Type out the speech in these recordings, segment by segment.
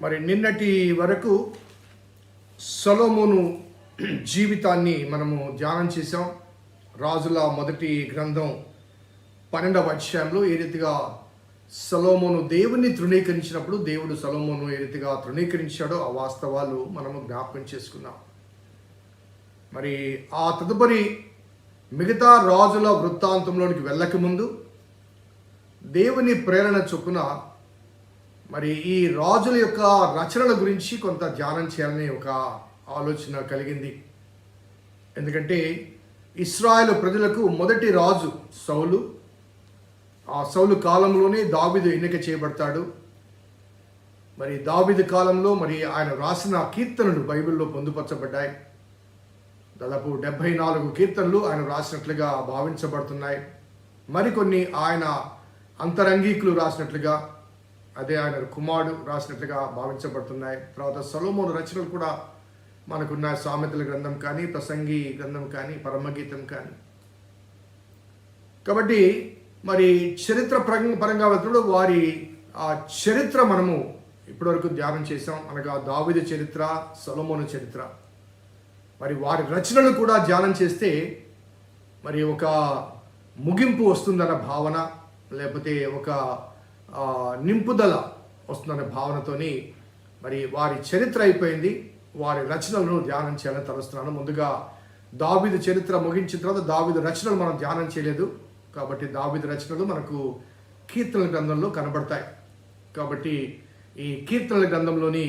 మరి నిన్నటి వరకు సొలొమోను జీవితాన్ని మనము ధ్యానం చేసాం. రాజుల మొదటి గ్రంథం 12వ అధ్యాయంలో ఏ రీతిగా సొలొమోను దేవుణ్ణి తృణీకరించినప్పుడు దేవుడు సొలొమోను ఏ రీతిగా తృణీకరించాడో ఆ వాస్తవాలు మనము జ్ఞాపకం చేసుకున్నాం. మరి ఆ తదుపరి మిగతా రాజుల వృత్తాంతంలోనికి వెళ్ళకముందు దేవుని ప్రేరణ చొప్పున మరి ఈ రాజుల యొక్క రచనల గురించి కొంత ధ్యానం చేయాలని ఒక ఆలోచన కలిగింది. ఎందుకంటే ఇశ్రాయేలు ప్రజలకు మొదటి రాజు సౌలు. ఆ సౌలు కాలంలోనే దావీదు ఎన్నిక చేయబడతాడు. మరి దావీదు కాలంలో మరి ఆయన రాసిన కీర్తనలు బైబిల్లో పొందుపరచబడ్డాయి. దాదాపు 74 కీర్తనలు ఆయన రాసినట్లుగా భావించబడుతున్నాయి. మరికొన్ని ఆయన అంతరంగికులు రాసినట్లుగా, అదే ఆయన కుమారుడు రాసినట్లుగా భావించబడుతున్నాయి. తర్వాత సొలొమోను రచనలు కూడా మనకున్న సామెతల గ్రంథం కానీ, ప్రసంగి గ్రంథం కానీ, పరమగీతం కానీ. కాబట్టి మరి చరిత్ర పరంగా వెళ్తున్నప్పుడు వారి ఆ చరిత్ర మనము ఇప్పటివరకు ధ్యానం చేసాం. అనగా దావీదు చరిత్ర, సొలొమోను చరిత్ర. మరి వారి రచనలు కూడా ధ్యానం చేస్తే మరి ఒక ముగింపు వస్తుందన్న భావన, లేకపోతే ఒక నింపుదల వస్తుందన్న భావనతోని మరి వారి చరిత్ర అయిపోయింది. వారి రచనలను ధ్యానం చేయాలని తలుస్తున్నాను. ముందుగా దావీదు చరిత్ర ముగించిన తర్వాత దావీదు రచనలు మనం ధ్యానం చేయలేదు. కాబట్టి దావీదు రచనలు మనకు కీర్తనల గ్రంథంలో కనబడతాయి. కాబట్టి ఈ కీర్తనల గ్రంథంలోని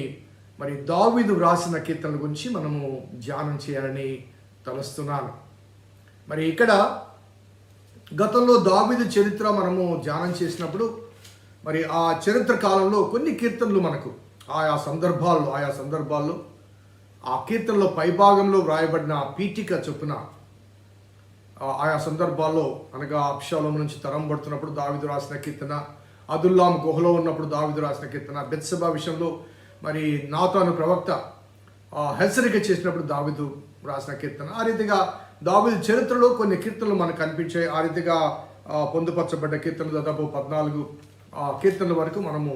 మరి దావీదు వ్రాసిన కీర్తనల గురించి మనము ధ్యానం చేయాలని తలుస్తున్నాను. మరి ఇక్కడ గతంలో దావీదు చరిత్ర మనము ధ్యానం చేసినప్పుడు మరి ఆ చరిత్ర కాలంలో కొన్ని కీర్తనలు మనకు ఆయా సందర్భాల్లో ఆ కీర్తనలో పైభాగంలో వ్రాయబడిన పీఠిక చొప్పున ఆయా సందర్భాల్లో, అనగా అబ్షాలోము నుంచి తరం పడుతున్నప్పుడు దావీదు రాసిన కీర్తన, అదుల్లాం గుహలో ఉన్నప్పుడు దావీదు రాసిన కీర్తన, బెత్షెబా విషయంలో మరి నాతాను ప్రవక్త హెచ్చరిక చేసినప్పుడు దావీదు రాసిన కీర్తన. ఆ రీతిగా దావీదు చరిత్రలో కొన్ని కీర్తనలు మనకు కనిపించాయి. ఆ రీతిగా పొందుపరచబడ్డ కీర్తనలు దాదాపు 14 కీర్తనల వరకు మనము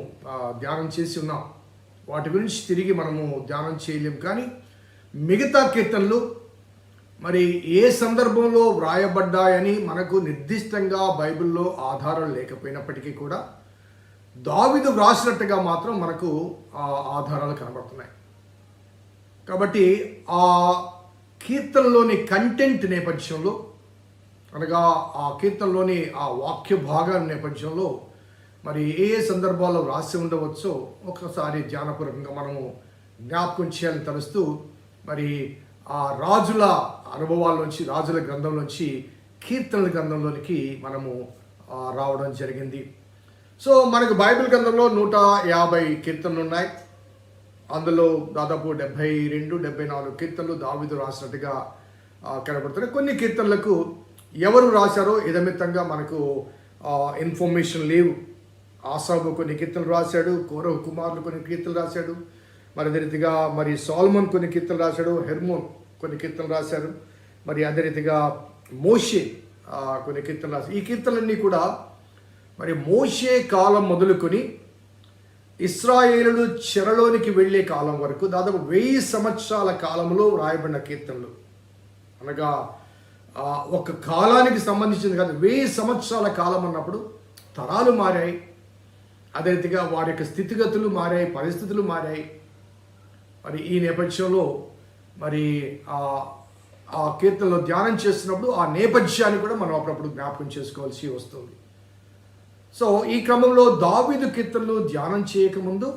ధ్యానం చేసి ఉన్నాం. వాటి గురించి తిరిగి మనము ధ్యానం చేయలేం. కానీ మిగతా కీర్తనలు మరి ఏ సందర్భంలో వ్రాయబడ్డాయని మనకు నిర్దిష్టంగా బైబిల్లో ఆధారాలు లేకపోయినప్పటికీ కూడా దావీదు వ్రాసినట్టుగా మాత్రం మనకు ఆధారాలు కనబడుతున్నాయి. కాబట్టి ఆ కీర్తనలోని కంటెంట్ నేపథ్యంలో, అనగా ఆ కీర్తనలోని ఆ వాక్య భాగాల నేపథ్యంలో మరి ఏ సందర్భాల్లో రాసి ఉండవచ్చో ఒకసారి ధ్యానపూర్వకంగా మనము జ్ఞాపకం చేయాలని తలుస్తూ మరి ఆ రాజుల అనుభవాల్లోంచి, రాజుల గ్రంథంలోంచి కీర్తనల గ్రంథంలోనికి మనము రావడం జరిగింది. సో మనకు బైబిల్ గ్రంథంలో 150 కీర్తనలు ఉన్నాయి. అందులో దాదాపు 72-74 కీర్తనలు దావీదు రాసినట్టుగా కనబడుతున్నాయి. కొన్ని కీర్తనలకు ఎవరు రాశారో ఇదమిత్తంగా మనకు ఇన్ఫర్మేషన్ లేవు. ఆసాబు కొన్ని కీర్తనలు రాశాడు, కోరహు కుమారులు కొన్ని కీర్తనలు రాశాడు, మరి అదే రీతిగా మరి సొలొమోన్ కొన్ని కీర్తనలు రాశాడు, హెర్మోన్ కొన్ని కీర్తనలు రాశారు, మరి అదే రీతిగా మోషే కొన్ని కీర్తనలు రాశారు. ఈ కీర్తనలన్నీ కూడా మరి మోషే కాలం మొదలుకొని ఇశ్రాయేలులు చెరలోనికి వెళ్ళే కాలం వరకు దాదాపు 1000 సంవత్సరాల కాలంలో రాయబడిన కీర్తనలు. అనగా ఒక కాలానికి సంబంధించింది కాదు, 1000 సంవత్సరాల కాలం అన్నప్పుడు తరాలు మారాయి. అదే రీతిగా వారి యొక్క స్థితిగతులు మారాయి, పరిస్థితులు మారాయి. మరి ఈ నేపథ్యంలో మరి ఆ కీర్తనలో ధ్యానం చేస్తున్నప్పుడు ఆ నేపథ్యాన్ని కూడా మనం అప్పుడప్పుడు జ్ఞాపకం చేసుకోవాల్సి వస్తుంది. సో ఈ క్రమంలో దావీదు కీర్తనలు ధ్యానం చేయకముందు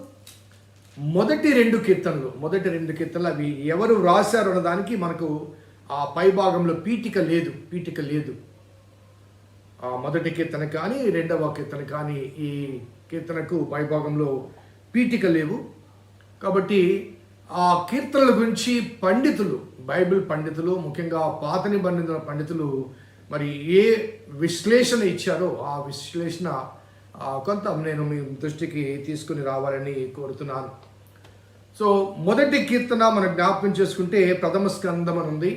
మొదటి రెండు కీర్తనలు అవి ఎవరు రాశారు అన్నదానికి మనకు ఆ పైభాగంలో పీఠిక లేదు. ఆ మొదటి కీర్తన కానీ, రెండవ కీర్తన కానీ ఈ కీర్తనకు పైభాగంలో పీఠిక లేవు. కాబట్టి ఆ కీర్తనల గురించి పండితులు, బైబిల్ పండితులు, ముఖ్యంగా పాత నిబంధనల పండితులు మరి ఏ విశ్లేషణ ఇచ్చారో ఆ విశ్లేషణ కొంత నేను మీ దృష్టికి తీసుకుని రావాలని కోరుతున్నాను. సో మొదటి కీర్తన మనం జ్ఞాపకం చేసుకుంటే ప్రథమ స్కందం అని ఉంది.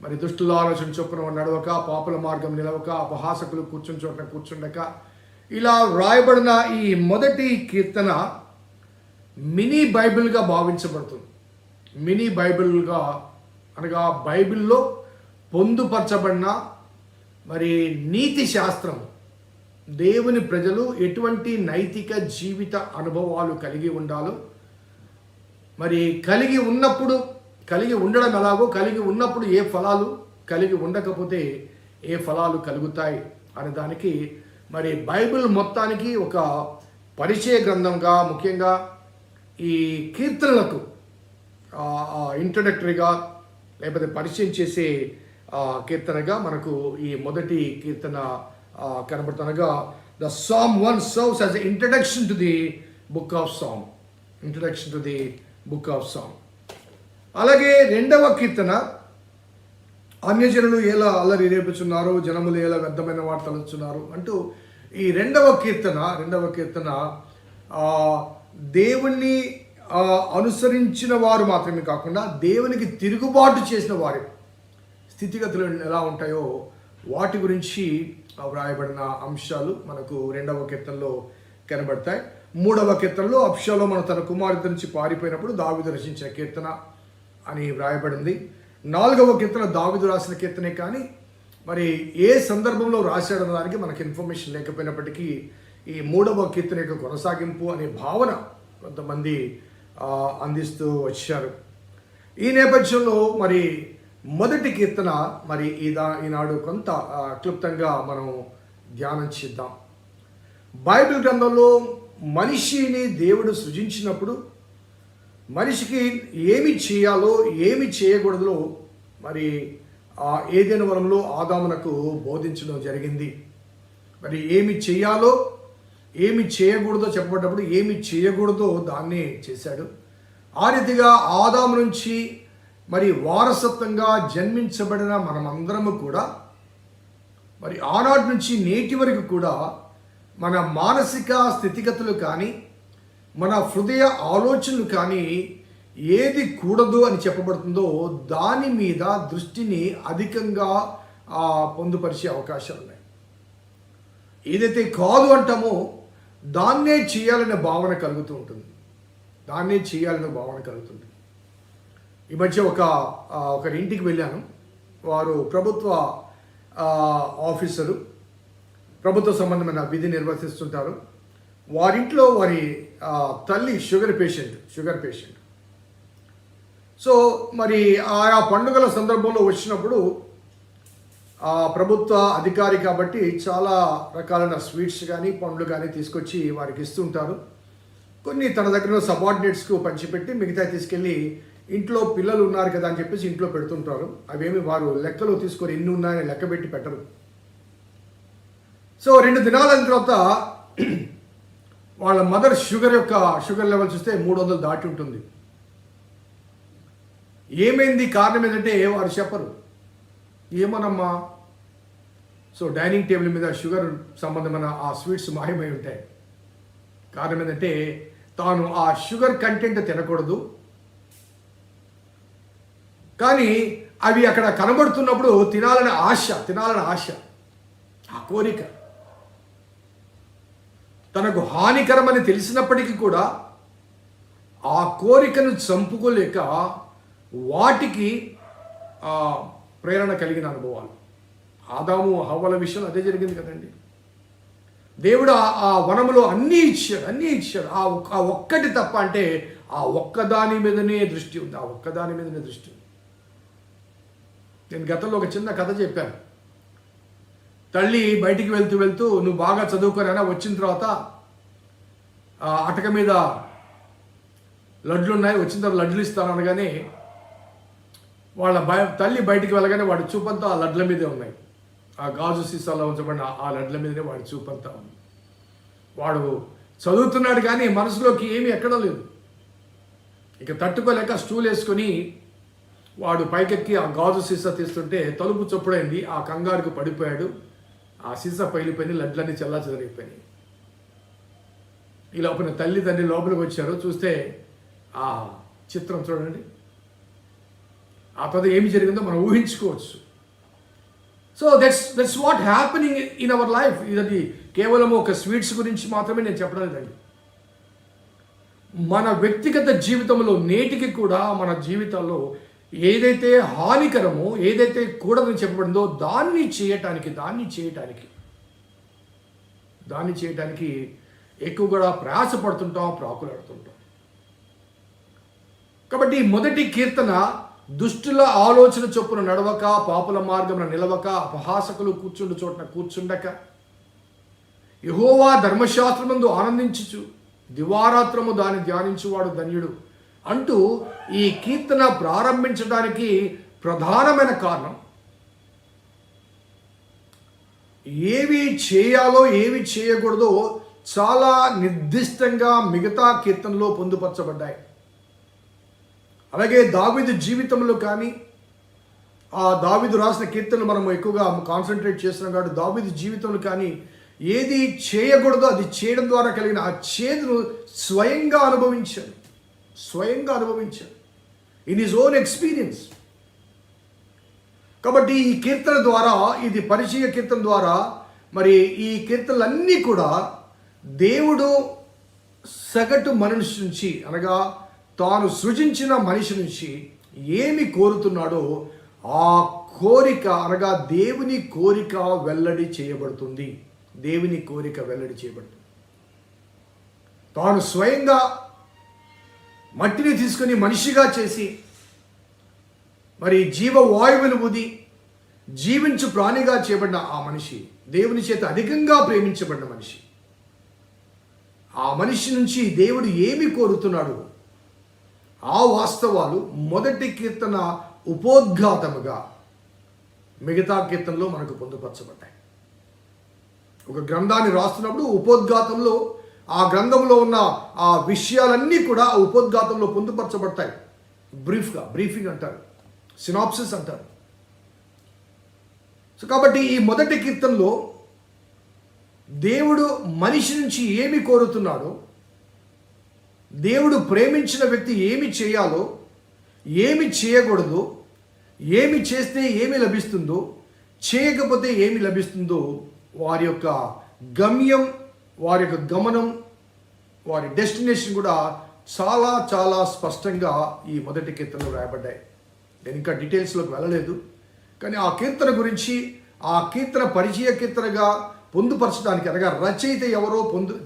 మరి దుష్టుల ఆలోచన చొప్పున నడవక, పాపుల మార్గం నిలవక, అపహాసకులు కూర్చుని చోట కూర్చుండక, ఇలా వ్రాయబడిన ఈ మొదటి కీర్తన మినీ బైబిల్గా భావించబడుతుంది. మినీ బైబిల్గా అనగా బైబిల్లో పొందుపరచబడిన మరి నీతి శాస్త్రం, దేవుని ప్రజలు ఎటువంటి నైతిక జీవిత అనుభవాలు కలిగి ఉండాలో, మరి కలిగి ఉండడం ఎలాగో, కలిగి ఉన్నప్పుడు ఏ ఫలాలు, కలిగి ఉండకపోతే ఏ ఫలాలు కలుగుతాయి అనే దానికి మరి బైబిల్ మొత్తానికి ఒక పరిచయ గ్రంథంగా, ముఖ్యంగా ఈ కీర్తనలకు ఇంట్రడక్టరీగా లేకపోతే పరిచయం చేసే కీర్తనగా మనకు ఈ మొదటి కీర్తన కనబడుతుండగా the Psalm 1 serves as an introduction to the book of Psalm. Introduction to the book of Psalm. అలాగే రెండవ కీర్తన, అన్యజనులు ఎలా అల్లరి రేపుచున్నారు, జనములు ఎలా వ్యర్థమైన వార్తలు తలుచున్నారు అంటూ ఈ రెండవ కీర్తన దేవుణ్ణి అనుసరించిన వారు మాత్రమే కాకుండా దేవునికి తిరుగుబాటు చేసిన వారి స్థితిగతులు ఎలా ఉంటాయో వాటి గురించి వ్రాయబడిన అంశాలు మనకు రెండవ కీర్తనలో కనబడతాయి. మూడవ కీర్తనలో అబ్షాలోము తన కుమారుడి నుంచి పారిపోయినప్పుడు దావీదు రచించిన కీర్తన అని వ్రాయబడింది. నాలుగవ కీర్తన దావీదు రాసిన కీర్తనే, కానీ మరి ఏ సందర్భంలో రాశాడన్న దానికి మనకి ఇన్ఫర్మేషన్ లేకపోయినప్పటికీ ఈ మూడవ కీర్తన యొక్క కొనసాగింపు అనే భావన కొంతమంది అందిస్తూ వచ్చారు. ఈ నేపథ్యంలో మరి మొదటి కీర్తన మరి ఈనాడు కొంత క్లుప్తంగా మనం ధ్యానం చేద్దాం. బైబిల్ గ్రంథంలో మనిషిని దేవుడు సృజించినప్పుడు మనిషికి ఏమి చేయాలో ఏమి చేయకూడదో మరి ఏదైనా వరంలో ఆదామునకు బోధించడం జరిగింది. మరి ఏమి చేయాలో ఏమి చేయకూడదో చెప్పబడ్డప్పుడు ఏమి చేయకూడదో దాన్ని చేశాడు. ఆ రీతిగా ఆదాము నుంచి మరి వారసత్వంగా జన్మించబడిన మనమందరము కూడా మరి ఆనాటి నుంచి నేటి వరకు కూడా మన మానసిక స్థితిగతులు కానీ, మన హృదయ ఆలోచనలు కానీ ఏది కూడదు అని చెప్పబడుతుందో దాని మీద దృష్టిని అధికంగా పొందుపరిచే అవకాశాలు ఉన్నాయి. ఏదైతే కాదు అంటామో దాన్నే చేయాలనే భావన కలుగుతూ ఉంటుంది. ఈ మధ్య ఒకరి ఇంటికి వెళ్ళాను. వారు ప్రభుత్వ ఆఫీసరు, ప్రభుత్వ సంబంధమైన విధి నిర్వర్తిస్తుంటారు. వారింట్లో వారి తల్లి షుగర్ పేషెంట్. సో మరి ఆయా పండుగల సందర్భంలో వచ్చినప్పుడు ప్రభుత్వ అధికారి కాబట్టి చాలా రకాలైన స్వీట్స్ కానీ పండ్లు కానీ తీసుకొచ్చి వారికి ఇస్తుంటారు. కొన్ని తన దగ్గర సబార్డినేట్స్కు పంచిపెట్టి మిగతా తీసుకెళ్ళి ఇంట్లో పిల్లలు ఉన్నారు కదా అని చెప్పేసి ఇంట్లో పెడుతుంటారు. అవేమి వారు లెక్కలో తీసుకొని ఎన్ని ఉన్నాయని లెక్క పెట్టి పెట్టరు. సో 2 దినాల తర్వాత వాళ్ళ మదర్ షుగర్ లెవెల్ చూస్తే 300 దాటి ఉంటుంది. ఏమైంది, కారణం ఏంటంటే వారు చెప్పరు. ఏమోనమ్మా. సో డైనింగ్ టేబుల్ మీద షుగర్ సంబంధమైన ఆ స్వీట్స్ మాయమై ఉంటాయి. కారణం ఏంటంటే తాను ఆ షుగర్ కంటెంట్ తినకూడదు, కానీ అవి అక్కడ కనబడుతున్నప్పుడు తినాలని ఆశ, ఆ కోరిక తనకు హానికరమని తెలిసినప్పటికీ కూడా ఆ కోరికను చంపుకోలేక వాటికి ప్రేరణ కలిగిన అనుభవాలు. ఆదాము హవ్వల విషయం అదే జరిగింది కదండి. దేవుడు ఆ వనములో అన్నీ ఇచ్చాడు. ఆ ఒక్కటి తప్ప, అంటే ఆ ఒక్కదాని మీదనే దృష్టి ఉంది. నేను గతంలో ఒక చిన్న కథ చెప్పాను. తల్లి బయటికి వెళ్తూ నువ్వు బాగా చదువుకోరా, వచ్చిన తర్వాత అటక మీద లడ్లు ఉన్నాయి, వచ్చిన తర్వాత లడ్లు ఇస్తాను అనగానే వాళ్ళ తల్లి బయటికి వెళ్ళగానే వాడి చూపంతా ఆ లడ్ల మీదే ఉన్నాయి. ఆ గాజు సీసాలో ఉంచబడిన ఆ లడ్ల మీదనే వాడి చూపంతా ఉంది. వాడు చదువుతున్నాడు కానీ మనసులోకి ఏమీ ఎక్కడం లేదు. ఇక తట్టుకోలేక స్టూల్ వేసుకొని వాడు పైకెక్కి ఆ గాజు సీసా తీస్తుంటే తలుపు చొప్పుడైంది. ఆ కంగారుకు పడిపోయాడు. ఆ సీసా పగిలిపోయింది, లడ్లన్నీ చెల్లాచెదరైపోయినాయి. ఈ లోపల తండ్రి లోపలికి వచ్చారు. చూస్తే ఆ చిత్రం చూడండి. ఆ తర్వాత ఏమి జరిగిందో మనం ఊహించుకోవచ్చు. So that's what happening in our life. ఇది కేవలం ఒక స్వీట్స్ గురించి మాత్రమే నేను చెప్పడం లేదండి. మన వ్యక్తిగత జీవితంలో నేటికి కూడా మన జీవితాల్లో ఏదైతే హానికరమో, ఏదైతే కూడదని చెప్పబడిందో దాన్ని చేయటానికి ఎక్కువ కూడా ప్రయాసపడుతుంటాం, ప్రాకులాడుతుంటాం. కాబట్టి మొదటి కీర్తన దుష్టుల ఆలోచన చొప్పున నడవక, పాపుల మార్గమున నిలవక, అపహాసకులు కూర్చుండు చోటున కూర్చుండక, యెహోవా ధర్మశాస్త్రమందు ఆనందించుచు దివారాత్రము దాన్ని ధ్యానించువాడు ధన్యుడు అంటూ ఈ కీర్తన ప్రారంభించడానికి ప్రధానమైన కారణం ఏవి చేయాలో ఏవి చేయకూడదో చాలా నిర్దిష్టంగా మిగతా కీర్తనలో పొందుపరచబడ్డాయి. అలాగే దావీదు జీవితంలో కానీ, ఆ దావీదు రాసిన కీర్తనలు మనం ఎక్కువగా కాన్సన్ట్రేట్ చేస్తున్నాం కాబట్టి దావీదు జీవితంలో కానీ ఏది చేయకూడదో అది చేయడం ద్వారా కలిగిన ఆ చేదును స్వయంగా అనుభవించాడు ఇన్ హిజ్ ఓన్ ఎక్స్పీరియన్స్. కాబట్టి ఈ కీర్తన ద్వారా, ఇది పరిచయ కీర్తన ద్వారా, మరి ఈ కీర్తనలన్నీ కూడా దేవుడు సగటు మనిషి నుంచి, అనగా తాను సృజించిన మనిషి నుంచి ఏమి కోరుతున్నాడో ఆ కోరిక, అనగా దేవుని కోరిక వెల్లడి చేయబడుతుంది. తాను స్వయంగా మట్టిని తీసుకొని మనిషిగా చేసి, మరి జీవవాయువును ఊది జీవించు ప్రాణిగా చేయబడిన ఆ మనిషి, దేవుని చేత అధికంగా ప్రేమించబడిన మనిషి, ఆ మనిషి నుంచి దేవుడు ఏమి కోరుతున్నాడు, ఆ వాస్తవాలు మొదటి కీర్తన ఉపోద్ఘాతముగా మిగతా కీర్తనలో మనకు పొందుపరచబడ్డాయి. ఒక గ్రంథాన్ని రాస్తున్నప్పుడు ఉపోద్ఘాతంలో ఆ గ్రంథంలో ఉన్న ఆ విషయాలన్నీ కూడా ఆ ఉపోద్ఘాతంలో పొందుపరచబడతాయి. బ్రీఫింగ్ అంటారు, సినాప్సిస్ అంటారు. సో కాబట్టి ఈ మొదటి కీర్తనలో దేవుడు మనిషి నుంచి ఏమి కోరుతున్నాడో, దేవుడు ప్రేమించిన వ్యక్తి ఏమి చేయాలో, ఏమి చేయకూడదో, ఏమి చేస్తే ఏమి లభిస్తుందో, చేయకపోతే ఏమి లభిస్తుందో, వారి యొక్క గమ్యం, వారి యొక్క గమనం, వారి డెస్టినేషన్ కూడా చాలా చాలా స్పష్టంగా ఈ మొదటి కీర్తనలో రాయబడ్డాయి. నేను ఇంకా డీటెయిల్స్లోకి వెళ్ళలేదు, కానీ ఆ కీర్తన గురించి, ఆ కీర్తన పరిచయ కీర్తనగా పొందుపరచడానికి, అనగా రచయిత ఎవరో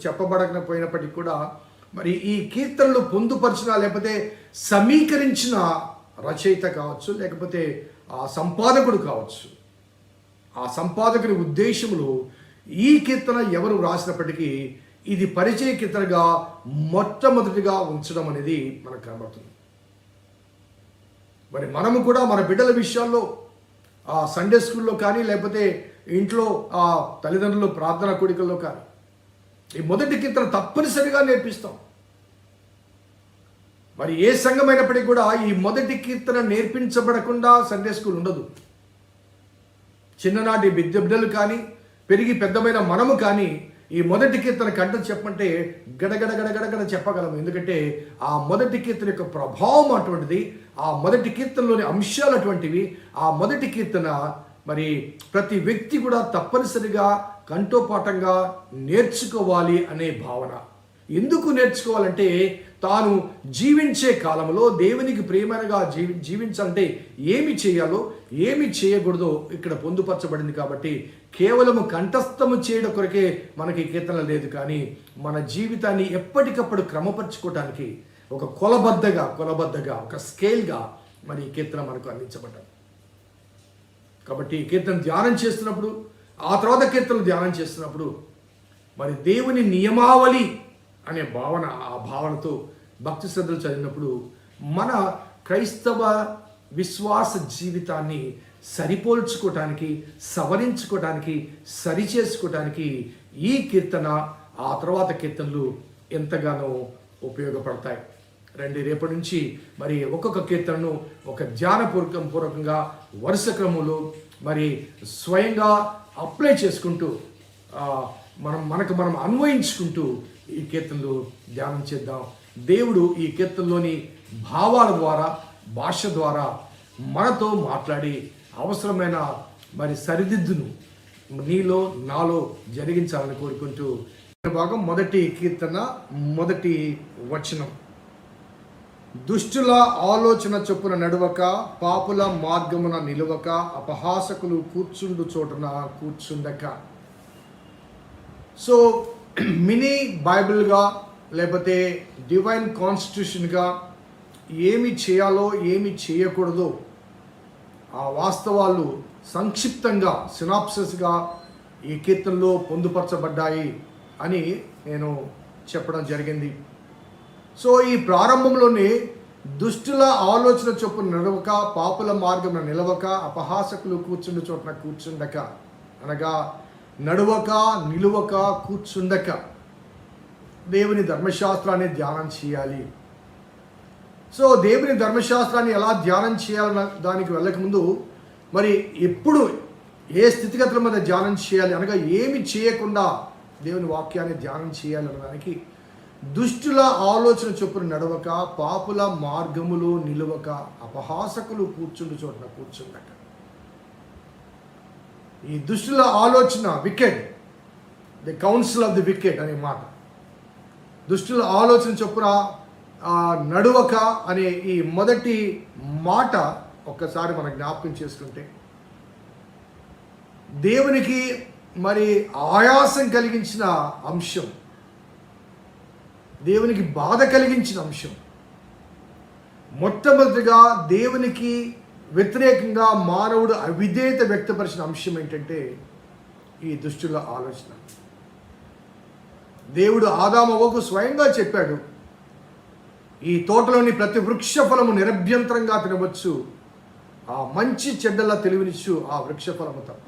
చెప్పబడకపోయినప్పటికీ కూడా మరి ఈ కీర్తనలు పొందుపరిచిన, లేకపోతే సమీకరించిన రచయిత కావచ్చు, లేకపోతే ఆ సంపాదకుడు కావచ్చు, ఆ సంపాదకుని ఉద్దేశంలో ఈ కీర్తన ఎవరు రాసినప్పటికీ ఇది పరిచయ కీర్తనగా మొట్టమొదటిగా ఉంచడం అనేది మనకు కనబడుతుంది. మరి మనము కూడా మన బిడ్డల విషయాల్లో ఆ సండే స్కూల్లో కానీ, లేకపోతే ఇంట్లో ఆ తల్లిదండ్రులు ప్రార్థనా కూడికల్లో కానీ ఈ మొదటి కీర్తన తప్పనిసరిగా నేర్పిస్తాం. మరి ఏ సంఘమైనప్పటికీ కూడా ఈ మొదటి కీర్తన నేర్పించబడకుండా సండే స్కూల్ ఉండదు. చిన్ననాటి బిడ్డలు కానీ, పెరిగి పెద్దమైన మనము కానీ ఈ మొదటి కీర్తన కంటం చెప్పమంటే గడగడ చెప్పగలము. ఎందుకంటే ఆ మొదటి కీర్తన యొక్క ప్రభావం అటువంటిది, ఆ మొదటి కీర్తనలోని అంశాలు అటువంటివి. ఆ మొదటి కీర్తన మరి ప్రతి వ్యక్తి కూడా తప్పనిసరిగా కంఠోపాఠంగా నేర్చుకోవాలి అనే భావన. ఎందుకు నేర్చుకోవాలంటే తాను జీవించే కాలంలో దేవునికి ప్రేమగా జీవించాలంటే ఏమి చేయాలో ఏమి చేయకూడదో ఇక్కడ పొందుపరచబడింది. కాబట్టి కేవలము కంఠస్థము చేయడం కొరకే మనకి కీర్తన లేదు, కానీ మన జీవితాన్ని ఎప్పటికప్పుడు క్రమపరచుకోవడానికి ఒక కొలబద్దగా ఒక స్కేల్గా మరి ఈ కీర్తన మనకు అందించబడ్డాది. కాబట్టి ఈ కీర్తన ధ్యానం చేస్తున్నప్పుడు, ఆ తర్వాత కీర్తనలు ధ్యానం చేస్తున్నప్పుడు మరి దేవుని నియమావళి అనే భావన, ఆ భావనతో భక్తి శ్రద్ధలు చదివినప్పుడు మన క్రైస్తవ విశ్వాస జీవితాన్ని సరిపోల్చుకోవటానికి, సవరించుకోవటానికి, సరిచేసుకోవటానికి ఈ కీర్తన, ఆ తర్వాత కీర్తనలు ఎంతగానో ఉపయోగపడతాయి. రండి, రేపటి నుంచి మరి ఒక్కొక్క కీర్తనను ఒక ధ్యానపూర్వకంగా వరుస క్రమంలో మరి స్వయంగా అప్లై చేసుకుంటూ మనకు మనం అన్వయించుకుంటూ ఈ కీర్తనలు ధ్యానం చేద్దాం. దేవుడు ఈ కీర్తనలోని భావాల ద్వారా, భాష ద్వారా మనతో మాట్లాడి అవసరమైన మరి సరిదిద్దును నీలో నాలో జరిగించాలని కోరుకుంటూ భాగం 1 కీర్తన 1 వచనం. దుష్టుల ఆలోచన చొప్పున నడవక, పాపుల మార్గమున నిలువక, అపహాసకులు కూర్చుండు చోటున కూర్చుండక. సో మినీ బైబిల్గా లేకపోతే డివైన్ కాన్స్టిట్యూషన్గా ఏమి చేయాలో ఏమి చేయకూడదో ఆ వాస్తవాలు సంక్షిప్తంగా సినాప్సిస్గా ఈ కీర్తనలో పొందుపరచబడ్డాయి అని నేను చెప్పడం జరిగింది. సో ఈ ప్రారంభంలోనే దుష్టుల ఆలోచన చొప్పున నడవక, పాపుల మార్గమున నిలవక, అపహాసకులు కూర్చుండు చోటున కూర్చుండక, అనగా నడువక, నిలువక, కూర్చుండక దేవుని ధర్మశాస్త్రాన్ని ధ్యానం చేయాలి. సో దేవుని ధర్మశాస్త్రాన్ని ఎలా ధ్యానం చేయాలన్న దానికి వెళ్ళకముందు మరి ఎప్పుడు ఏ స్థితిగతుల మీద ధ్యానం చేయాలి, అనగా ఏమి చేయకుండా దేవుని వాక్యాన్ని ధ్యానం చేయాలన్నదానికి దుష్టుల ఆలోచన చొప్పున నడవక, పాపుల మార్గములో నిలువక, అపహాసకులు కూర్చుండు చోటున కూర్చుండక. ఈ దుష్టుల ఆలోచన wicket, the council of the wicket అనే మాట. దుష్టుల ఆలోచన చొప్పున నడువక అనే ఈ మొదటి మాట ఒక్కసారి మనం జ్ఞాపకం చేసుకుంటే, దేవునికి మరి ఆయాసం కలిగించిన అంశం, దేవునికి బాధ కలిగించిన అంశం. మొట్టమొదటిగా దేవునికి వ్యతిరేకంగా మానవుడు అవిధేయత వ్యక్తపరిచిన అంశం ఏంటంటే ఈ దుష్టుల ఆలోచన. దేవుడు ఆదాము అవ్వకు స్వయంగా చెప్పాడు, ఈ తోటలోని ప్రతి వృక్ష ఫలము నిరభ్యంతరంగా తినవచ్చు, ఆ మంచి చెడ్డలా తెలివినిచ్చు ఆ వృక్ష ఫలము తప్ప.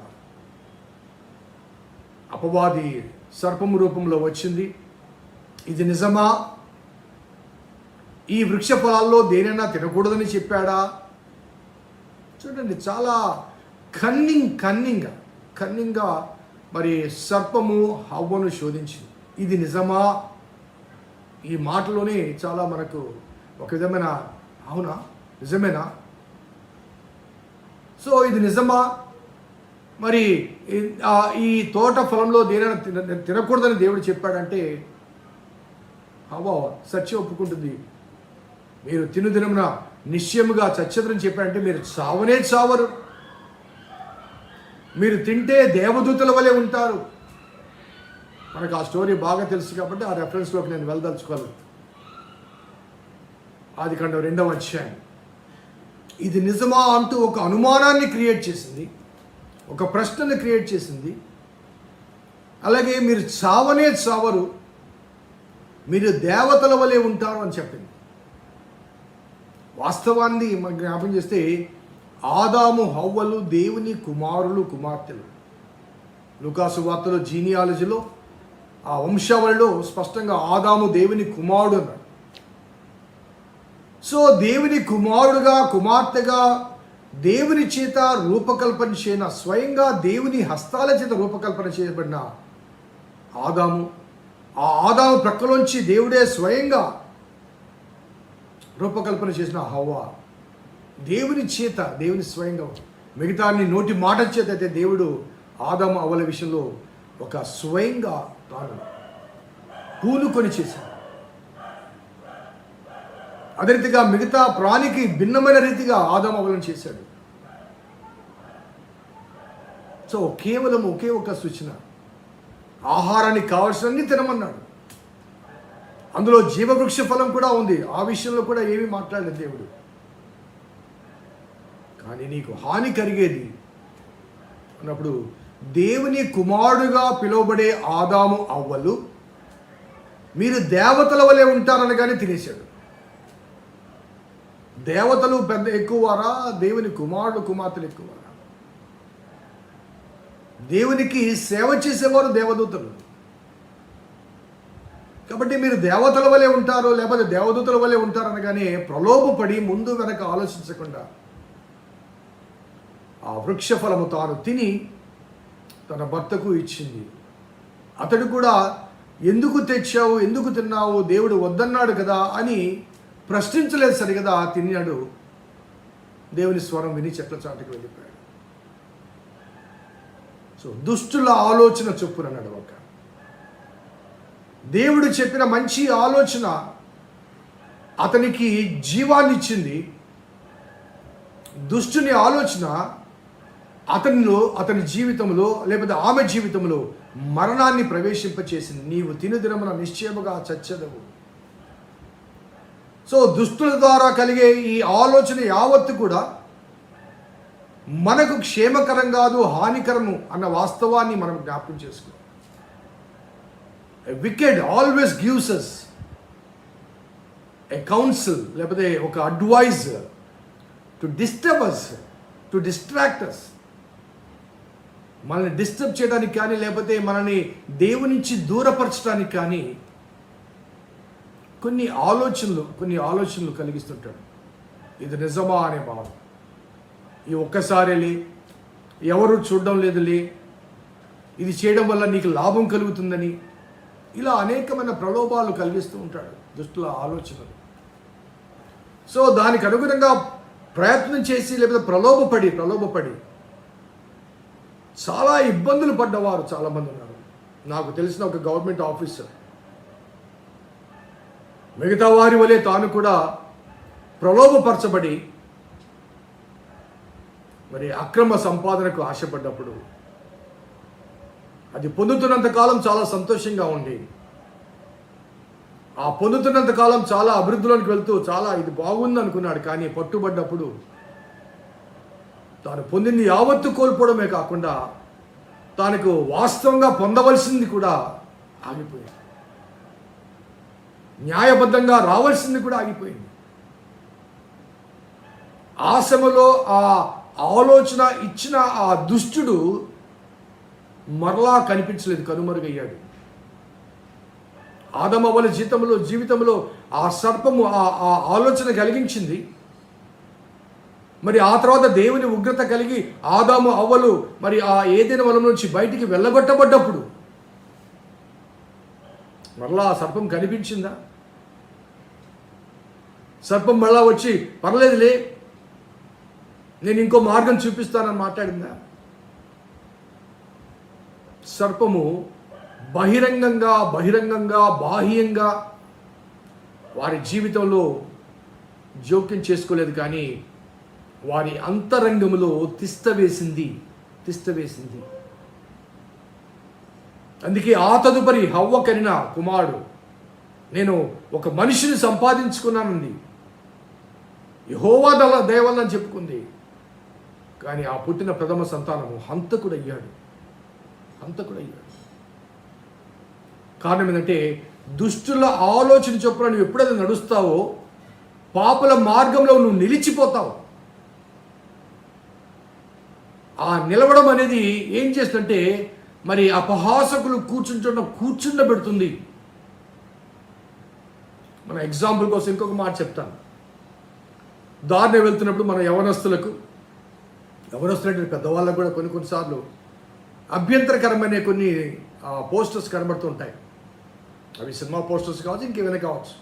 అపవాది సర్పము రూపంలో వచ్చింది. ఇది నిజమా? ఈ వృక్ష ఫలాల్లో దేనైనా తినకూడదని చెప్పాడా? చూడండి, చాలా కన్నింగ్గా మరి సర్పము హవ్వను శోధించింది. ఇది నిజమా? ఈ మాటలోనే చాలా మనకు ఒక విధమైన అవునా, నిజమేనా? సో ఇది నిజమా? మరి ఈ తోట ఫలంలో దేనైనా తినకూడదని దేవుడు చెప్పాడంటే హవ్వ సత్యం ఒప్పుకుంటుంది. మీరు తినుదినమున నిశ్చయముగా చచ్చెదరని చెప్పాడంటే మీరు చావనే చావరు. మీరు తింటే దేవదూతల వలె ఉంటారు. మనకు ఆ స్టోరీ బాగా తెలుసు కాబట్టి ఆ రెఫరెన్స్లోకి నేను వెళ్ళదలుచుకోలేదు. ఆదికాండం 2వ అధ్యాయం. ఇది నిజమా అంటూ ఒక అనుమానాన్ని క్రియేట్ చేసింది, ఒక ప్రశ్నను క్రియేట్ చేసింది. అలాగే మీరు చావనే చావరు, మీరు దేవతల వలె ఉంటారు అని చెప్పింది. వాస్తవాన్ని మనం జ్ఞాపకం చేస్తే ఆదాము హవ్వలు దేవుని కుమారులు కుమార్తెలు. లూకాసు వార్తలో జీనియాలజీలో ఆ వంశావళిలో స్పష్టంగా ఆదాము దేవుని కుమారుడు అన్నాడు. సో దేవుని కుమారుడుగా కుమార్తెగా దేవుని చేత రూపకల్పన చేయన, స్వయంగా దేవుని హస్తాల చేత రూపకల్పన చేయబడిన ఆదాము, ఆ ఆదాము ప్రక్కలోంచి దేవుడే స్వయంగా రూపకల్పన చేసిన హవ్వ, దేవుని చేత, దేవుని స్వయంగా, మిగతా నోటి మాట చేత అయితే దేవుడు ఆదాము అవ్వల విషయంలో ఒక స్వయంగా తాను పూనుకొని చేశాడు. అదే రీతిగా మిగతా ప్రాణికి భిన్నమైన రీతిగా ఆదాము అవ్వలను చేశాడు. సో కేవలం ఒకే ఒక సూచన, ఆహారానికి కావాల్సినన్ని తినమన్నాడు. అందులో జీవవృక్ష ఫలం కూడా ఉంది, ఆ విషయంలో కూడా ఏమీ మాట్లాడలేదు దేవుడు. కానీ నీకు హాని కలిగేది అన్నప్పుడు దేవుని కుమారుడుగా పిలువబడే ఆదాము అవ్వలు మీరు దేవతల వలె ఉంటారనగానే తినేశాడు. దేవతలు పెద్ద ఎక్కువారా, దేవుని కుమారుడు కుమార్తెలు ఎక్కువారా? దేవునికి సేవ చేసేవారు దేవదూతలు. కాబట్టి మీరు దేవతల వలె ఉంటారు లేకపోతే దేవదూతల వలె ఉంటారు అనగానే ప్రలోభపడి ముందు వెనక ఆలోచించకుండా ఆ వృక్ష ఫలము తాను తిని తన భర్తకు ఇచ్చింది. అతడు కూడా ఎందుకు తెచ్చావు, ఎందుకు తిన్నావు, దేవుడు వద్దన్నాడు కదా అని ప్రశ్నించలేదు. సరిగదా తిన్నాడు. దేవుని స్వరం విని చెట్ల చాటుకు వెళ్ళిపోయాడు. సో దుష్టుల ఆలోచన చొప్పున నడవక, దేవుడు చెప్పిన మంచి ఆలోచన అతనికి జీవాన్ని ఇచ్చింది. దుష్టుని ఆలోచన అతని జీవితంలో లేకపోతే ఆమె జీవితంలో మరణాన్ని ప్రవేశింపచేసింది. నీవు తినుదినమున నిశ్చయముగా చచ్చెదవు. సో దుష్టుల ద్వారా కలిగే ఈ ఆలోచన యావత్తు కూడా మనకు క్షేమకరం కాదు, హానికరము అన్న వాస్తవాన్ని మనం జ్ఞాపకం చేసుకోవాలి. Wicked always gives us a counsel, లేకపోతే ఒక advice to disturb us, to distract us. మనల్ని డిస్టర్బ్ చేయడానికి కానీ లేకపోతే మనల్ని దేవుని నుంచి దూరపరచడానికి కానీ కొన్ని ఆలోచనలు కలిగిస్తుంటాడు. ఇది నిజమా అనే భావం. ఈ ఒక్కసారిలే, ఎవరు చూడడం లేదులే, ఇది చేయడం వల్ల నీకు లాభం కలుగుతుందని, ఇలా అనేకమైన ప్రలోభాలు కలిగిస్తూ ఉంటాడు దుష్టుల ఆలోచనలు. సో దానికి అనుగుణంగా ప్రయత్నం చేసి లేకపోతే ప్రలోభపడి చాలా ఇబ్బందులు పడ్డవారు చాలామంది ఉన్నారు. నాకు తెలిసిన ఒక గవర్నమెంట్ ఆఫీసర్ మిగతా వారి వలె తాను కూడా ప్రలోభపరచబడి మరి అక్రమ సంపాదనకు ఆశపడ్డప్పుడు అది పొందుతున్నంత కాలం చాలా సంతోషంగా ఉండి, ఆ పొందుతున్నంత కాలం చాలా అభివృద్ధిలోనికి వెళ్తూ చాలా ఇది బాగుంది అనుకున్నాడు. కానీ పట్టుబడ్డప్పుడు తాను పొందింది యావత్తు కోల్పోవడమే కాకుండా తనకు వాస్తవంగా పొందవలసింది కూడా ఆగిపోయింది. న్యాయబద్ధంగా రావాల్సింది కూడా ఆగిపోయింది. ఆశమలో ఆ ఆలోచన ఇచ్చిన ఆ దుష్టుడు మరలా కనిపించలేదు, కనుమరుగయ్యాడు. ఆదమవ్వల జీవితంలో ఆ సర్పము ఆ ఆలోచన కలిగించింది. మరి ఆ తర్వాత దేవుని ఉగ్రత కలిగి ఆదాము అవ్వలు మరి ఆ ఏదైనా వనం నుంచి బయటికి వెళ్ళగొట్టబడ్డప్పుడు మరలా ఆ సర్పం కనిపించిందా? సర్పం మళ్ళా వచ్చి పర్లేదులే నేను ఇంకో మార్గం చూపిస్తానని మాట్లాడిందా? సర్పము బహిరంగంగా బాహ్యంగా వారి జీవితంలో జోక్యం చేసుకోలేదు, కానీ వారి అంతరంగంలో తిష్ట వేసింది. అందుకే ఆ తదుపరి హవ్వ కనిన కుమారుడు నేను ఒక మనిషిని సంపాదించుకున్నానంది, యెహోవా దయ వల్ల అని చెప్పుకుంది. కానీ ఆ పుట్టిన ప్రథమ సంతానము హంతకుడయ్యాడు. కారణం ఏంటంటే దుష్టుల ఆలోచన చొప్పున నువ్వు ఎప్పుడైతే నడుస్తావో పాపుల మార్గంలో నువ్వు నిలిచిపోతావు. ఆ నిలవడం అనేది ఏం చేస్తుందంటే మరి అపహాసకులు కూర్చుండబెడుతుంది. మన ఎగ్జాంపుల్ కోసం ఇంకొక మాట చెప్తాను. దారిని వెళ్తున్నప్పుడు మన యవనస్తులంటే పెద్దవాళ్ళకు కూడా కొన్నిసార్లు అభ్యంతరకరమైన కొన్ని పోస్టర్స్ కనబడుతుంటాయి. అవి సినిమా పోస్టర్స్ కావచ్చు, ఇంకేమైనా కావచ్చు.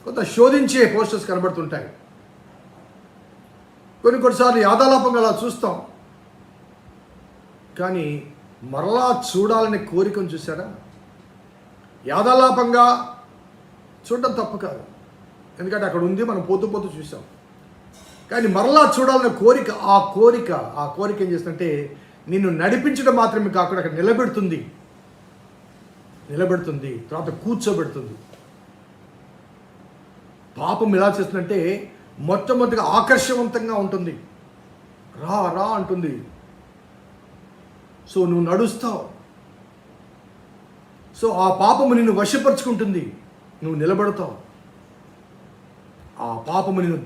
కొంత శోధించే పోస్టర్స్ కనబడుతుంటాయి. కొన్నిసార్లు యాదాలాపంగా అలా చూస్తాం, కానీ మరలా చూడాలనే కోరికను చూసారా? యాదాలాపంగా చూడడం తప్పు కాదు, ఎందుకంటే అక్కడ ఉంది, మనం పోతూ చూసాం. కానీ మరలా చూడాలనే కోరిక ఏం చేస్తుందంటే నిన్ను నడిపించడం మాత్రమే కాకుండా అక్కడ నిలబెడుతుంది, తర్వాత కూర్చోబెడుతుంది. పాపం ఎలా చేస్తుందంటే మొట్టమొదటిగా ఆకర్షవంతంగా ఉంటుంది, రా అంటుంది. సో నువ్వు నడుస్తావు. సో ఆ పాపము నిన్ను వశపరుచుకుంటుంది, నువ్వు నిలబడతావు. ఆ పాపము నిన్ను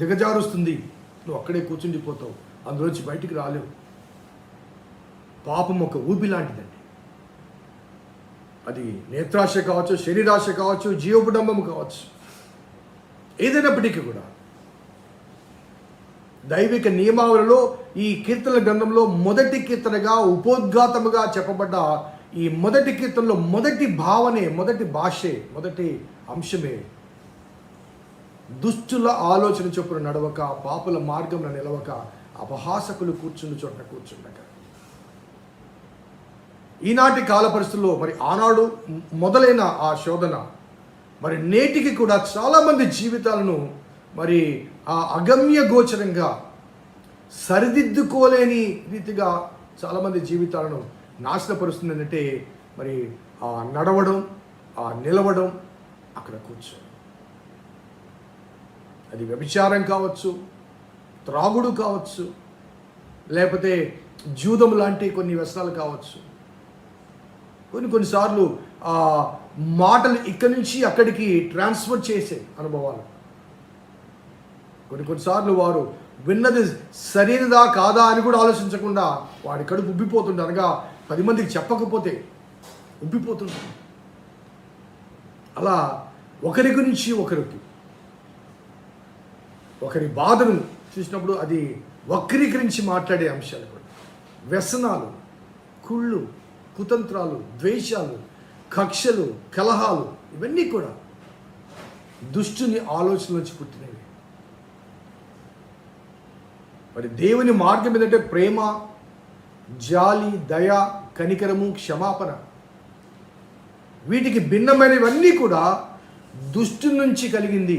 దిగజారుస్తుంది, నువ్వు అక్కడే కూర్చుండిపోతావు, అందులోంచి బయటికి రాలేవు. పాపం ఒక ఊపి లాంటిదండి. అది నేత్రాశ కావచ్చు, శరీరాశ కావచ్చు, జీవపుడంబం కావచ్చు, ఏదైనప్పటికీ కూడా దైవిక నియమావళిలో ఈ కీర్తనల గ్రంథంలో మొదటి కీర్తనగా ఉపోద్ఘాతముగా చెప్పబడ్డ ఈ మొదటి కీర్తనలో మొదటి భావనే, మొదటి భాషే, మొదటి అంశమే దుష్టుల ఆలోచన చొప్పున నడవక, పాపుల మార్గంలో నిలవక, అపహాసకులు కూర్చుండక. ఈనాటి కాల పరిస్థితుల్లో మరి ఆనాడు మొదలైన ఆ శోధన మరి నేటికి కూడా చాలామంది జీవితాలను మరి ఆ అగమ్య గోచరంగా సరిదిద్దుకోలేని రీతిగా చాలామంది జీవితాలను నాశనపరుస్తుంది. ఏంటంటే మరి ఆ నడవడం, ఆ నిలవడం, అక్కడ కూర్చోడం. అది వ్యభిచారం కావచ్చు, త్రాగుడు కావచ్చు, లేకపోతే జూదం లాంటి కొన్ని వ్యసనాలు కావచ్చు. కొన్నిసార్లు ఆ మాటలు ఇక్కడి నుంచి అక్కడికి ట్రాన్స్ఫర్ చేసే అనుభవాలు. కొన్నిసార్లు వారు విన్నది సరైనదా కాదా అని కూడా ఆలోచించకుండా వాడి కడుపు ఉబ్బిపోతుండే, అనగా 10 మందికి చెప్పకపోతే ఉబ్బిపోతుంటారు. అలా ఒకరి గురించి ఒకరి బాధను చూసినప్పుడు అది వక్రీకరించి మాట్లాడే అంశాలు కూడా. వ్యసనాలు, కుళ్ళు, కుతంత్రాలు, ద్వేషాలు, కక్షలు, కలహాలు, ఇవన్నీ కూడా దుష్టుని ఆలోచన నుంచి పుట్టినవి. మరి దేవుని మార్గం ఏంటంటే ప్రేమ, జాలి, దయ, కనికరము, క్షమాపణ. వీటికి భిన్నమైనవన్నీ కూడా దుష్టుని నుంచి కలిగింది.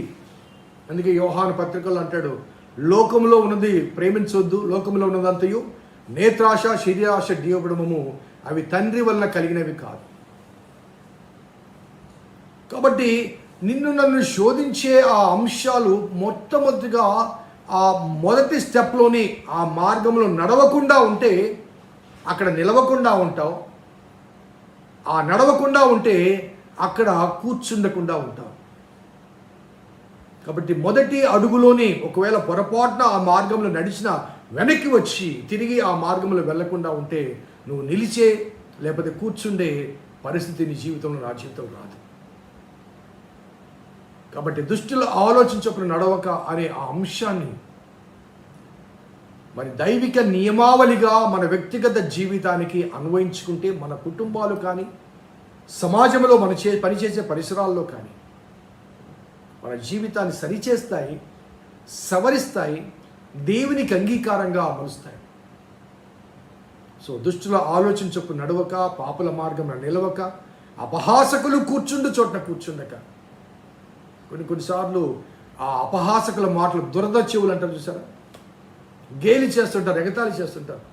అందుకే యోహాను పత్రికలో అంటాడు, లోకంలో ఉన్నది ప్రేమించవద్దు, లోకంలో ఉన్నదంతయు నేత్రాశ, శరీరాశ, జీవబడమము అవి తండ్రి వలన కలిగినవి కాదు. కాబట్టి నిన్ను నన్ను శోధించే ఆ అంశాలు మొట్టమొదటిగా ఆ మొదటి స్టెప్లోని ఆ మార్గంలో నడవకుండా ఉంటే అక్కడ నిలవకుండా ఉంటావు. ఆ నడవకుండా ఉంటే అక్కడ కూర్చుండకుండా ఉంటావు. కాబట్టి మొదటి అడుగులోని ఒకవేళ పొరపాటున ఆ మార్గంలో నడిచిన వెనక్కి వచ్చి తిరిగి ఆ మార్గంలో వెళ్లకుండా ఉంటే నువ్వు నిలిచే లేకపోతే కూర్చుండే పరిస్థితి నీ జీవితంలో, నా జీవితంలో రాదు. కాబట్టి దుష్టులు ఆలోచించకుండా నడవక అనే ఆ అంశాన్ని మరి దైవిక నియమావళిగా మన వ్యక్తిగత జీవితానికి అన్వయించుకుంటే మన కుటుంబాలు కానీ, సమాజంలో మన పనిచేసే పరిసరాల్లో కానీ మన జీవితాన్ని సరిచేస్తాయి, సవరిస్తాయి, దేవునికి అంగీకారంగా అమలుస్తాయి. సో దుష్టుల ఆలోచించకు నడవక, పాపుల మార్గం నిలవక, అపహాసకులు కూర్చుండు చోట్న కూర్చుండక. కొన్నిసార్లు ఆ అపహాసకుల మాటలు దురద చెవులు అంటారు చూసారా, గేలి చేస్తుంటారు, ఎగతాళి చేస్తుంటారు.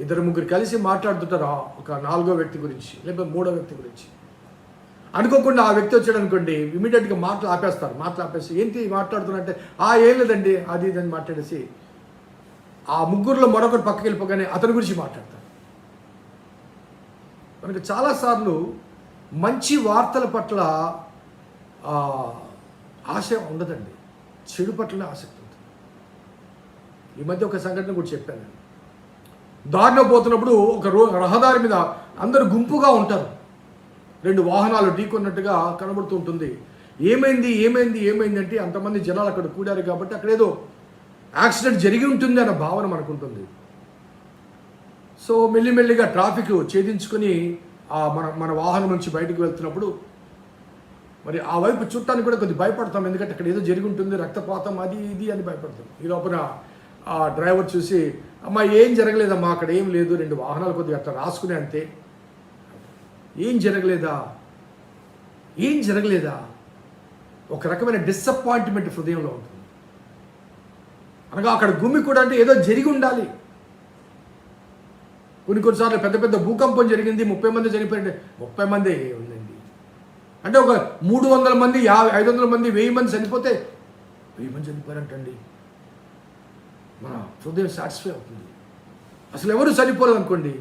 2-3 కలిసి మాట్లాడుతుంటారు ఒక 4వ వ్యక్తి గురించి లేకపోతే 3వ వ్యక్తి గురించి. అనుకోకుండా ఆ వ్యక్తి వచ్చాడు అనుకోండి, ఇమీడియట్గా మాటలు ఆపేసి ఏంటి మాట్లాడుతున్నంటే ఏం లేదండి అది ఇదని మాట్లాడేసి ఆ ముగ్గురులో మరొకరు పక్కకి వెళ్ళిపోగానే అతని గురించి మాట్లాడతారు. మనకు చాలాసార్లు మంచి వార్తల పట్ల ఆశ ఉండదండి, చెడు పట్లనే ఆసక్తి ఉంటుంది. ఈ మధ్య ఒక సంఘటన కూడా చెప్పాను. దారిలో పోతున్నప్పుడు ఒక రహదారి మీద అందరూ గుంపుగా ఉంటారు, 2 వాహనాలు ఢీకొన్నట్టుగా కనబడుతూ ఉంటుంది. ఏమైంది అంటే అంతమంది జనాలు అక్కడ కూడారు కాబట్టి అక్కడ ఏదో యాక్సిడెంట్ జరిగి ఉంటుంది అన్న భావన మనకు ఉంటుంది. సో మెల్లిమెల్లిగా ట్రాఫిక్ ఛేదించుకొని మన వాహనం నుంచి బయటకు వెళ్తున్నప్పుడు మరి ఆ వైపు చుట్టానికి కూడా కొద్దిగా భయపడతాం, ఎందుకంటే అక్కడ ఏదో జరిగి ఉంటుంది, రక్తపాతం అది ఇది అని భయపడతాం. ఈ లోపల ఆ డ్రైవర్ చూసి, అమ్మా ఏం జరగలేదమ్మా, అక్కడ ఏం లేదు, 2 వాహనాలు కొద్దిగా అట్లా రాసుకునే అంతే, ఏం జరగలేదా ఒక రకమైన డిసప్పాయింట్మెంట్ హృదయంలో ఉంటుంది. అనగా అక్కడ గుమ్మి కూడా అంటే ఏదో జరిగి ఉండాలి. కొన్నిసార్లు పెద్ద భూకంపం జరిగింది, 30 మంది చనిపోయింది. 30 మంది ఉందండి అంటే ఒక 300 మంది, 500 మంది, 1000 మంది చనిపోతే 1000 మంది చనిపోయారంటండి, మన హృదయం సాటిస్ఫై అవుతుంది. అసలు ఎవరు చనిపోలేదు అనుకోండి,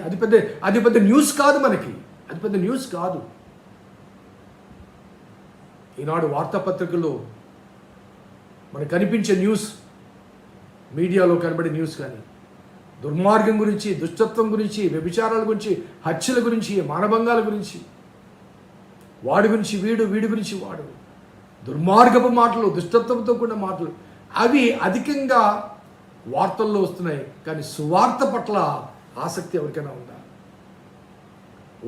అది పెద్ద న్యూస్ కాదు, మనకి అది పెద్ద న్యూస్ కాదు. ఈనాడు వార్తాపత్రికల్లో మనకు కనిపించే న్యూస్, మీడియాలో కనబడే న్యూస్ కానీ దుర్మార్గం గురించి, దుష్టత్వం గురించి, వ్యభిచారాల గురించి, హత్యల గురించి, మానభంగాల గురించి, వాడి గురించి వీడి గురించి వాడు, దుర్మార్గపు మాటలు, దుష్టత్వంతో కూడిన మాటలు, అవి అధికంగా వార్తల్లో వస్తున్నాయి. కానీ సువార్త పట్ల ఆసక్తి ఎవరికైనా ఉందా?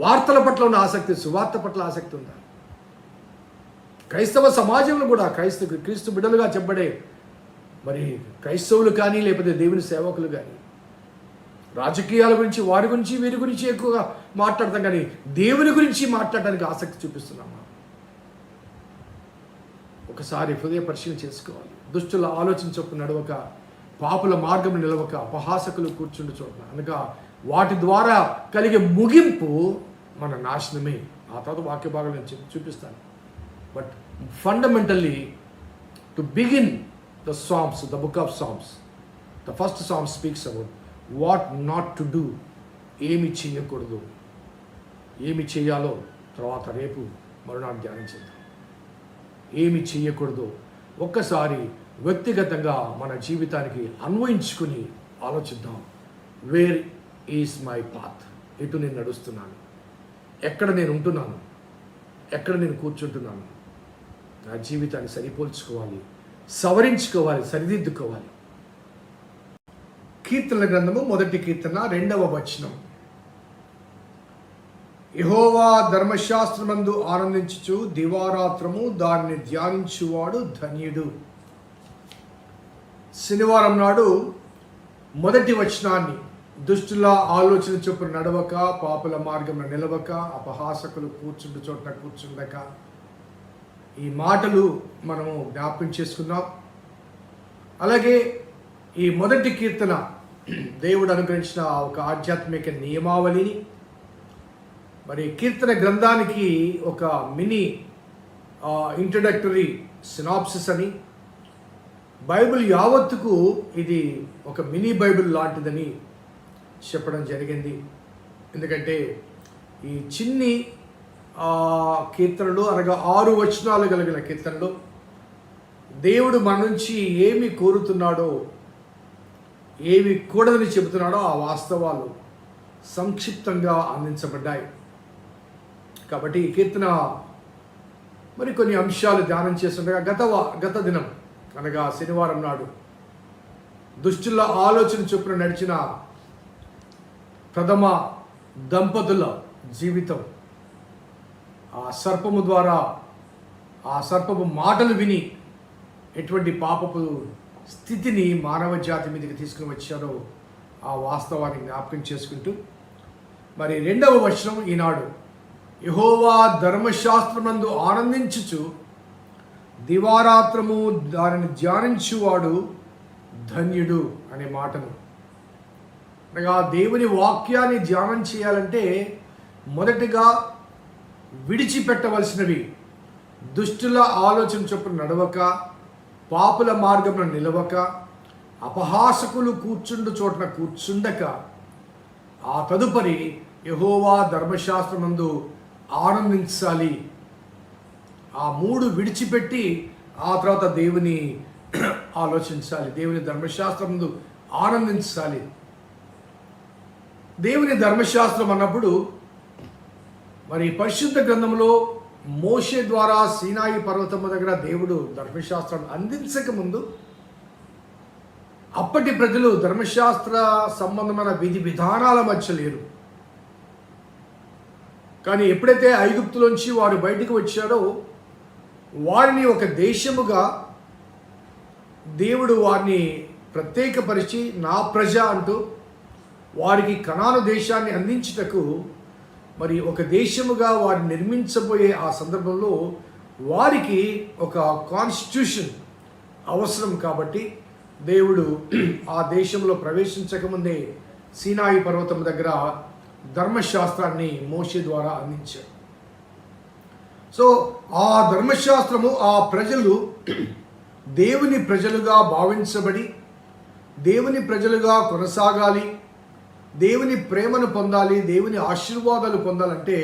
వార్తల పట్ల ఉన్న ఆసక్తి, సువార్త పట్ల ఆసక్తి ఉందా? క్రైస్తవ సమాజంలో కూడా క్రీస్తు బిడ్డలుగా చెప్పబడే మరి క్రైస్తవులు కానీ లేకపోతే దేవుని సేవకులు కానీ రాజకీయాల గురించి, వారి గురించి, వీరి గురించి ఎక్కువగా మాట్లాడతాం, కానీ దేవుని గురించి మాట్లాడడానికి ఆసక్తి చూపిస్తున్నామా? ఒకసారి హృదయ పరిశీలన చేసుకోవాలి. దుష్టుల ఆలోచన చొప్పున నడవక, పాపుల మార్గం నిలవక, అపహాసకులు కూర్చుండి చోట్ల అనగా వాటి ద్వారా కలిగే ముగింపు మన నాశనమే. ఆ తర్వాత వాక్య భాగం నేను చూపిస్తాను. But fundamentally to begin the Psalms, the book of Psalms, the first Psalm speaks about what not to do, ఏమి చేయకూడదు, ఏమి చేయాలో తర్వాత రేపు మరునాడు ధ్యానించేద్దాం. ఏమి చేయకూడదు ఒక్కసారి వ్యక్తిగతంగా మన జీవితానికి అన్వయించుకుని ఆలోచిద్దాం. Where is my path? ఎటు నేను నడుస్తున్నాను? ఎక్కడ నేను ఉంటున్నాను? ఎక్కడ నేను కూర్చుంటున్నాను? నా జీవితాన్ని సరిపోల్చుకోవాలి, సవరించుకోవాలి, సరిదిద్దుకోవాలి. కీర్తనల గ్రంథము 1వ కీర్తన 2వ వచనం. యెహోవా ధర్మశాస్త్రమందు ఆనందించుచు దివారాత్రము దానిని ధ్యానించువాడు ధన్యుడు. శనివారం నాడు 1వ వచనాన్ని, దుష్టుల ఆలోచన చొప్పున నడవక, పాపుల మార్గంలో నిలవక, అపహాసకులు కూర్చుండు చోట కూర్చుండక, ఈ మాటలు మనము జ్ఞాపకం చేసుకున్నాం. అలాగే ఈ 1వ కీర్తన దేవుడు అనుగ్రహించిన ఒక ఆధ్యాత్మిక నియమావళిని, మరి కీర్తన గ్రంథానికి ఒక మినీ ఇంట్రడక్టరీ సినాప్సిస్ అని, బైబిల్ యావత్తుకు ఇది ఒక మినీ బైబిల్ లాంటిదని చెప్పడం జరిగింది. ఎందుకంటే ఈ చిన్ని కీర్తనలు అనగా 6 వచనాలు కలిగిన కీర్తనలు దేవుడు మన నుంచి ఏమి కోరుతున్నాడో, ఏమి కూడదని చెబుతున్నాడో ఆ వాస్తవాలు సంక్షిప్తంగా అందించబడ్డాయి. కాబట్టి ఈ కీర్తన మరి కొన్ని అంశాలు ధ్యానం చేస్తుండగా గత దినం అనగా శనివారం నాడు దుష్టుల ఆలోచన చొప్పున నడిచిన ప్రథమ దంపతుల జీవితం, ఆ సర్పము ద్వారా, ఆ సర్పము మాటలు విని ఎటువంటి పాపపు స్థితిని మానవ జాతి మీదకి తీసుకుని వచ్చారో ఆ వాస్తవాన్ని జ్ఞాపకం చేసుకుంటూ, మరి 2వ వచనం ఈనాడు, యెహోవా ధర్మశాస్త్రమందు ఆనందించుచు దివారాత్రము దానిని ధ్యానించువాడు ధన్యుడు అనే మాటను, అనగా దేవుని వాక్యాన్ని ధ్యానం చేయాలంటే మొదటిగా విడిచిపెట్టవలసినవి దుష్టుల ఆలోచన చొప్పున నడవక, పాపుల మార్గంలో నిలవక, అపహాసకులు కూర్చుండు చోటన కూర్చుండక, ఆ తదుపరి యెహోవా ధర్మశాస్త్రమందు ఆనందించాలి. ఆ 3 విడిచిపెట్టి ఆ తర్వాత దేవుని ఆలోచించాలి, దేవుని ధర్మశాస్త్రమందు ఆనందించాలి. దేవుని ధర్మశాస్త్రం అన్నప్పుడు మరి పరిశుద్ధ గ్రంథంలో మోషే ద్వారా సీనాయి పర్వతము దగ్గర దేవుడు ధర్మశాస్త్రం అందించక ముందు అప్పటి ప్రజలు ధర్మశాస్త్ర సంబంధమైన విధి విధానాల మధ్య లేరు. కానీ ఎప్పుడైతే ఐగుప్తులోంచి వారు బయటకు వచ్చారో వారిని ఒక దేశముగా దేవుడు వారిని ప్రత్యేకపరిచి నా ప్రజ అంటూ వారికి కనాను దేశాన్ని అందించుటకు మరి ఒక దేశముగా వారిని నిర్మించబోయే ఆ సందర్భంలో వారికి ఒక కాన్స్టిట్యూషన్ అవసరం. కాబట్టి దేవుడు ఆ దేశంలో ప్రవేశించకముందే సీనాయి పర్వతం దగ్గర ధర్మశాస్త్రాన్ని మోషే ద్వారా అందించారు. సో ఆ ధర్మశాస్త్రము ఆ ప్రజలు దేవుని ప్రజలుగా భావించబడి దేవుని ప్రజలుగా కొనసాగాలి, దేవుని ప్రేమను పొందాలి, దేవుని ఆశీర్వాదాలు పొందాలంటే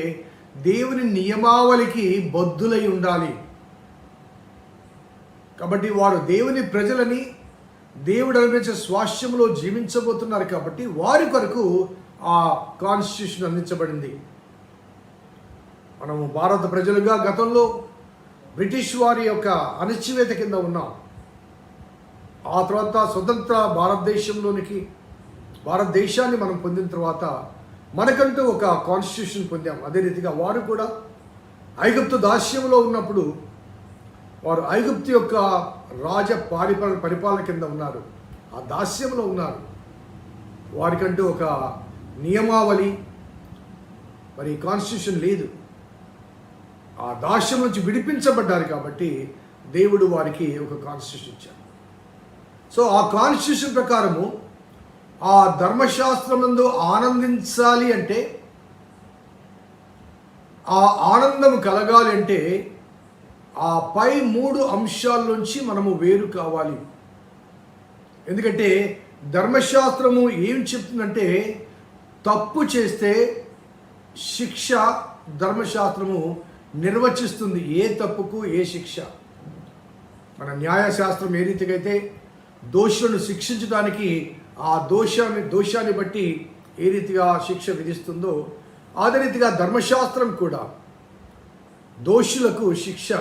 దేవుని నియమావళికి బద్ధులై ఉండాలి. కాబట్టి వారు దేవుని ప్రజలని దేవుడు అనుగ్రహించే స్వాస్థ్యంలో జీవించబోతున్నారు. కాబట్టి వారి కొరకు ఆ కాన్స్టిట్యూషన్ అందించబడింది. మనము భారత ప్రజలుగా గతంలో బ్రిటిష్ వారి యొక్క అణచివేత కింద ఉన్నాం. ఆ తర్వాత స్వతంత్ర భారతదేశాన్ని మనం పొందిన తర్వాత మనకంటూ ఒక కాన్స్టిట్యూషన్ పొందాం. అదే రీతిగా వారు కూడా ఐగుప్తు దాస్యంలో ఉన్నప్పుడు వారు ఐగుప్తు యొక్క రాజ పరిపాలన కింద ఉన్నారు, ఆ దాస్యంలో ఉన్నారు. వారికంటూ ఒక నియమావళి, మరి కాన్స్టిట్యూషన్ లేదు. ఆ దాస్యం నుంచి విడిపించబడ్డారు కాబట్టి దేవుడు వారికి ఒక కాన్స్టిట్యూషన్ ఇచ్చారు. సో ఆ కాన్స్టిట్యూషన్ ప్రకారము ఆ ధర్మశాస్త్రమందు ఆనందించాలి అంటే, ఆ ఆనందం కలగాలి అంటే ఆ పై 3 అంశాల నుంచి మనము వేరు కావాలి. ఎందుకంటే ధర్మశాస్త్రము ఏం చెప్తుందంటే, తప్పు చేస్తే శిక్ష ధర్మశాస్త్రము నిర్వచిస్తుంది. ఏ తప్పుకు ఏ శిక్ష. మన న్యాయశాస్త్రం ఏ రీతిగా అయితే దోషులను శిక్షించడానికి ఆ దోషాన్ని బట్టి ఏ రీతిగా శిక్ష విధిస్తుందో, అదే రీతిగా ధర్మశాస్త్రం కూడా దోషులకు శిక్ష.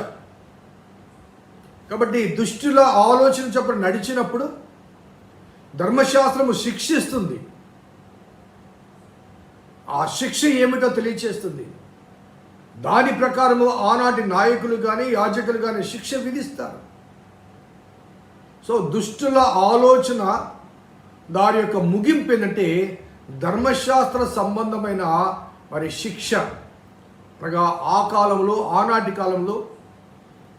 కాబట్టి దుష్టుల ఆలోచన చొప్పున నడిచినప్పుడు ధర్మశాస్త్రము శిక్షిస్తుంది. ఆ శిక్ష ఏమిటో తెలియచేస్తుంది. దాని ప్రకారము ఆనాటి నాయకులు కానీ యాజకులు కానీ శిక్ష విధిస్తారు. సో దుష్టుల ఆలోచన దాని యొక్క ముగింపు ఏంటంటే ధర్మశాస్త్ర సంబంధమైన మరి శిక్ష. అనగా ఆ కాలంలో, ఆనాటి కాలంలో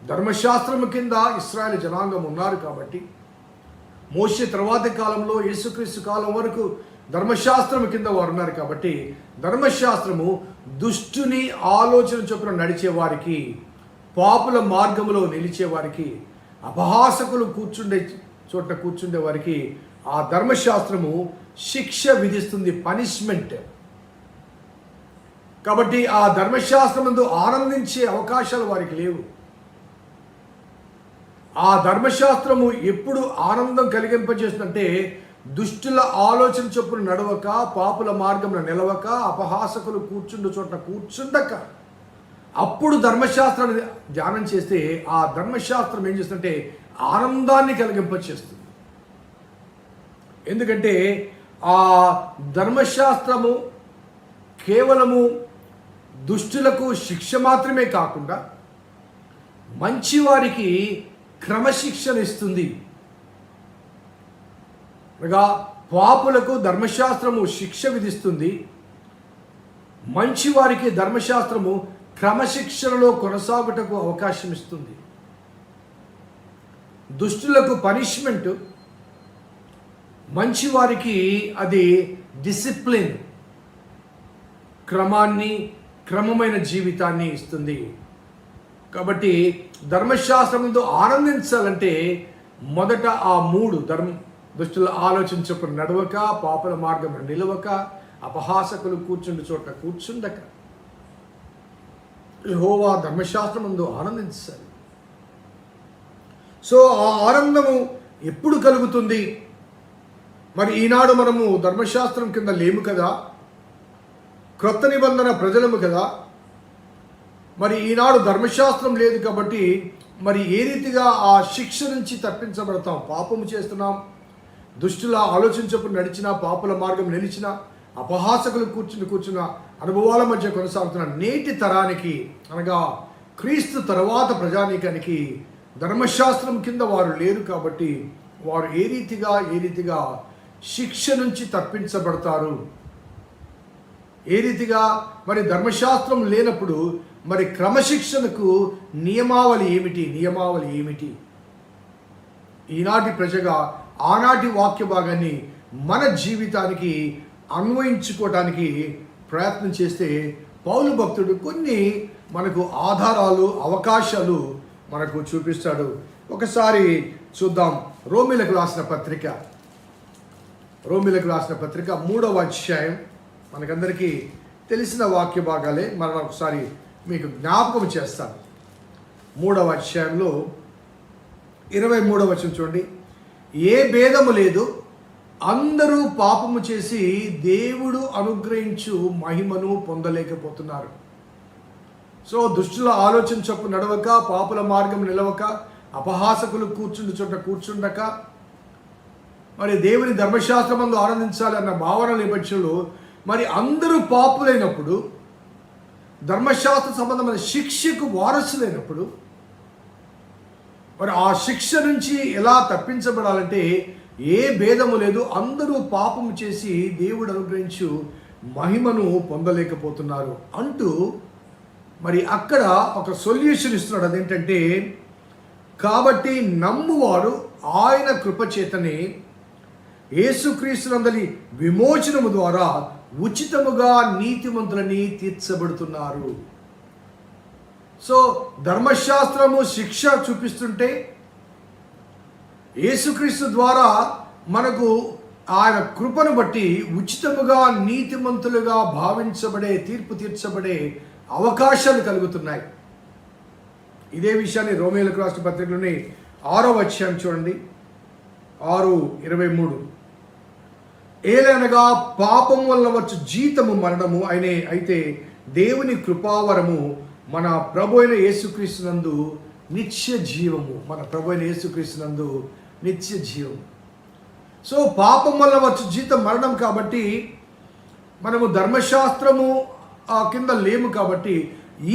ధర్మశాస్త్రము కింద ఇశ్రాయేలు జనాంగం ఉన్నారు కాబట్టి, మోషే తర్వాతి కాలంలో యేసుక్రీస్తు కాలం వరకు ధర్మశాస్త్రం కింద వారు ఉన్నారు కాబట్టి, ధర్మశాస్త్రము దుష్టుని ఆలోచన చొప్పున నడిచేవారికి, పాపుల మార్గంలో నిలిచేవారికి, అపహాసకులు కూర్చుండే వారికి ఆ ధర్మశాస్త్రము శిక్ష విధిస్తుంది, పనిష్మెంట్. కాబట్టి ఆ ధర్మశాస్త్రమందు ఆనందించే అవకాశాలు వారికి లేవు. ఆ ధర్మశాస్త్రము ఎప్పుడు ఆనందం కలిగింపజేస్తుందంటే, దుష్టుల ఆలోచన చొప్పున నడవక, పాపుల మార్గంలో నిలవక, అపహాసకులు కూర్చుండు చోట కూర్చుండక, అప్పుడు ధర్మశాస్త్రాన్ని ధ్యానం చేస్తే ఆ ధర్మశాస్త్రం ఏం చేస్తుందంటే ఆనందాన్ని కలిగింపచేస్తుంది. ఎందుకంటే ఆ ధర్మశాస్త్రము కేవలము దుష్టులకు శిక్ష మాత్రమే కాకుండా మంచివారికి క్రమశిక్షణ ఇస్తుంది. అనగా పాపులకు ధర్మశాస్త్రము శిక్ష విధిస్తుంది, మంచివారికి ధర్మశాస్త్రము క్రమశిక్షణలో కొనసాగుటకు అవకాశం ఇస్తుంది. దుష్టులకు పనిష్మెంట్, మంచివారికి అది డిసిప్లిన్, క్రమమైన జీవితాన్ని ఇస్తుంది. కాబట్టి ధర్మశాస్త్రంతో ఆనందించాలంటే మొదట ఆ 3 దుష్టుల ఆలోచన చొప్పున నడవక, పాపుల మార్గం నిలవక, అపహాసకులు కూర్చుండు చోట కూర్చుండక, యెహోవా ధర్మశాస్త్రమందు ఆనందించాలి. సో ఆ ఆనందము ఎప్పుడు కలుగుతుంది? మరి ఈనాడు మనము ధర్మశాస్త్రం కింద లేము కదా, క్రొత్త నిబంధన ప్రజలము కదా. మరి ఈనాడు ధర్మశాస్త్రం లేదు కాబట్టి మరి ఏ రీతిగా ఆ శిక్ష నుంచి తప్పించబడతాం? పాపము చేస్తున్నాం, దుష్టుల ఆలోచించప్పుడు నడిచిన, పాపుల మార్గం నిలిచిన, అపహాసకులు కూర్చున్న అనుభవాల మధ్య కొనసాగుతున్న నేటి తరానికి, అనగా క్రీస్తు తర్వాత ప్రజానీకానికి ధర్మశాస్త్రం కింద వారు లేరు కాబట్టి వారు ఏ రీతిగా శిక్ష నుంచి తప్పించబడతారు? ఏ రీతిగా మరి ధర్మశాస్త్రం లేనప్పుడు మరి క్రమశిక్షణకు నియమావళి ఏమిటి? ఈనాటి ప్రజగా ఆనాటి వాక్య భాగాన్ని మన జీవితానికి అన్వయించుకోవటానికి ప్రయత్నం చేస్తే పౌలు భక్తుడు కొన్ని మనకు ఆధారాలు, అవకాశాలు మనకు చూపిస్తాడు. ఒకసారి చూద్దాం. రోమీలకు రాసిన పత్రిక 3వ అధ్యాయం, మనకందరికీ తెలిసిన వాక్య భాగాలే, మనం ఒకసారి మీకు జ్ఞాపకం చేస్తాను. 3వ అధ్యాయంలో 23వ వచనం చూడండి. ఏ భేదము లేదు, అందరూ పాపము చేసి దేవుడు అనుగ్రహించు మహిమను పొందలేకపోతున్నారు. సో దుష్టుల ఆలోచన చొప్పు నడవక, పాపుల మార్గం నిలవక, అపహాసకులు కూర్చుండు చోట కూర్చుండక, మరి దేవుని ధర్మశాస్త్రమందు ఆనందించాలి అన్న భావన నేపథ్యంలో మరి అందరూ పాపులైనప్పుడు, ధర్మశాస్త్ర సంబంధమైన శిక్షకు వారసులైనప్పుడు, మరి ఆ శిక్ష నుంచి ఎలా తప్పించబడాలంటే ఏ భేదము లేదు. అందరూ పాపము చేసి దేవుడు అనుగ్రహించు మహిమను పొందలేకపోతున్నారు అంటూ మరి అక్కడ ఒక సొల్యూషన్ ఇస్తున్నాడు. అదేంటంటే, కాబట్టి నమ్మువారు ఆయన కృపచేతనే యేసుక్రీస్తునందలి విమోచనము ద్వారా ఉచితముగా నీతిమంతులని తీర్చబడుతున్నారు. సో ధర్మశాస్త్రము శిక్ష చూపిస్తుంటే, యేసుక్రీస్తు ద్వారా మనకు ఆయన కృపను బట్టి ఉచితముగా నీతిమంతులుగా భావించబడే, తీర్పు తీర్చబడే అవకాశాలు కలుగుతున్నాయి. ఇదే విషయాన్ని రోమీయులకు రాసిన పత్రికలోని 6వ అధ్యాయం చూడండి, 6:23. ఏలనగా పాపం వల్ల వచ్చు జీతము మరణము అయితే దేవుని కృపావరము మన ప్రభు అయిన యేసుక్రీస్తునందు నిత్య జీవము. మన ప్రభు అయిన యేసుక్రీస్తునందు నిత్య జీవము. సో పాపం వల్ల వచ్చు జీతం మరణం కాబట్టి మనము ధర్మశాస్త్రము కింద లేము. కాబట్టి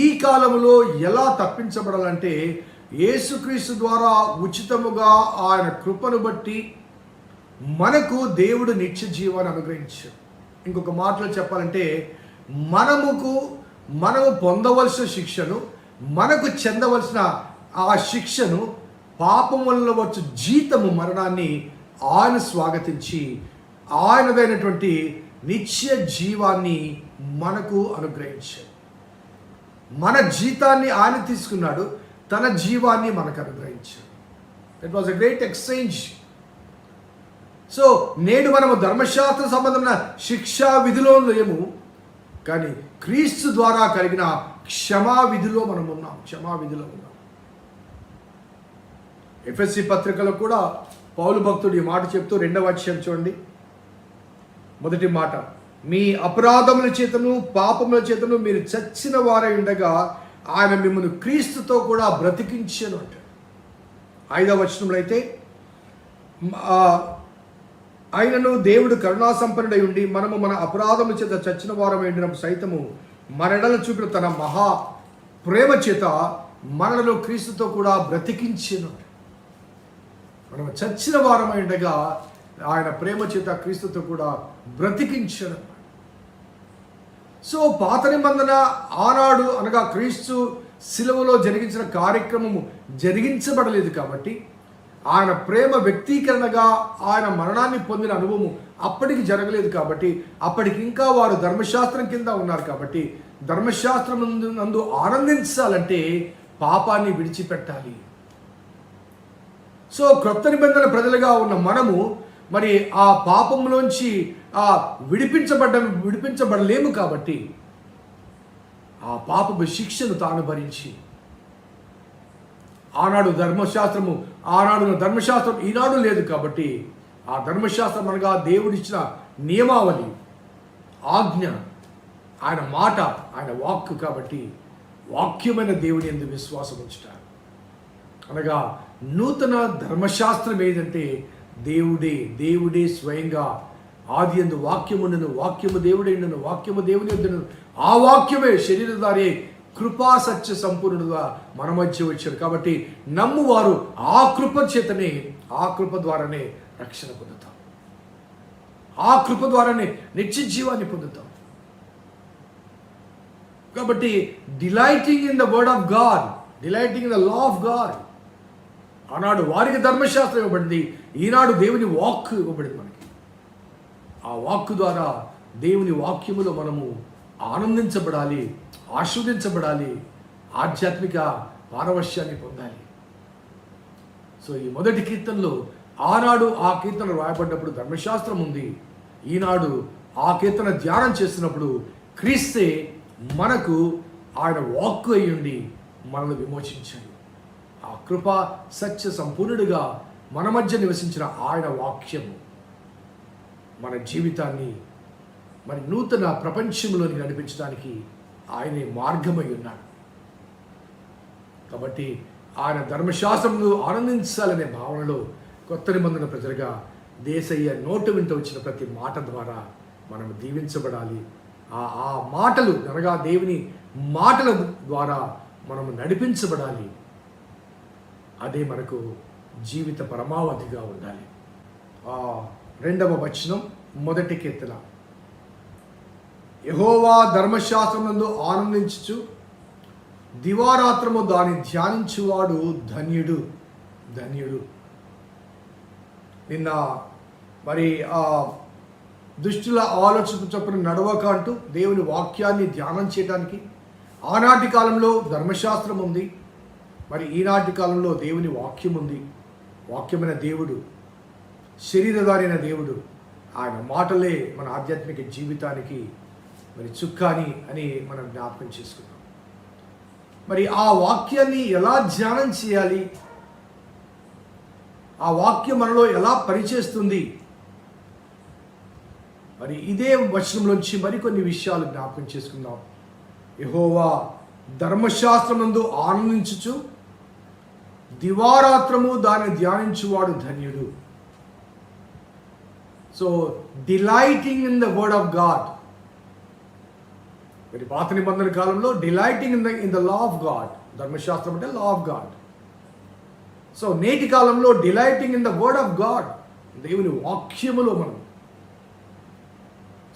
ఈ కాలంలో ఎలా తప్పించబడాలంటే, యేసుక్రీస్తు ద్వారా ఉచితముగా ఆయన కృపను బట్టి మనకు దేవుడు నిత్య జీవాన్ని అనుగ్రహించాడు. ఇంకొక మాటలో చెప్పాలంటే, మనము పొందవలసిన శిక్షను, మనకు చెందవలసిన ఆ శిక్షను, పాపం వల్ల వచ్చు జీతము మరణాన్ని ఆయన స్వాగతించి ఆయనదైనటువంటి నిత్య జీవాన్ని మనకు అనుగ్రహించాడు. మన జీతాన్ని ఆయన తీసుకున్నాడు, తన జీవాన్ని మనకు అనుగ్రహించాడు. It was a great exchange. So నేడు మనము ధర్మశాస్త్ర సంబంధమైన శిక్షా విధిలో లేము, కానీ క్రీస్తు ద్వారా కలిగిన క్షమావిధిలో మనం ఉన్నాం. క్షమావిధిలో ఉన్నాం. ఎఫెసీ పత్రికలో కూడా పౌలు భక్తుడు ఈ మాట చెప్తూ 2వ అధ్యాయం చూడండి, మొదటి మాట, మీ అపరాధముల చేతను పాపముల చేతను మీరు చచ్చిన వారై ఉండగా ఆయన మిమ్మల్ని క్రీస్తుతో కూడా బ్రతికించెను అంటాడు. 5వ వచనంలో అయితే, ఆయనను దేవుడు కరుణా సంపన్నుడై ఉండి మనము మన అపరాధముల చేత చచ్చిన వారమై ఉండినప్పుడు సైతము మరణను చూపిన తన మహా ప్రేమ చేత మనలను క్రీస్తుతో కూడా బ్రతికించెను. మనం చచ్చిన వారమై ఉండగా ఆయన ప్రేమ చేత క్రీస్తుతో కూడా బ్రతికించడం. సో పాత నిబంధన ఆనాడు అనగా క్రీస్తు శిలువలో జరిగించిన కార్యక్రమము జరిగించబడలేదు కాబట్టి, ఆయన ప్రేమ వ్యక్తీకరణగా ఆయన మరణాన్ని పొందిన అనుభవము అప్పటికి జరగలేదు కాబట్టి, అప్పటికి ఇంకా వారు ధర్మశాస్త్రం కింద ఉన్నారు కాబట్టి, ధర్మశాస్త్రం నందు ఆనందించాలంటే పాపాన్ని విడిచిపెట్టాలి. సో క్రొత్త నిబంధన ప్రజలుగా ఉన్న మనము మరి ఆ పాపంలోంచి విడిపించబడలేము కాబట్టి, ఆ పాపపు శిక్షను తాను భరించి, ఆనాడు ధర్మశాస్త్రం ఈనాడు లేదు కాబట్టి, ఆ ధర్మశాస్త్రం అనగా దేవుడిచ్చిన నియమావళి, ఆజ్ఞ, ఆయన మాట, ఆయన వాక్కు కాబట్టి, వాక్యమైన దేవుని యందు విశ్వాసం ఉంచుతారు. అనగా నూతన ధర్మశాస్త్రం ఏదంటే దేవుడే స్వయంగా ఆది యందు వాక్యముండును, వాక్యము దేవుడైండును, వాక్యము దేవుని యొద్దను, ఆ వాక్యమే శరీరధారి కృపా సత్య సంపూర్ణుడుగా మన మధ్య వచ్చాడు. కాబట్టి నమ్మువారు ఆ కృప ద్వారానే రక్షణ పొందుతాం, ఆ కృప ద్వారానే నిత్య జీవాన్ని పొందుతాం. కాబట్టి delighting in the word of God, delighting in the law of God. ఆనాడు వారికి ధర్మశాస్త్రం ఇవ్వబడింది, ఈనాడు దేవుని వాక్ ఇవ్వబడింది మనకి. ఆ వాక్కు ద్వారా దేవుని వాక్యములో మనము ఆనందించబడాలి, ఆస్వాదించబడాలి, ఆధ్యాత్మిక పారవశ్యాన్ని పొందాలి. సో ఈ మొదటి కీర్తనలో ఆనాడు ఆ కీర్తన రాయబడ్డప్పుడు ధర్మశాస్త్రం ఉంది, ఈనాడు ఆ కీర్తన ధ్యానం చేస్తున్నప్పుడు క్రీస్తే మనకు ఆయన వాక్కు అయ్యుండి మనల్ని విమోచించాడు. ఆ కృప సత్య సంపూర్ణుడిగా మన మధ్య నివసించిన ఆయన వాక్యము మన జీవితాన్ని మరి నూతన ప్రపంచంలోకి నడిపించడానికి ఆయనే మార్గమై ఉన్నాడు. కాబట్టి ఆయన ధర్మశాస్త్రంలో ఆనందించాలనే భావనలో కొత్త నిబంధన ప్రజలుగా దేశయ్య నోటు వెంట వచ్చిన ప్రతి మాట ద్వారా మనం దీవించబడాలి. ఆ మాటలు అనగా దేవుని మాటల ద్వారా మనము నడిపించబడాలి. అదే మనకు జీవిత పరమావధిగా ఉండాలి. 2వ వచనం, మొదటి కీర్తన. యెహోవా ధర్మశాస్త్రమునందు ఆనందించుచు దివారాత్రము దాన్ని ధ్యానించువాడు ధన్యుడు, ధన్యుడు. నిన్న మరి దుష్టుల ఆలోచన చొప్పున నడవక అంటూ దేవుని వాక్యాన్ని ధ్యానం చేయడానికి ఆనాటి కాలంలో ధర్మశాస్త్రం ఉంది, మరి ఈనాటి కాలంలో దేవుని వాక్యం ఉంది. వాక్యమైన దేవుడు, శరీరధారైన దేవుడు, ఆయన మాటలే మన ఆధ్యాత్మిక జీవితానికి మరి చుక్కాని అని మనం జ్ఞాపకం చేసుకున్నాం. మరి ఆ వాక్యాన్ని ఎలా ధ్యానం చేయాలి, ఆ వాక్యం మనలో ఎలా పనిచేస్తుంది, మరి ఇదే వచనంలోంచి మరికొన్ని విషయాలు జ్ఞాపకం చేసుకుందాం. యెహోవా ధర్మశాస్త్రమందు ఆనందించుచు దివారాత్రము దాన్ని ధ్యానించువాడు ధన్యుడు. So delighting in the word of God. మరి పాత నిబంధన కాలంలో delighting in the law of God, ధర్మశాస్త్రం అంటే లా ఆఫ్ గాడ్. సో నేటి కాలంలో delighting in the word of God, దేవుని వాక్యములో మనం.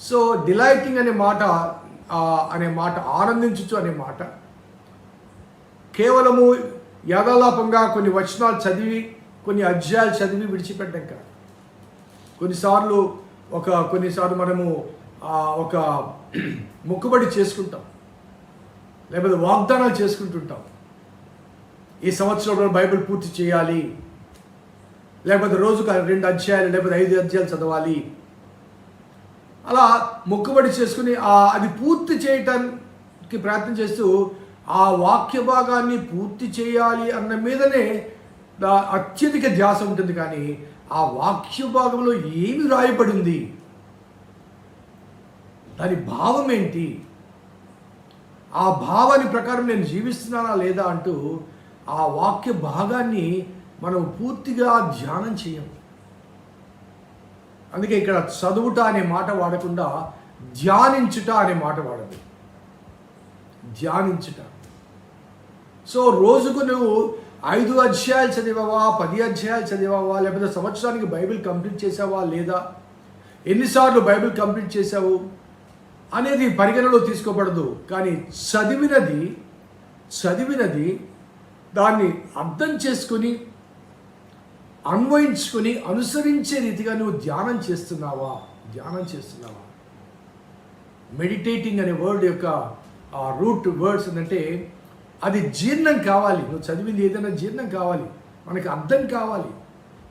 సో డిలైటింగ్ అనే మాట ఆనందించు అనే మాట కేవలము యథాలాపంగా కొన్ని వచనాలు చదివి, కొన్ని అధ్యాయాలు చదివి విడిచిపెట్టడం కాదు. కొన్నిసార్లు మనము ఒక మొక్కుబడి చేసుకుంటాం, లేకపోతే వాగ్దానాలు చేసుకుంటుంటాం. ఈ సంవత్సరంలో బైబిల్ పూర్తి చేయాలి, లేకపోతే రోజుకు 2 అధ్యాయాలు లేకపోతే 5 అధ్యాయాలు చదవాలి. అలా మొక్కుబడి చేసుకుని అది పూర్తి చేయటానికి ప్రయత్నం చేస్తూ ఆ వాక్య భాగాన్ని పూర్తి చేయాలి అన్న మీదనే అత్యధిక ధ్యాస ఉంటుంది. కానీ ఆ వాక్య భాగంలో ఏమి రాయబడింది, దాని భావం ఏంటి, ఆ భావాన్ని ప్రకారం నేను జీవిస్తున్నానా లేదా అంటూ ఆ వాక్య భాగాన్ని మనం పూర్తిగా ధ్యానం చేయం. అందుకే ఇక్కడ చదువుట అనే మాట వాడకుండా ధ్యానించుట అనే మాట వాడదు. ధ్యానించుట. సో రోజుకు నువ్వు 5 అధ్యాయాలు చదివావా, 10 అధ్యాయాలు చదివావా, లేకపోతే సంవత్సరానికి బైబిల్ కంప్లీట్ చేసావా లేదా, ఎన్నిసార్లు బైబిల్ కంప్లీట్ చేసావు అనేది పరిగణలో తీసుకోబడదు. కానీ చదివినది దాన్ని అర్థం చేసుకుని, అన్వయించుకొని, అనుసరించే రీతిగా నువ్వు ధ్యానం చేస్తున్నావా? మెడిటేటింగ్ అనే వర్డ్ యొక్క రూట్ వర్డ్స్ ఏంటంటే అది జీర్ణం కావాలి. నువ్వు చదివింది ఏదైనా జీర్ణం కావాలి, మనకి అర్థం కావాలి,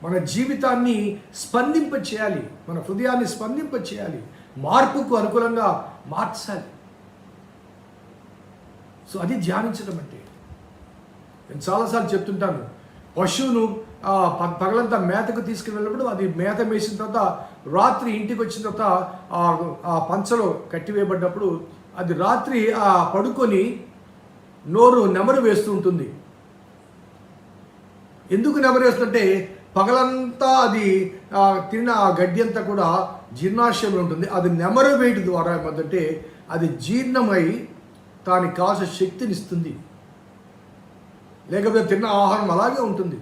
మన జీవితాన్ని స్పందింప చేయాలి, మన హృదయాన్ని స్పందింప చేయాలి, మార్పుకు అనుకూలంగా మార్చాలి. సో అది ధ్యానించడం అంటే. నేను చాలాసార్లు చెప్తుంటాను, పశువును పగలంతా మేతకు తీసుకుని వెళ్ళినప్పుడు అది మేత వేసిన తర్వాత రాత్రి ఇంటికి వచ్చిన తర్వాత ఆ పంచలో కట్టివేయబడ్డప్పుడు అది రాత్రి పడుకొని నోరు నెమరు వేస్తూ ఉంటుంది. ఎందుకు నెమరు వేస్తుంటే పగలంతా అది తిన్న ఆ గడ్డి అంతా కూడా జీర్ణాశయంలో ఉంటుంది. అది నెమరు వేయడం ద్వారా ఏమంటే అది జీర్ణమై దానికి కావాల్సిన శక్తిని ఇస్తుంది. లేకపోతే తిన్న ఆహారం అలాగే ఉంటుంది.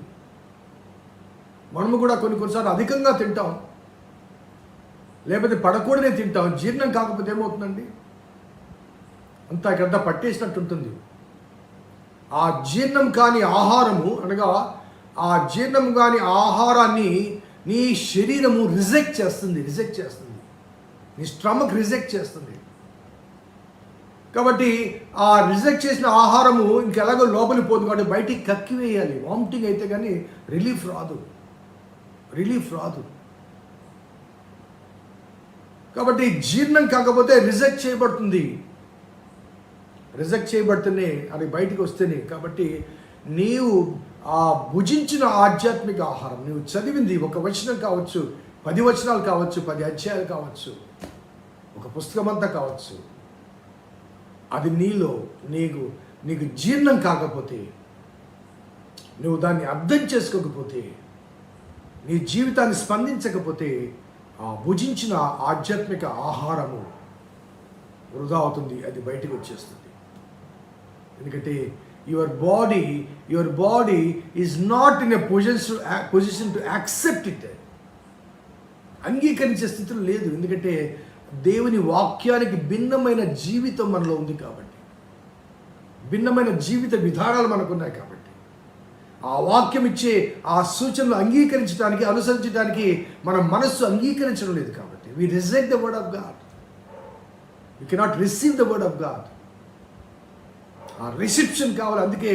మనము కూడా కొన్నిసార్లు అధికంగా తింటాం, లేకపోతే పడకూడనే తింటాం. జీర్ణం కాకపోతే ఏమవుతుందండి, అంతా ఇక్కడంతా పట్టేసినట్టు ఉంటుంది. ఆ జీర్ణం కాని ఆహారము అనగా ఆ జీర్ణం కాని ఆహారాన్ని నీ శరీరము రిజెక్ట్ చేస్తుంది, నీ స్టమక్ రిజెక్ట్ చేస్తుంది. కాబట్టి ఆ రిజెక్ట్ చేసిన ఆహారము ఇంకెలాగో లోపలికి పోదు కాబట్టి బయటికి కక్కివేయాలి. వామిటింగ్ అయితే కానీ రిలీఫ్ రాదు. కాబట్టి జీర్ణం కాకపోతే రిజెక్ట్ చేయబడుతుంది అది బయటికి వస్తేనే. కాబట్టి నీవు ఆ భుజించిన ఆధ్యాత్మిక ఆహారం, నువ్వు చదివింది ఒక వచనం కావచ్చు, 10 వచనాలు కావచ్చు, 10 అధ్యాయాలు కావచ్చు, ఒక పుస్తకం అంతా కావచ్చు, అది నీకు జీర్ణం కాకపోతే, నువ్వు దాన్ని అర్థం చేసుకోకపోతే, నీ జీవితాన్ని స్పందించకపోతే ఆ భుజించిన ఆధ్యాత్మిక ఆహారము వృధా అవుతుంది, అది బయటకు వచ్చేస్తుంది. ఎందుకంటే your body is not in a position to accept it. అంగీకరించే స్థితిలో లేదు. ఎందుకంటే దేవుని వాక్యానికి భిన్నమైన జీవితం మనలో ఉంది కాబట్టి, భిన్నమైన జీవిత విధానాలు మనకున్నాయి కాబట్టి, ఆ వాక్యం ఇచ్చే ఆ సూచనలు అంగీకరించడానికి, అనుసరించడానికి మన మనస్సు అంగీకరించడం లేదు కాబట్టి, we reject the word of God, we cannot receive the word of God. ఆ రిసెప్షన్ కావాలి. అందుకే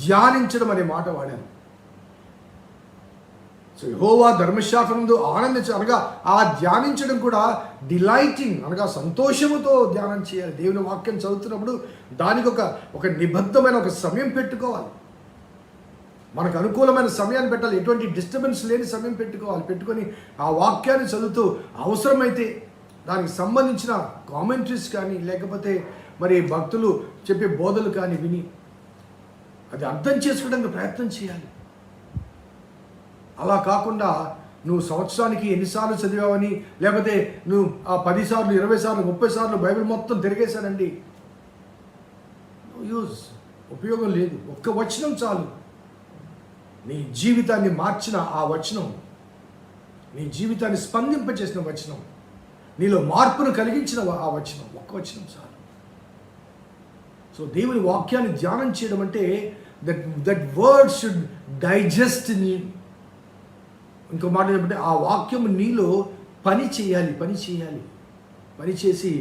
ధ్యానించడం అనే మాట వాడాను. సో యెహోవా ధర్మశాస్త్రమందు ఆనందించ అనగా ఆ ధ్యానించడం కూడా డిలైటింగ్ అనగా సంతోషముతో ధ్యానం చేయాలి. దేవుని వాక్యం చదువుతున్నప్పుడు దానికి ఒక నిబద్ధమైన ఒక సమయం పెట్టుకోవాలి. మనకు అనుకూలమైన సమయాన్ని పెట్టాలి. ఎటువంటి డిస్టర్బెన్స్ లేని సమయం పెట్టుకొని ఆ వాక్యాన్ని చదువుతూ అవసరమైతే దానికి సంబంధించిన కామెంటరీస్ కానీ, లేకపోతే మరి భక్తులు చెప్పే బోధలు కానీ విని అది అర్థం చేసుకోవడానికి ప్రయత్నం చేయాలి. అలా కాకుండా నువ్వు సంవత్సరానికి ఎన్నిసార్లు చదివావని, లేకపోతే నువ్వు 10 సార్లు 20 సార్లు 30 సార్లు బైబిల్ మొత్తం తిరిగేశానండి, యూజ్, ఉపయోగం లేదు. ఒక్క వచనం చాలు. నీ జీవితాన్ని మార్చిన ఆ వచనం, నీ జీవితాన్ని స్పందింపచేసిన వచనం, నీలో మార్పును కలిగించిన ఆ వచనం, ఒక్క వచనం చాలు. సో దేవుని వాక్యాన్ని ధ్యానం చేయడం అంటే that word should digest in you. ఇంకో మాట ఏంటంటే ఆ వాక్యం నీలో పని చేసి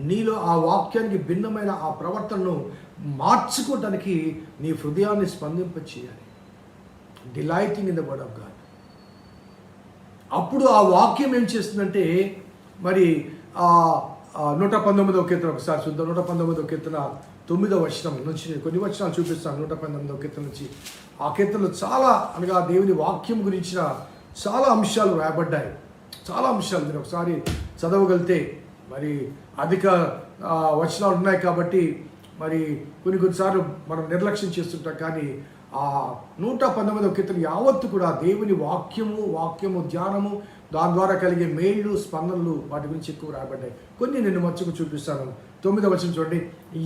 నీలో ఆ వాక్యానికి భిన్నమైన ఆ ప్రవర్తనను మార్చుకోవడానికి నీ హృదయాన్ని స్పందింప చేయాలి. Delighting in the word of God. అప్పుడు ఆ వాక్యం ఏం చేస్తుందంటే, మరి 119వ కీర్తన ఒకసారి చూద్దాం. 119వ కీర్తన 9వ వచనం నుంచి కొన్ని వచనాలు చూపిస్తాను. 119వ కీర్తన నుంచి. ఆ కీర్తనలో చాలా అనగా దేవుని వాక్యం గురించిన చాలా అంశాలు రాయబడ్డాయి. చాలా అంశాలు మీరు ఒకసారి చదవగలితే, మరి అధిక వచనాలు ఉన్నాయి కాబట్టి మరి కొన్నిసార్లు మనం నిర్లక్ష్యం చేస్తుంటాం. కానీ ఆ 119వ కీర్తన యావత్తు కూడా దేవుని వాక్యము ధ్యానము, దాని ద్వారా కలిగే మేళ్ళు, స్పందనలు, వాటి గురించి ఎక్కువ రాయబడ్డాయి. కొన్ని నేను మచ్చుకు చూపిస్తాను. 9వ వచనం చూడండి.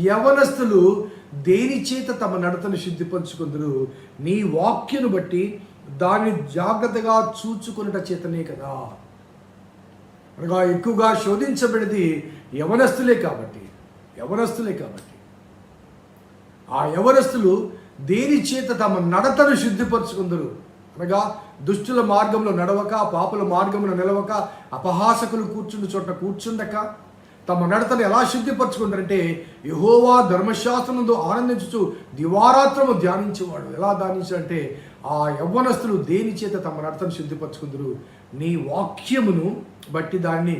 యవనస్తులు దేని చేత తమ నడతను శుద్ధిపరచుకుందరు, నీ వాక్యను బట్టి దాన్ని జాగ్రత్తగా చూచుకున్నట చేతనే కదా. అనగా ఎక్కువగా శోధించబడినది యవనస్తులే కాబట్టి ఆ యవనస్తులు దేని చేత తమ నడతను శుద్ధిపరచుకుందరు, అనగా దుష్టుల మార్గంలో నడవక, పాపుల మార్గంలో నిలవక, అపహాసకులు కూర్చుండు చోట కూర్చుండక తమ నడతను ఎలా శుద్ధిపరచుకుంటారంటే, యెహోవా ధర్మశాస్త్రమునందు ఆనందించుచు దివారాత్రము ధ్యానించేవాడు. ఎలా ధ్యానించాలంటే, ఆ యవ్వనస్తులు దేని చేత తమ నడతను శుద్ధిపరచుకుందరు, నీ వాక్యమును బట్టి దాన్ని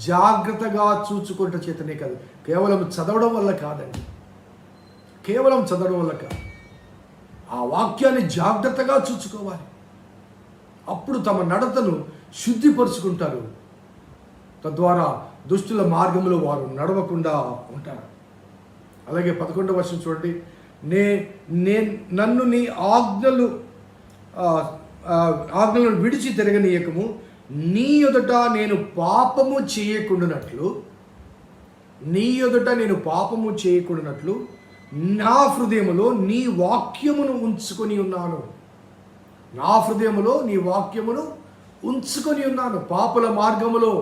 జాగ్రత్తగా చూచుకుంట చేతనే కాదు. కేవలం చదవడం వల్ల కాదండి, ఆ వాక్యాన్ని జాగ్రత్తగా చూసుకోవాలి. అప్పుడు తమ నడతను శుద్ధిపరుచుకుంటారు. తద్వారా దుష్టుల మార్గంలో వారు నడవకుండా ఉంటారు. అలాగే 11వ వచనం చూడండి. నన్ను నీ ఆజ్ఞలను విడిచి తిరగనీయకము, నీ ఎదుట నేను పాపము చేయకుండానట్లు నా హృదయములో నీ వాక్యమును ఉంచుకొని ఉన్నాను. పాపుల మార్గములో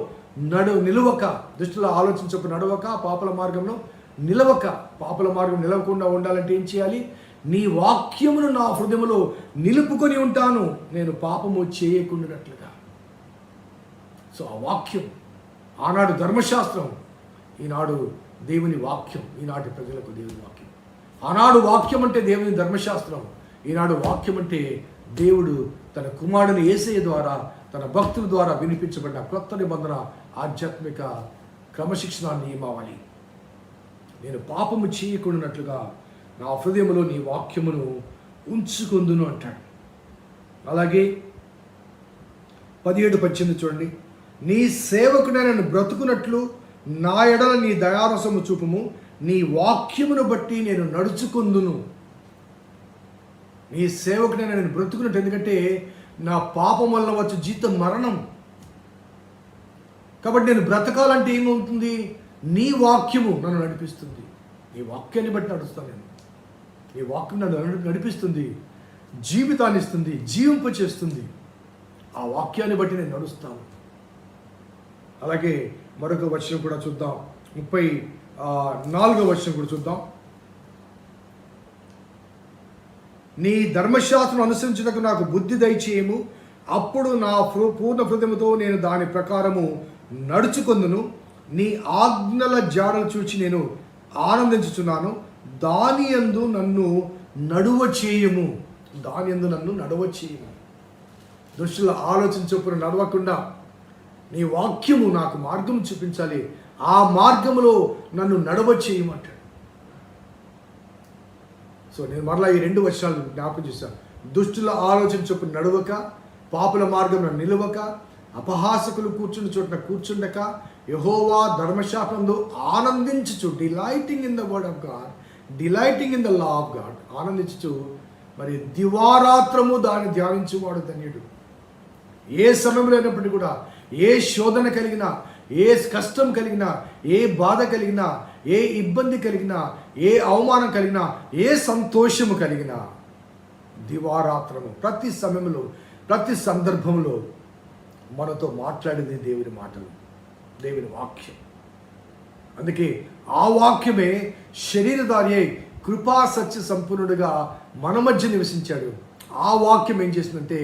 నిలవక, దుష్టుల ఆలోచించక నడవక, పాపుల మార్గంలో నిలవకుండా ఉండాలంటే ఏం చేయాలి? నీ వాక్యమును నా హృదయములో నిలుపుకొని ఉంటాను, నేను పాపము చేయకుండానట్లుగా. సో ఆ వాక్యం ఆనాడు ధర్మశాస్త్రం, ఈనాడు దేవుని వాక్యం, ఈనాటి ప్రజలకు దేవుని వాక్యం. ఆనాడు వాక్యం అంటే దేవుని ధర్మశాస్త్రం, ఈనాడు వాక్యం అంటే దేవుడు తన కుమారుని యేసయ్య ద్వారా, తన భక్తుల ద్వారా వినిపించబడిన కొత్త నిబంధన ఆధ్యాత్మిక క్రమశిక్షణ నియమావళి. నేను పాపము చేయకుండానట్లుగా నా హృదయంలో నీ వాక్యమును ఉంచుకొందును అంటాడు. అలాగే 17-18 చూడండి. నీ సేవకుడైన నన్ను బ్రతుకున్నట్లు నా ఎడల నీ దయారసము చూపుము, నీ వాక్యమును బట్టి నేను నడుచుకొందును. నీ సేవకుడైన నేను బ్రతుకున్నట్టు, ఎందుకంటే నా పాపం వల్ల వచ్చే జీతం మరణం. కాబట్టి నేను బ్రతకాలంటే ఏమవుతుంది? నీ వాక్యము నన్ను నడిపిస్తుంది. నీ వాక్యాన్ని బట్టి నడుస్తాను నేను. నీ వాక్యం నన్ను నడిపిస్తుంది, జీవితాన్ని ఇస్తుంది, జీవింపచేస్తుంది. ఆ వాక్యాన్ని బట్టి నేను నడుస్తాను. అలాగే మరొక వచనం కూడా చూద్దాం, 34వ వచనం కూడా చూద్దాం. నీ ధర్మశాస్త్రం అనుసరించుటకు నాకు బుద్ధి దయచేయము, అప్పుడు నా పూర్ణ హృదయముతో నేను దాని ప్రకారము నడుచుకొందును. నీ ఆజ్ఞల జాడలు చూచి నేను ఆనందించుచున్నాను. దాని యందు నన్ను నడువ చేయము. దాని యందు నన్ను నడువ చేయము. దుష్టుల ఆలోచన చొప్పున నడవకుండా నీ వాక్యము నాకు మార్గం చూపించాలి. ఆ మార్గములో నన్ను నడవ చేయమంటాడు. సో నేను మరలా ఈ 2 వచనాలు జ్ఞాపకం చేశాను. దుష్టుల ఆలోచన చొప్పున నడవక, పాపుల మార్గంలో నిలవక, అపహాసకులు కూర్చుని చోటున కూర్చుండక, యెహోవా ధర్మశాస్త్రములో ఆనందించుచు, delighting in the word of God, delighting in the law of God, ఆనందించుచు మరి దివారాత్రము దాన్ని ధ్యానించువాడు ధన్యుడు. ఏ సమయంలో అయినప్పటికీ కూడా, ఏ శోధన కలిగినా, ఏ కష్టం కలిగినా, ఏ బాధ కలిగినా, ఏ ఇబ్బంది కలిగినా, ఏ అవమానం కలిగినా, ఏ సంతోషము కలిగినా, దివారాత్రము ప్రతి సమయంలో, ప్రతి సందర్భంలో మనతో మాట్లాడేది దేవుని మాటలు, దేవుని వాక్యం. అందుకే ఆ వాక్యమే శరీరధారి అయి కృపా సత్య సంపూర్ణుడిగా మన మధ్య నివసించాడు. ఆ వాక్యం ఏం చేసిందంటే,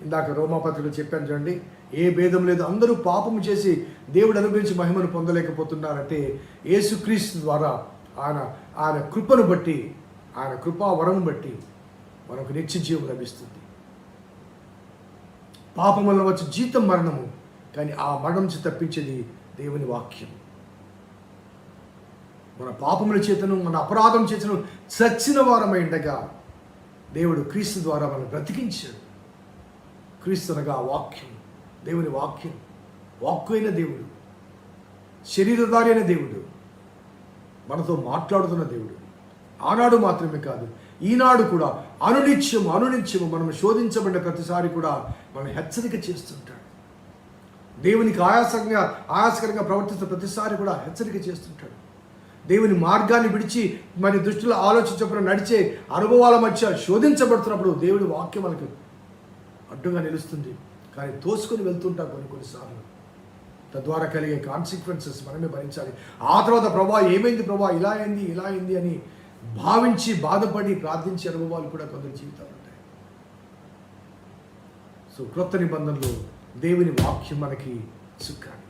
ఇందాక రోమాపత్రికలో చెప్పాను చూడండి, ఏ భేదం లేదు, అందరూ పాపము చేసి దేవుడు అనుగ్రహించి మహిమను పొందలేకపోతున్నారంటే యేసుక్రీస్తు ద్వారా ఆయన కృపను బట్టి, ఆయన కృపా వరము బట్టి మనకు నిత్య జీవం లభిస్తుంది. పాపం వల్ల వచ్చే జీతం మరణము, కానీ ఆ మరణం నుంచి తప్పించేది దేవుని వాక్యం. మన పాపముల చేతను, మన అపరాధం చేతను చచ్చిన వారమై ఉండగా దేవుడు క్రీస్తు ద్వారా మనం బ్రతికించాడు. క్రీస్తు అనగా వాక్యం, దేవుని వాక్యం, వాక్కు అయిన దేవుడు, శరీరధారి అయిన దేవుడు, మనతో మాట్లాడుతున్న దేవుడు. ఆనాడు మాత్రమే కాదు, ఈనాడు కూడా అనునిత్యము మనం శోధించబడిన ప్రతిసారి కూడా మనం హెచ్చరిక చేస్తుంటాడు. దేవునికి ఆయాసకరంగా ప్రవర్తిస్తున్న ప్రతిసారి కూడా హెచ్చరిక చేస్తుంటాడు. దేవుని మార్గాన్ని విడిచి మరి దుష్టుల ఆలోచించప్పుడు నడిచే అనుభవాల మధ్య శోధించబడుతున్నప్పుడు దేవుడి వాక్యం మనకు అడ్డుగా నిలుస్తుంది. కానీ తోసుకొని వెళ్తుంటాం కొన్నిసార్లు. తద్వారా కలిగే కాన్సిక్వెన్సెస్ మనమే భరించాలి. ఆ తర్వాత ప్రభా ఏమైంది, ప్రభా ఇలా అయింది అని భావించి బాధపడి ప్రార్థించే అనుభవాలు కూడా కొందరు జీవితాలు ఉంటాయి. సో క్రొత్త నిబంధనలో దేవుని వాక్యం మనకి సుఖాన్ని.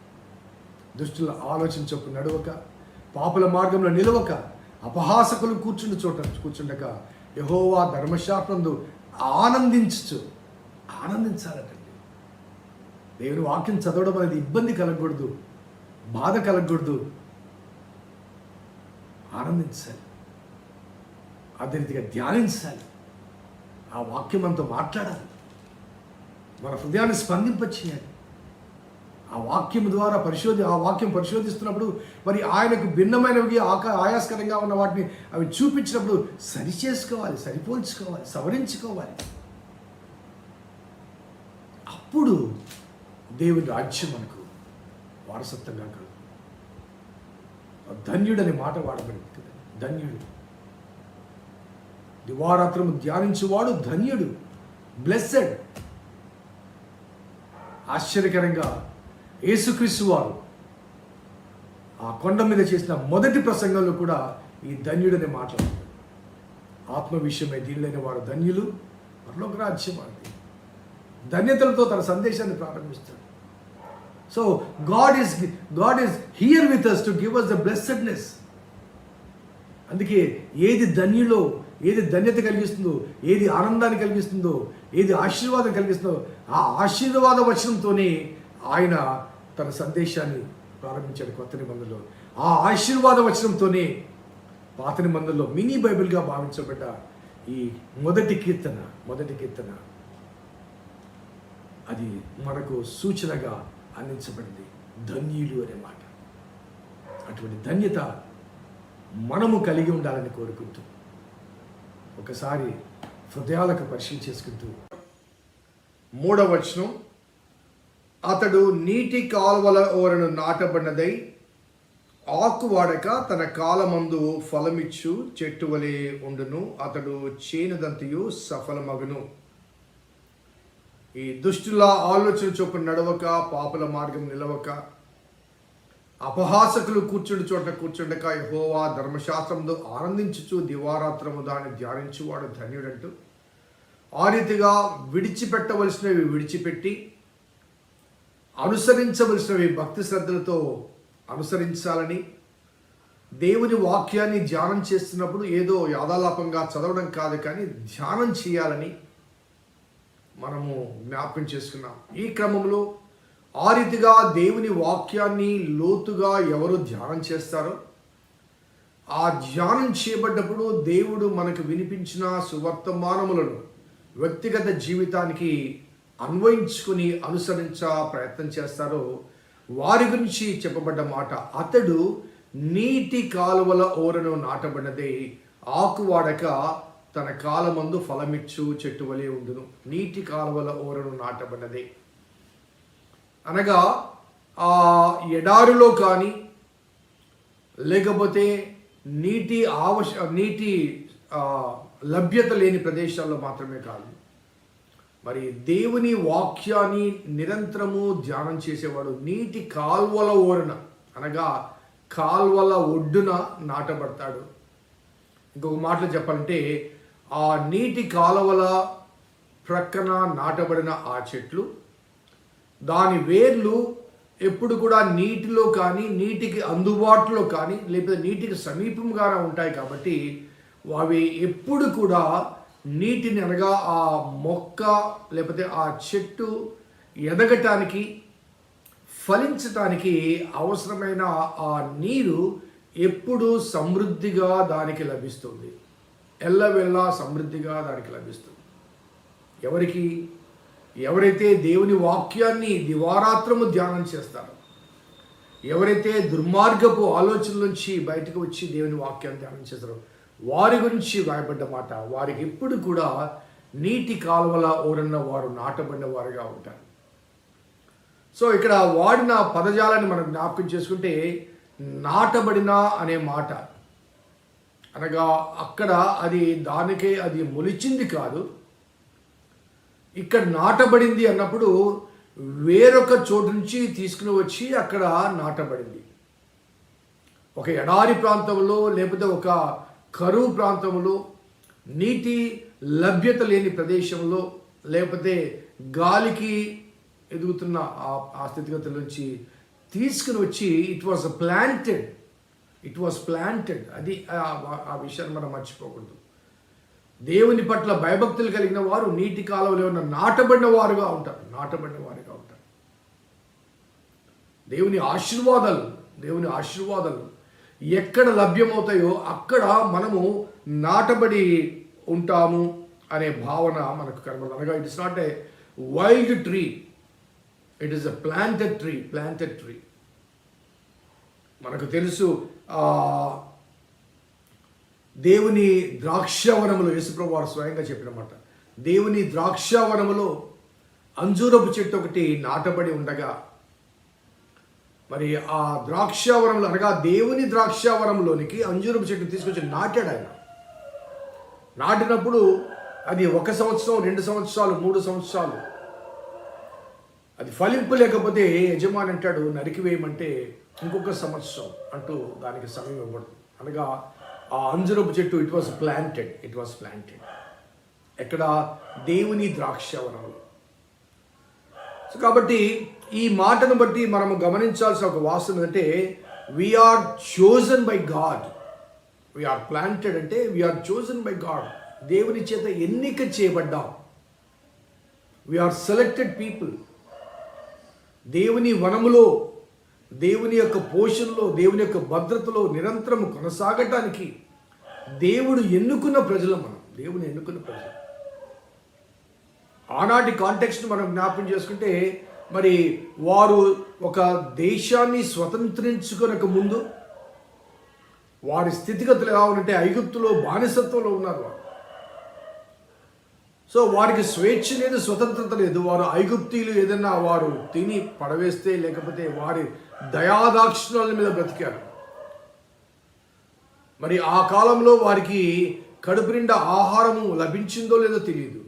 దుష్టుల ఆలోచన చొప్పున నడవక, పాపుల మార్గంలో నిలవక, అపహాసకులు కూర్చుండక యెహోవా ధర్మశాస్త్రమందు ఆనందించాలటండి. దేవుని వాక్యం చదవడం అనేది ఇబ్బంది కలగకూడదు, బాధ కలగకూడదు, ఆనందించాలి. అదే రీతిగా ధ్యానించాలి. ఆ వాక్యం మనతో మాట్లాడాలి, మన హృదయాన్ని స్పందింపచేయాలి. ఆ వాక్యం ద్వారా ఆ వాక్యం పరిశోధిస్తున్నప్పుడు మరి ఆయనకు భిన్నమైనవి, ఆయాస్కరంగా ఉన్న వాటిని అవి చూపించినప్పుడు సరిచేసుకోవాలి, సరిపోల్చుకోవాలి, సవరించుకోవాలి. అప్పుడు దేవుని రాజ్యం మనకు వారసత్వంగా కలుగు. ధన్యుడు అనే మాట వాడబడింది కదా, ధన్యుడు. దివారాత్రము ధ్యానించువాడు ధన్యుడు, బ్లెస్సెడ్. ఆశ్చర్యకరంగా యేసుక్రీస్తు వారు ఆ కొండ మీద చేసిన మొదటి ప్రసంగంలో కూడా ఈ ధన్యుడనే మాట్లాడారు. ఆత్మ విషయమై దీనిలైన వారు ధన్యులు, పరలోక రాజ్యం వారిది. ధన్యతలతో తన సందేశాన్ని ప్రారంభిస్తాడు. So God is here with us to give us the blessedness. అందుకే ఏది ధన్యులో, ఏది ధన్యత కలిగిస్తుందో, ఏది ఆనందాన్ని కలిగిస్తుందో, ఏది ఆశీర్వాదం కలిగిస్తుందో, ఆ ఆశీర్వాద వచనంతోనే ఆయన తన సందేశాన్ని ప్రారంభించాడు కొత్త నిబంధనలో. ఆ ఆశీర్వాద వచనంతోనే పాత నిబంధనలో మినీ బైబిల్గా భావించబడ్డ ఈ మొదటి కీర్తన అది మనకు సూచనగా అందించబడింది, ధన్యులు అనే మాట. అటువంటి ధన్యత మనము కలిగి ఉండాలని కోరుకుంటూ ఒకసారి హృదయాలకు పరిశీలన చేసుకుంటూ 3వ వచనం, అతడు నీటి కాలువల ఓరను నాటబడినదై ఆకు వాడక తన కాలమందు ఫలమిచ్చు చెట్టు వలె ఉండును, అతడు చేనుదంతయు సఫలమగును. ఈ దుష్టుల ఆలోచన చొప్పున నడవక, పాపుల మార్గం నిలవక, అపహాసకులు కూర్చుండి చోట కూర్చుండక యెహోవా ధర్మశాస్త్రముతో ఆనందించుచు దివారాత్రము దాన్ని ధ్యానించువాడు ధన్యుడంటూ ఆ రీతిగా విడిచిపెట్టవలసినవి విడిచిపెట్టి అనుసరించవలసినవి భక్తి శ్రద్ధలతో అనుసరించాలని, దేవుని వాక్యాన్ని ధ్యానం చేస్తున్నప్పుడు ఏదో యాదాలాపంగా చదవడం కాదు కానీ ధ్యానం చేయాలని మనము జ్ఞాపకం చేసుకున్నాం. ఈ క్రమంలో ఆ రీతిగా దేవుని వాక్యాన్ని లోతుగా ఎవరు ధ్యానం చేస్తారో ఆ ధ్యానం చేయబడ్డప్పుడు దేవుడు మనకు వినిపించిన సువర్తమానములను వ్యక్తిగత జీవితానికి అన్వయించుకుని అనుసరించ ప్రయత్నం చేస్తారో వారి గురించి చెప్పబడ్డ మాట, అతడు నీటి కాలువల ఓరను నాటబడినదే ఆకువాడక తన కాలమందు ఫలమిచ్చు చెట్టు వలె ఉండును. నీటి కాలువల ఓరను నాటబడినదే అనగా ఆ ఎడారిలో కానీ లేకపోతే నీటి లభ్యత లేని ప్రదేశాల్లో మాత్రమే కాదు, మరి దేవుని వాక్యాన్ని నిరంతరము ధ్యానం చేసేవాడు నీటి కాల్వల ఓరన అనగా కాల్వల ఒడ్డున నాటబడతాడు. ఇంకొక మాటలో చెప్పాలంటే ఆ నీటి కాలువల ప్రక్కన నాటబడిన ఆ చెట్లు దాని వేర్లు ఎప్పుడు కూడా నీటిలో కానీ నీటికి అందుబాటులో కానీ లేకపోతే నీటికి సమీపంగానే ఉంటాయి. కాబట్టి అవి ఎప్పుడు కూడా నీటిని అనగా ఆ మొక్క లేకపోతే ఆ చెట్టు ఎదగటానికి ఫలించటానికి అవసరమైన ఆ నీరు ఎప్పుడు సమృద్ధిగా దానికి లభిస్తుంది, ఎల్లవెల్లా సమృద్ధిగా దానికి లభిస్తుంది. ఎవరైతే దేవుని వాక్యాన్ని దివారాత్రము ధ్యానం చేస్తారో, ఎవరైతే దుర్మార్గపు ఆలోచనల నుంచి బయటకు వచ్చి దేవుని వాక్యాన్ని ధ్యానం చేస్తారో వారి గురించి రాయబడ్డ మాట, వారికి ఎప్పుడు కూడా నీటి కాలువల ఓరన్న వారు నాటబడిన వారుగా ఉంటారు. సో ఇక్కడ వాడిన పదజాలాన్ని మనం జ్ఞాపకం చేసుకుంటే నాటబడిన అనే మాట అనగా అక్కడ అది మొలిచింది కాదు, ఇక్కడ నాటబడింది అన్నప్పుడు వేరొక చోటు నుంచి తీసుకుని వచ్చి అక్కడ నాటబడింది. ఒక ఎడారి ప్రాంతంలో లేకపోతే ఒక కరువు ప్రాంతంలో నీటి లభ్యత లేని ప్రదేశంలో లేకపోతే గాలికి ఎదుగుతున్న ఆ స్థితిగతుల నుంచి తీసుకుని వచ్చి ఇట్ వాజ్ ప్లాంటెడ్. అది ఆ విషయాన్ని మనం మర్చిపోకూడదు. దేవుని పట్ల భయభక్తులు కలిగిన వారు నీటి కాలువలో ఉన్న నాటబడిన వారుగా ఉంటారు. దేవుని ఆశీర్వాదాలు ఎక్కడ లభ్యమవుతాయో అక్కడ మనము నాటబడి ఉంటాము అనే భావన మనకు కనబడుతుంది. అనగా it is not a wild tree, it is a planted tree. మనకు తెలుసు దేవుని ద్రాక్షావనములో యేసుప్రభువు వారు స్వయంగా చెప్పినమాట, దేవుని ద్రాక్షావనములో అంజూరపు చెట్టు ఒకటి నాటబడి ఉండగా, మరి ఆ ద్రాక్షావనంలో అనగా దేవుని ద్రాక్షావనంలోనికి అంజూరపు చెట్టు తీసుకొచ్చి నాటాడు ఆయన. నాటినప్పుడు అది 1 సంవత్సరం, 2 సంవత్సరాలు, 3 సంవత్సరాలు అది ఫలింపు లేకపోతే యజమాని అంటాడు నరికివేయమంటే ఇంకొక సంవత్సరం అంటూ దానికి సమయం ఇవ్వబడుతుంది. అనగా ఆ అంజూరపు చెట్టు ఇట్ వాజ్ ప్లాంటెడ్ ఎక్కడ? దేవుని ద్రాక్షావనంలో. సో కాబట్టి ఈ మాటను బట్టి మనము గమనించాల్సిన ఒక వాస్తవం అంటే we are chosen by God. We are planted అంటే వీఆర్ చోజన్ బై గాడ్. దేవుని చేత ఎన్నిక చేయబడ్డాం. We are selected people. దేవుని వనములో, దేవుని యొక్క పోషణలో, దేవుని యొక్క భద్రతలో నిరంతరం కొనసాగటానికి దేవుడు ఎన్నుకున్న ప్రజలు మనం. దేవుని ఎన్నుకున్న ప్రజలు. ఆనాటి కాంటెక్స్ట్ మనం జ్ఞాపకం చేసుకుంటే మరి వారు ఒక దేశాన్ని స్వతంత్రించుకొనక ముందు వారి స్థితిగతులు ఎలా ఉంటే ఐగుప్తులో బానిసత్వంలో ఉన్నారు వారు. సో వారికి స్వేచ్ఛ లేదు, స్వతంత్రత లేదు. వారు ఐగుప్తీయులు ఏదన్నా వారు తిని పడవేస్తే లేకపోతే వారి దయాదాక్షిణ్యాల మీద బ్రతికారు. మరి ఆ కాలంలో వారికి కడుపు నిండా ఆహారము లభించిందో లేదో తెలియదు.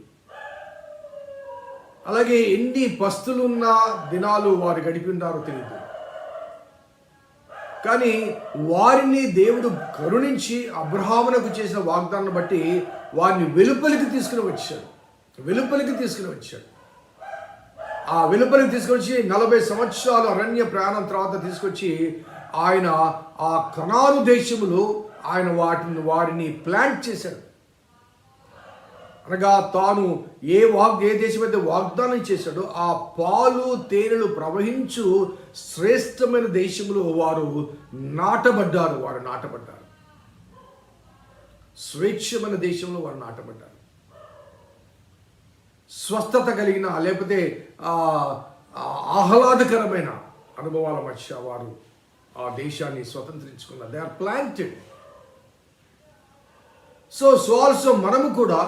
అలాగే ఎన్ని పస్తులున్న దినాలు వారు గడిపినారో తెలియదు. కానీ వారిని దేవుడు కరుణించి అబ్రహామునకు చేసిన వాగ్దానాన్ని బట్టి వారిని వెలుపలికి తీసుకుని వచ్చాడు. ఆ వెలుపలికి తీసుకొచ్చి 40 సంవత్సరాలు అరణ్య ప్రయాణం తర్వాత తీసుకొచ్చి ఆయన ఆ కనాను దేశములో ఆయన వారిని ప్లాంట్ చేశాడు. అనగా తాను ఏ దేశం అయితే వాగ్దానం చేశాడో ఆ పాలు తేనెలు ప్రవహించు శ్రేష్టమైన దేశంలో వారు నాటబడ్డారు. స్వేచ్ఛమైన దేశంలో వారు నాటబడ్డారు. స్వస్థత కలిగిన లేకపోతే ఆహ్లాదకరమైన అనుభవాల మధ్య వారు ఆ దేశాన్ని స్వతంత్రించుకున్నారు. They are planted. So also మనము కూడా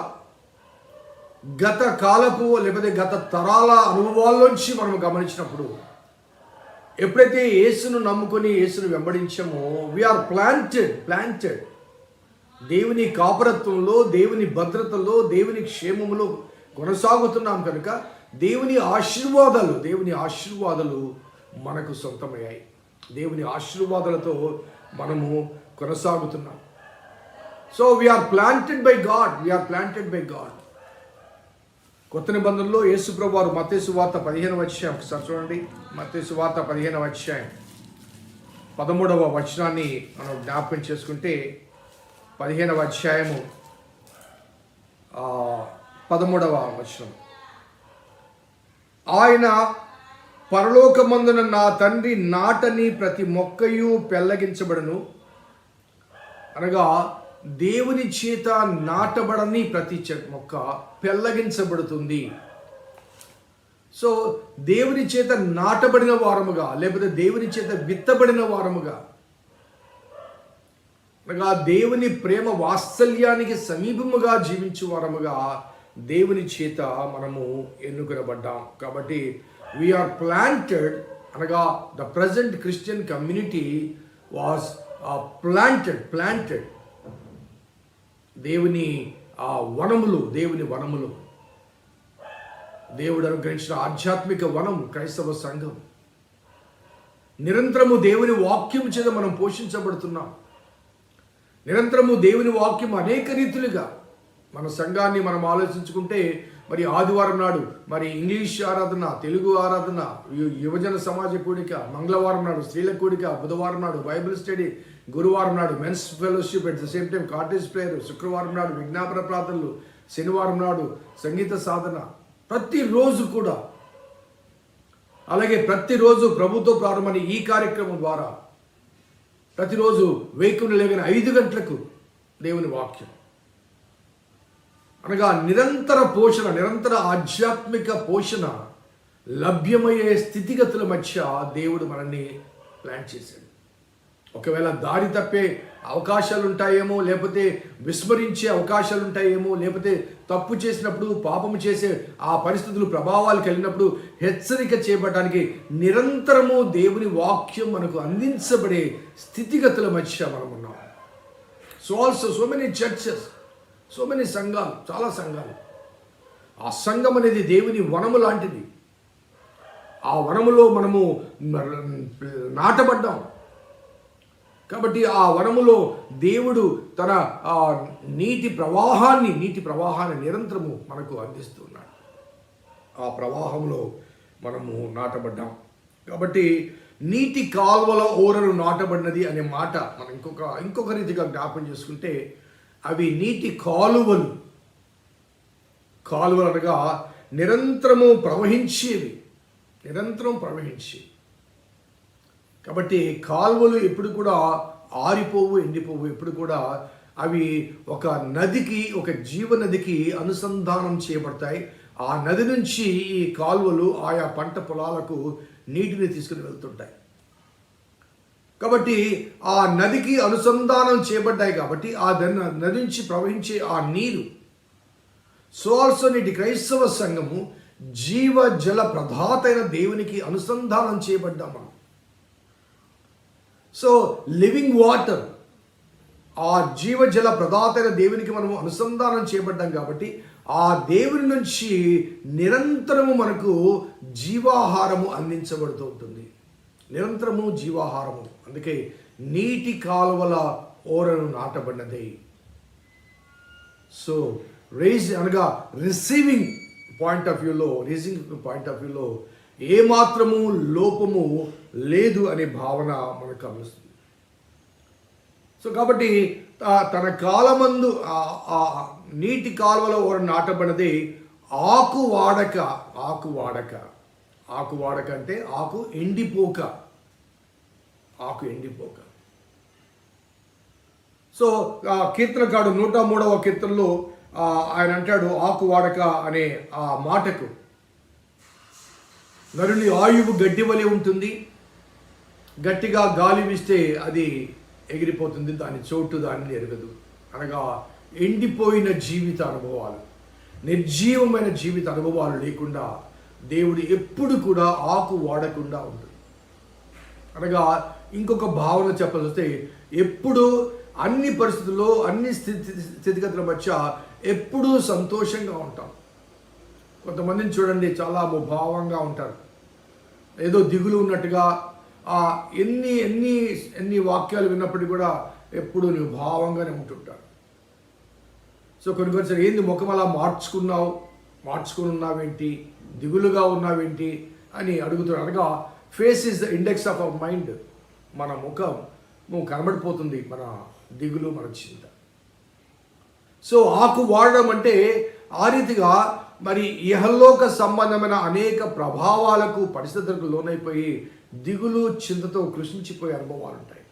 గత కాలపు లేకపోతే గత తరాల అనుభవాల్లోంచి మనం గమనించినప్పుడు ఎప్పుడైతే యేసును నమ్ముకొని యేసును వెంబడించామో వీఆర్ ప్లాంటెడ్ దేవుని కాపరత్వంలో, దేవుని భద్రతలో, దేవుని క్షేమములో కొనసాగుతున్నాం కనుక దేవుని ఆశీర్వాదాలు మనకు సొంతమయ్యాయి. దేవుని ఆశీర్వాదాలతో మనము కొనసాగుతున్నాం. So we are planted by God. కొత్త నిబంధనలో యేసు ప్రభువు వారు మత్తయి సువార్త 15వ అధ్యాయం ఒకసారి చూడండి. మత్తయి సువార్త 15వ అధ్యాయం 13వ వచనాన్ని మనం జ్ఞాపకం చేసుకుంటే 15వ అధ్యాయము 13వ వచనం, ఆయన పరలోకమందున నా తండ్రి నాటని ప్రతి మొక్కయు పెళ్ళగించబడును. అనగా దేవుని చేత నాటబడని ప్రతి మొక్క పెళ్ళగించబడుతుంది. సో దేవుని చేత నాటబడిన వారముగా లేకపోతే దేవుని చేత విత్తబడిన వారముగా, అనగా దేవుని ప్రేమ వాత్సల్యానికి సమీపముగా జీవించు వారముగా దేవుని చేత మనము ఎన్నుకొనబడ్డాం. కాబట్టి వీఆర్ ప్లాంటెడ్, అనగా the present Christian community was planted దేవుని వనములు. దేవుడు అనుగ్రహించిన ఆధ్యాత్మిక వనం క్రైస్తవ సంఘం. నిరంతరము దేవుని వాక్యం చేత మనం పోషించబడుతున్నాం. నిరంతరము దేవుని వాక్యం అనేక రీతులుగా మన సంఘాన్ని మనం ఆలోచించుకుంటే, మరి ఆదివారం నాడు మరి ఇంగ్లీష్ ఆరాధన, తెలుగు ఆరాధన, యువజన సమాజ కూడిక, మంగళవారం నాడు స్త్రీల కూడిక, బుధవారం నాడు బైబిల్ స్టడీ, గురువారం నాడు men's fellowship, at the same time cottage prayer, శుక్రవారం నాడు విజ్ఞాపన ప్రార్థనలు, శనివారం నాడు సంగీత సాధన, ప్రతిరోజు కూడా. అలాగే ప్రతిరోజు ప్రభుతో ప్రారంభమైన ఈ కార్యక్రమం ద్వారా ప్రతిరోజు వేకుని లేగిన 5 గంటలకు దేవుని వాక్యం, అనగా నిరంతర ఆధ్యాత్మిక పోషణ లభ్యమయ్యే స్థితిగతుల మధ్య దేవుడు మనల్ని ప్లాన్ చేశాడు. ఒకవేళ దారి తప్పే అవకాశాలు ఉంటాయేమో, లేకపోతే విస్మరించే అవకాశాలు ఉంటాయేమో, లేకపోతే తప్పు చేసినప్పుడు, పాపము చేసే ఆ పరిస్థితులు ప్రభావాలు కలిగినప్పుడు హెచ్చరిక చేయబడటానికి నిరంతరము దేవుని వాక్యం మనకు అందించబడే స్థితిగతుల మధ్య మనం ఉన్నాం. So many churches, so many సంఘాలు, చాలా సంఘాలు. ఆ సంఘం అనేది దేవుని వనము లాంటిది. ఆ వనములో మనము నాటబడ్డాం. కాబట్టి ఆ వనములో దేవుడు తన నీటి ప్రవాహాన్ని నిరంతరము మనకు అందిస్తున్నాడు. ఆ ప్రవాహంలో మనము నాటబడ్డాం. కాబట్టి నీటి కాల్వల ఓరను నాటబడినది అనే మాట మనం ఇంకొక రీతిగా జ్ఞాపం చేసుకుంటే, అవి నీటి కాలువలు అనగా నిరంతరం ప్రవహించేవి. కాబట్టి కాలువలు ఎప్పుడు కూడా ఆరిపోవు, ఎండిపోవు. ఎప్పుడు కూడా అవి ఒక నదికి, ఒక జీవనదికి అనుసంధానం చేయబడతాయి. ఆ నది నుంచి ఈ కాలువలు ఆయా పంట పొలాలకు నీటిని తీసుకుని వెళ్తుంటాయి. కాబట్టి ఆ నదికి అనుసంధానం చేయబడ్డాయి. కాబట్టి ఆ నది నుంచి ప్రవహించే ఆ నీరు. సో ఆల్సో నేటి క్రైస్తవ సంఘము జీవ జల ప్రదాత అయిన దేవునికి అనుసంధానం చేయబడ్డాం మనం. సో లివింగ్ వాటర్, ఆ జీవజల ప్రదాతైన దేవునికి మనము అనుసంధానం చేయబడ్డాం. కాబట్టి ఆ దేవుని నుంచి నిరంతరము మనకు జీవాహారము అందించబడుతూ ఉంటుంది. నిరంతరము జీవాహారము. అందుకే నీటి కాలువల ఓరను నాటబడినది. సో రేజ్ అనగా రిసీవింగ్ పాయింట్ ఆఫ్ వ్యూలో ఏమాత్రము లోపము లేదు అనే భావన మనకు కలుస్తుంది. సో కాబట్టి తన కాలమందు నీటి కాలువలో ఓరను నాటబడినది. ఆకు వాడక అంటే ఆకు ఎండిపోక. సో కీర్తనకాడు 103వ కీర్తనలో ఆయన అంటాడు, ఆకు వాడక అనే ఆ మాటకు, నరుని ఆయువు గడ్డి వలె ఉంటుంది, గట్టిగా గాలి వీస్తే అది ఎగిరిపోతుంది, దాని చోటు దానిని ఎరగదు. అనగా ఎండిపోయిన జీవిత అనుభవాలు, నిర్జీవమైన జీవిత అనుభవాలు లేకుండా దేవుడు ఎప్పుడు కూడా ఆకు వాడకుండా ఉంటుంది. అనగా ఇంకొక భావన చెప్పాల్సి, ఎప్పుడు అన్ని పరిస్థితుల్లో అన్ని స్థితిగతుల మధ్య ఎప్పుడూ సంతోషంగా ఉంటాం. కొంతమందిని చూడండి, చాలా ముభావంగా ఉంటారు, ఏదో దిగులు ఉన్నట్టుగా. ఎన్ని వాక్యాలు విన్నప్పటికీ కూడా ఎప్పుడు నువ్వు భావంగానే ఉంటుంటారు. సో కొన్నిసారి ఏంది ముఖం అలా మార్చుకుని ఉన్నావేంటి, దిగులుగా ఉన్నావేంటి అని అడుగుతున్నారు. అనగా face is the index of our mind. మన ముఖం కనబడిపోతుంది, మన దిగులు, మన చింత. సో ఆకు వాడడం అంటే ఆ రీతిగా మరి ఇహలోక సంబంధమైన అనేక ప్రభావాలకు, పరిస్థితులకు లోనైపోయి దిగులు, చింతతో కృషించిపోయే అనుభవాలు ఉంటాయి.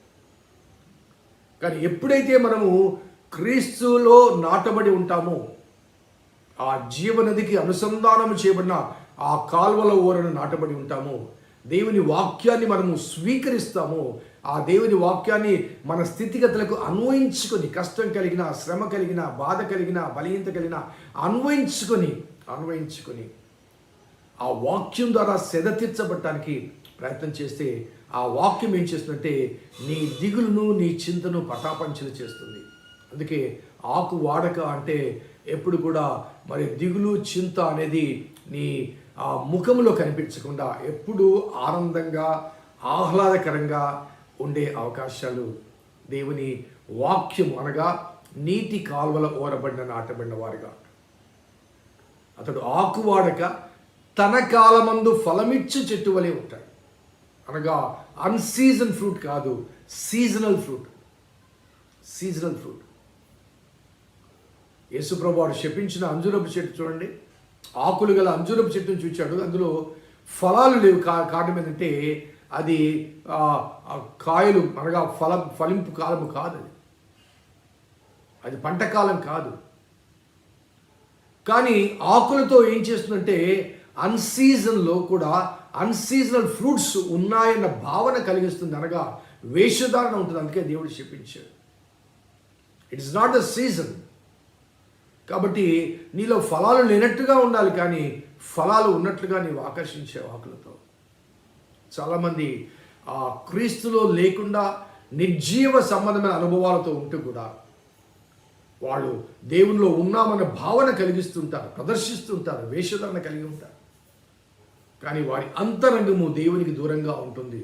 కానీ ఎప్పుడైతే మనము క్రీస్తులో నాటబడి ఉంటామో, ఆ జీవనదికి అనుసంధానం చేయబడిన ఆ కాల్వల ఓరను నాటబడి ఉంటామో, దేవుని వాక్యాన్ని మనము స్వీకరిస్తామో, ఆ దేవుని వాక్యాన్ని మన స్థితిగతులకు అన్వయించుకొని, కష్టం కలిగిన, శ్రమ కలిగిన, బాధ కలిగిన, బలహీనత కలిగిన అన్వయించుకొని ఆ వాక్యం ద్వారా సెద తీర్చబడటానికి ప్రయత్నం చేస్తే, ఆ వాక్యం ఏం చేస్తుందంటే నీ దిగులును, నీ చింతను పటాపంచలు చేస్తుంది. అందుకే ఆకు వాడక అంటే ఎప్పుడు కూడా మరి దిగులు, చింత అనేది నీ ఆ ముఖంలో కనిపించకుండా ఎప్పుడూ ఆనందంగా, ఆహ్లాదకరంగా ఉండే అవకాశాలు దేవుని వాక్యం అనగా నీటి కాల్వల ఓరబడిన నాటబడిన వారుగా. అతడు ఆకు వాడక తన కాలమందు ఫలమిచ్చు చెట్టు వలె ఉంటాడు. అనగా అన్సీజన్ ఫ్రూట్ కాదు, సీజనల్ ఫ్రూట్. యేసుప్రభువు వారు శపించిన అంజూరపు చెట్టు చూడండి, ఆకులు గల అంజూరపు చెట్టును చూచాడు, అందులో ఫలాలు లేవు. కారణం ఏంటంటే అది కాయలు అనగా ఫలింపు కాలము కాదు, అది పంట కాలం కాదు. కానీ ఆకులతో ఏం చేస్తుందంటే అన్సీజన్లో కూడా అన్సీజనల్ ఫ్రూట్స్ ఉన్నాయన్న భావన కలిగిస్తుంది, అనగా వేషధారణ ఉంటుంది. అందుకే దేవుడు శపించాడు, it is not the season. కాబట్టి నీలో ఫలాలు లేనట్టుగా ఉండాలి, కానీ ఫలాలు ఉన్నట్లుగా నీవు ఆకర్షించే ఆకులతో. చాలామంది ఆ క్రీస్తులో లేకుండా నిర్జీవ సంబంధమైన అనుభవాలతో ఉంటూ కూడా వాళ్ళు దేవునిలో ఉన్నామన్న భావన కలిగిస్తుంటారు, ప్రదర్శిస్తుంటారు, వేషధారణ కలిగి ఉంటారు. కానీ వారి అంతరంగము దేవునికి దూరంగా ఉంటుంది.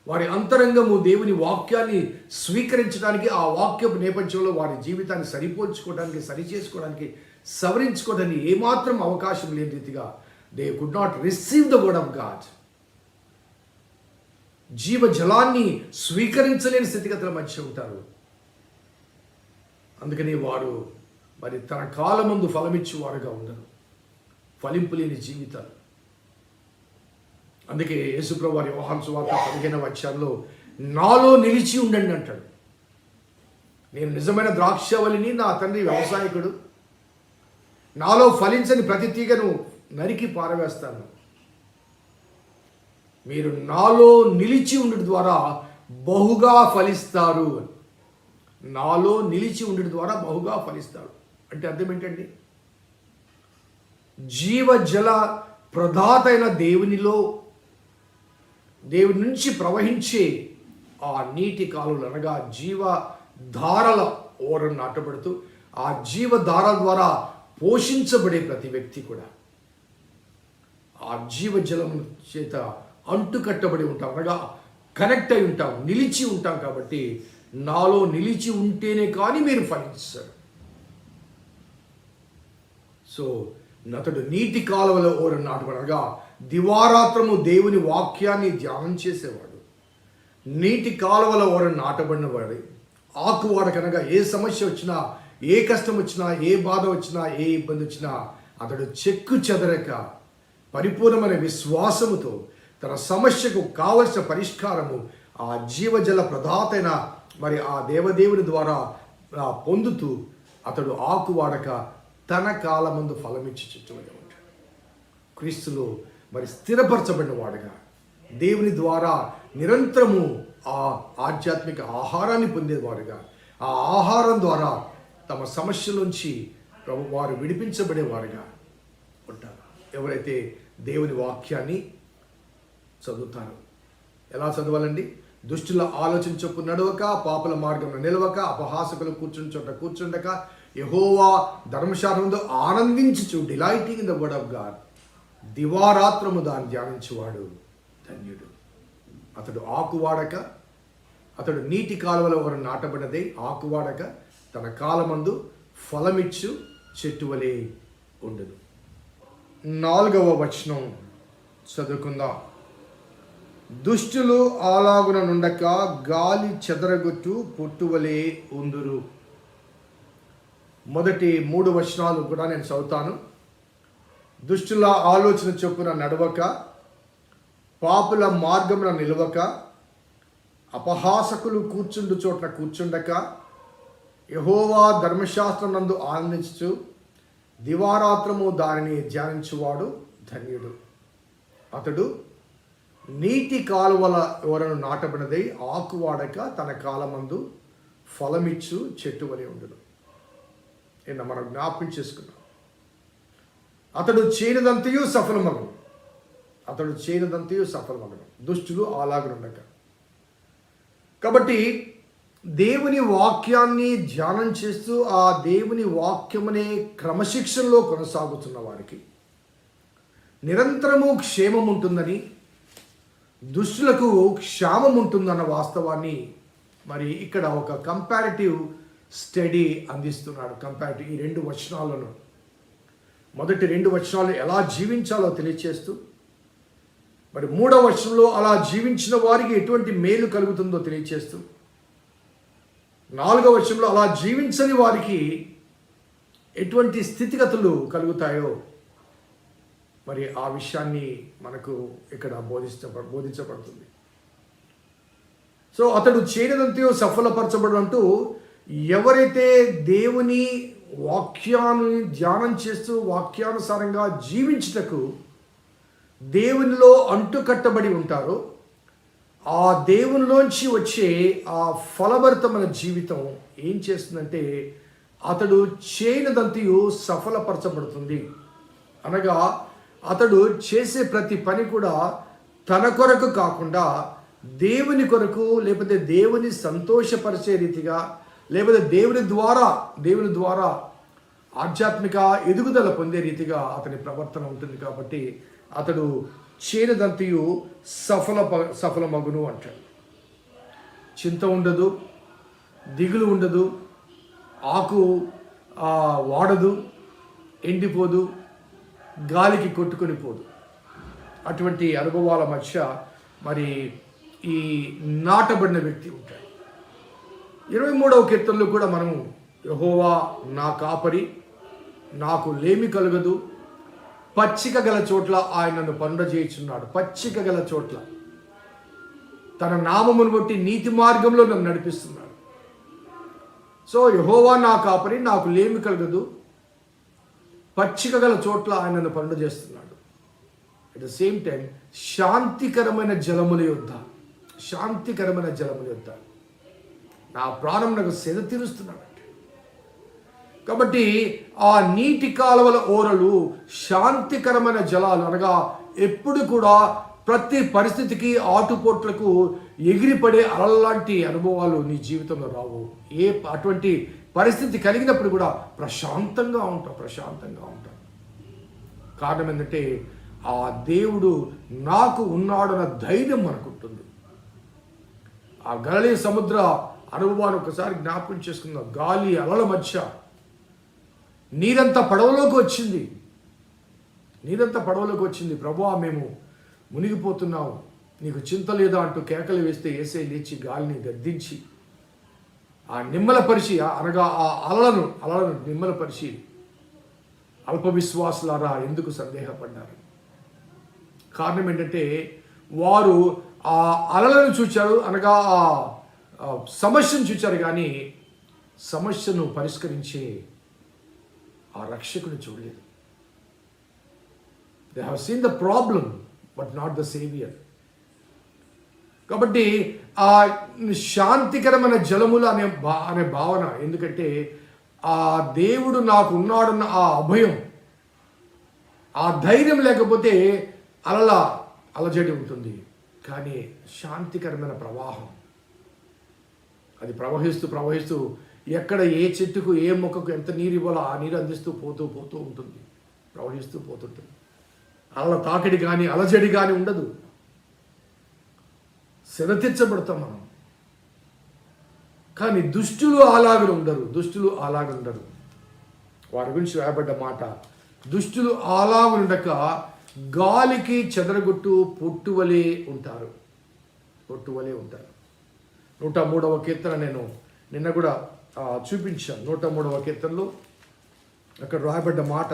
వారి అంతరంగము దేవుని వాక్యాన్ని స్వీకరించడానికి, ఆ వాక్యపు నేపథ్యంలో వారి జీవితాన్ని సరిపోల్చుకోవడానికి, సరిచేసుకోవడానికి, సవరించుకోవడానికి ఏమాత్రం అవకాశం లేని రీతిగా they could not receive the word of God. జీవ జలాన్ని స్వీకరించలేని స్థితిగతుల మధ్య ఉంటారు. అందుకని వారు మరి తన కాలమందు ఫలమిచ్చి వారుగా ఉండరు, ఫలింపు లేని జీవితాలు. అందుకే యేసుప్రభువు వారి యోహాను సువార్త 15వ అధ్యాయంలో నాలో నిలిచి ఉండండి అంటాడు. నేను నిజమైన ద్రాక్షవల్లిని, నా తండ్రి వ్యవసాయకుడు. నాలో ఫలించని ప్రతి తీగను నరికి పారవేస్తాను. మీరు నాలో నిలిచి ఉండడం ద్వారా బహుగా ఫలిస్తారు. నాలో నిలిచి ఉండడం ద్వారా బహుగా ఫలిస్తారు అంటే అర్థం ఏంటండి? జీవజల ప్రదాతైన దేవునిలో, దేవుని నుంచి ప్రవహించే ఆ నీటి కాలువలు అనగా జీవధారల ఓరను నాటబడుతూ ఆ జీవధారల ద్వారా పోషించబడే ప్రతి వ్యక్తి కూడా ఆ జీవజలం చేత అంటుకట్టబడి ఉంటాం, అనగా కనెక్ట్ అయి ఉంటాం, నిలిచి ఉంటాం. కాబట్టి నాలో నిలిచి ఉంటేనే కానీ మీరు ఫలించారు. సో అతడు నీటి కాలువలో ఓర నాటబడగా దివారాత్రము దేవుని వాక్యాన్ని ధ్యానం చేసేవాడు. నీటి కాలువల ఓర నాటబడిన వాడు ఆకువాడ కనుక ఏ సమస్య వచ్చినా, ఏ కష్టం వచ్చినా, ఏ బాధ వచ్చినా, ఏ ఇబ్బంది వచ్చినా అతడు చెక్కు చెదరక పరిపూర్ణమైన విశ్వాసముతో తన సమస్యకు కావలసిన పరిష్కారము ఆ జీవజల ప్రదాతైన మరి ఆ దేవదేవుని ద్వారా పొందుతూ అతడు ఆకువాడక తన కాలమందు ఫలమిచ్చి చుట్టూనే ఉంటాడు. క్రీస్తులో మరి స్థిరపరచబడిన వాడుగా దేవుని ద్వారా నిరంతరము ఆ ఆధ్యాత్మిక ఆహారాన్ని పొందేవారుగా, ఆ ఆహారం ద్వారా తమ సమస్యలోంచి వారు విడిపించబడేవారుగా ఉంటారు. ఎవరైతే దేవుని వాక్యాన్ని చదువుతారో. ఎలా చదవాలండి? దుష్టుల ఆలోచన చొప్పు నడవక, పాపుల మార్గంలో నిలవక, అపహాసకులు కూర్చుని చోట కూర్చుండక, యెహోవా ధర్మశాస్త్రములో ఆనందించుచు, delighting in the word of God, దివారాత్రము దాన్ని ధ్యానించువాడు ధన్యుడు. అతడు ఆకువాడక, అతడు నీటి కాలువలో ఒకరు నాటబడినదే ఆకువాడక తన కాలమందు ఫలమిచ్చు చెట్టు వలె ఉండదు. 4వ వచనం చదువుకుందాం. దుష్టులు అలాగున నుండక గాలి చెదరగొట్టు పొట్టువలే ఉందురు. మొదటి 3 వచనాలు కూడా నేను చదువుతాను. దుష్టుల ఆలోచన చొప్పున నడవక, పాపుల మార్గమున నిలవక, అపహాసకులు కూర్చుండు చోట్ల కూర్చుండక, యెహోవా ధర్మశాస్త్రం నందు ఆనందించు, దివారాత్రము దానిని ధ్యానించువాడు ధన్యుడు. అతడు నీటి కాలువల ఎవరను నాటబడినదై ఆకువాడక తన కాలమందు ఫలమిచ్చు చెట్టు వలె ఉండును. నిన్న మనం జ్ఞాపకం చేసుకున్నాం. అతడు చేయనిదంతయు సఫలమగును. అతడు చేయనిదంతయు సఫలమగును. దుష్టులు అలాగనుండక. కాబట్టి దేవుని వాక్యాన్ని ధ్యానం చేస్తూ ఆ దేవుని వాక్యమనే క్రమశిక్షణలో కొనసాగుతున్న వారికి నిరంతరము క్షేమం ఉంటుందని, దుష్టులకు క్షామం ఉంటుందన్న వాస్తవాన్ని మరి ఇక్కడ ఒక కంపారిటివ్ స్టడీ అందిస్తున్నాడు. కంపారిటివ్ ఈ 2 వచనాలను, మొదటి 2 వచనాలు ఎలా జీవించాలో తెలియచేస్తూ, మరి 3వ వచనంలో అలా జీవించిన వారికి ఎటువంటి మేలు కలుగుతుందో తెలియచేస్తూ, 4వ వచనంలో అలా జీవించని వారికి ఎటువంటి స్థితిగతులు కలుగుతాయో మరి ఆ విషయాన్ని మనకు ఇక్కడ బోధించబడుతుంది. సో అతడు చేయనిదంతయో సఫలపరచబడు అంటూ, ఎవరైతే దేవుని వాక్యాన్ని ధ్యానం చేస్తూ వాక్యానుసారంగా జీవించుటకు దేవునిలో అంటుకట్టబడి ఉంటారో, ఆ దేవునిలోంచి వచ్చే ఆ ఫలభరితమైన జీవితం ఏం చేస్తుందంటే అతడు చేయనిదంతయు సఫలపరచబడుతుంది. అనగా అతడు చేసే ప్రతి పని కూడా తన కొరకు కాకుండా దేవుని కొరకు, లేకపోతే దేవుని సంతోషపరిచే రీతిగా, లేకపోతే దేవుని ద్వారా ఆధ్యాత్మిక ఎదుగుదల పొందే రీతిగా అతని ప్రవర్తన ఉంటుంది. కాబట్టి అతడు చేయనిదంతయు సఫలమగును అంటాడు. చింత ఉండదు, దిగులు ఉండదు, ఆకు వాడదు, ఎండిపోదు, గాలికి కొట్టుకొని పోదు. అటువంటి అనుభవాల మధ్య మరి ఈ నాటబడిన వ్యక్తి ఉంటాడు. 23వ కీర్తనలో కూడా మనము యెహోవా నా కాపరి, నాకు లేమి కలుగదు, పచ్చిక గల చోట్ల ఆయన నన్ను పండజేయుచున్నాడు. పచ్చిక గల చోట్ల తన నామమును బట్టి నీతి మార్గంలో నన్ను నడిపిస్తున్నాడు. సో యెహోవా నా కాపరి, నాకు లేమి కలగదు, పచ్చిక గల చోట్ల ఆయన నన్ను పండజేస్తున్నాడు. అట్ ద సేమ్ టైం శాంతికరమైన జలముల యొద్ద నా ప్రాణం నాకు సేద తీరుస్తున్నాడు. కాబట్టి ఆ నీటి కాలువల ఓరలు శాంతికరమైన జలాలు, అనగా ఎప్పుడు కూడా ప్రతి పరిస్థితికి ఆటుపోట్లకు ఎగిరిపడే అలలాంటి అనుభవాలు నీ జీవితంలో రావు. అటువంటి పరిస్థితి కలిగినప్పుడు కూడా ప్రశాంతంగా ఉంటాం. కారణం ఏంటంటే ఆ దేవుడు నాకు ఉన్నాడన్న ధైర్యం మనకుంటుంది. ఆ గలిలయ సముద్ర అనుభవాన్ని ఒకసారి జ్ఞాపకం చేసుకుందాం. గాలి అలల మధ్య నీరంతా పడవలోకి వచ్చింది. నీరంతా పడవలోకి వచ్చింది. ప్రభువా, మేము మునిగిపోతున్నాము, నీకు చింత లేదా అంటూ కేకలు వేస్తే యేసయ్య లేచి గాలిని గద్దించి ఆ నిమ్మలపరిచి, అనగా ఆ అలలను నిమ్మలపరిచి, అల్ప విశ్వాసులారా ఎందుకు సందేహపడ్డారు? కారణం ఏంటంటే వారు ఆ అలలను చూచారు, అనగా ఆ సమస్యను చూచారు, కానీ సమస్యను పరిష్కరించే ఆ రక్షకుని చూడలేదు. They have seen the problem but not the saviour. కాబట్టి ఆ శాంతికరమైన జలములు అనే భావన, ఎందుకంటే ఆ దేవుడు నాకు ఉన్నాడన్న ఆ అభయం, ఆ ధైర్యం లేకపోతే అలజడి ఉంటుంది. కానీ శాంతికరమైన ప్రవాహం, అది ప్రవహిస్తూ ఎక్కడ ఏ చెట్టుకు ఏ మొక్కకు ఎంత నీరు ఇవ్వాలో ఆ నీరు అందిస్తూ పోతూ ఉంటుంది, ప్రవహిస్తూ పోతుంటుంది. అలల తాకిడి కానీ అలజడి కానీ ఉండదు. సెలతీర్చబడతాం మనం. కానీ దుష్టులు అలాగ ఉండరు. వారి గురించి రాయబడ్డ మాట, దుష్టులు అలాగుండక గాలికి చెదరగొట్టు పొట్టువలే ఉంటారు. 103వ కీర్తన నేను నిన్న కూడా చూపించాను. 103వ కీర్తనలో అక్కడ రాయబడ్డ మాట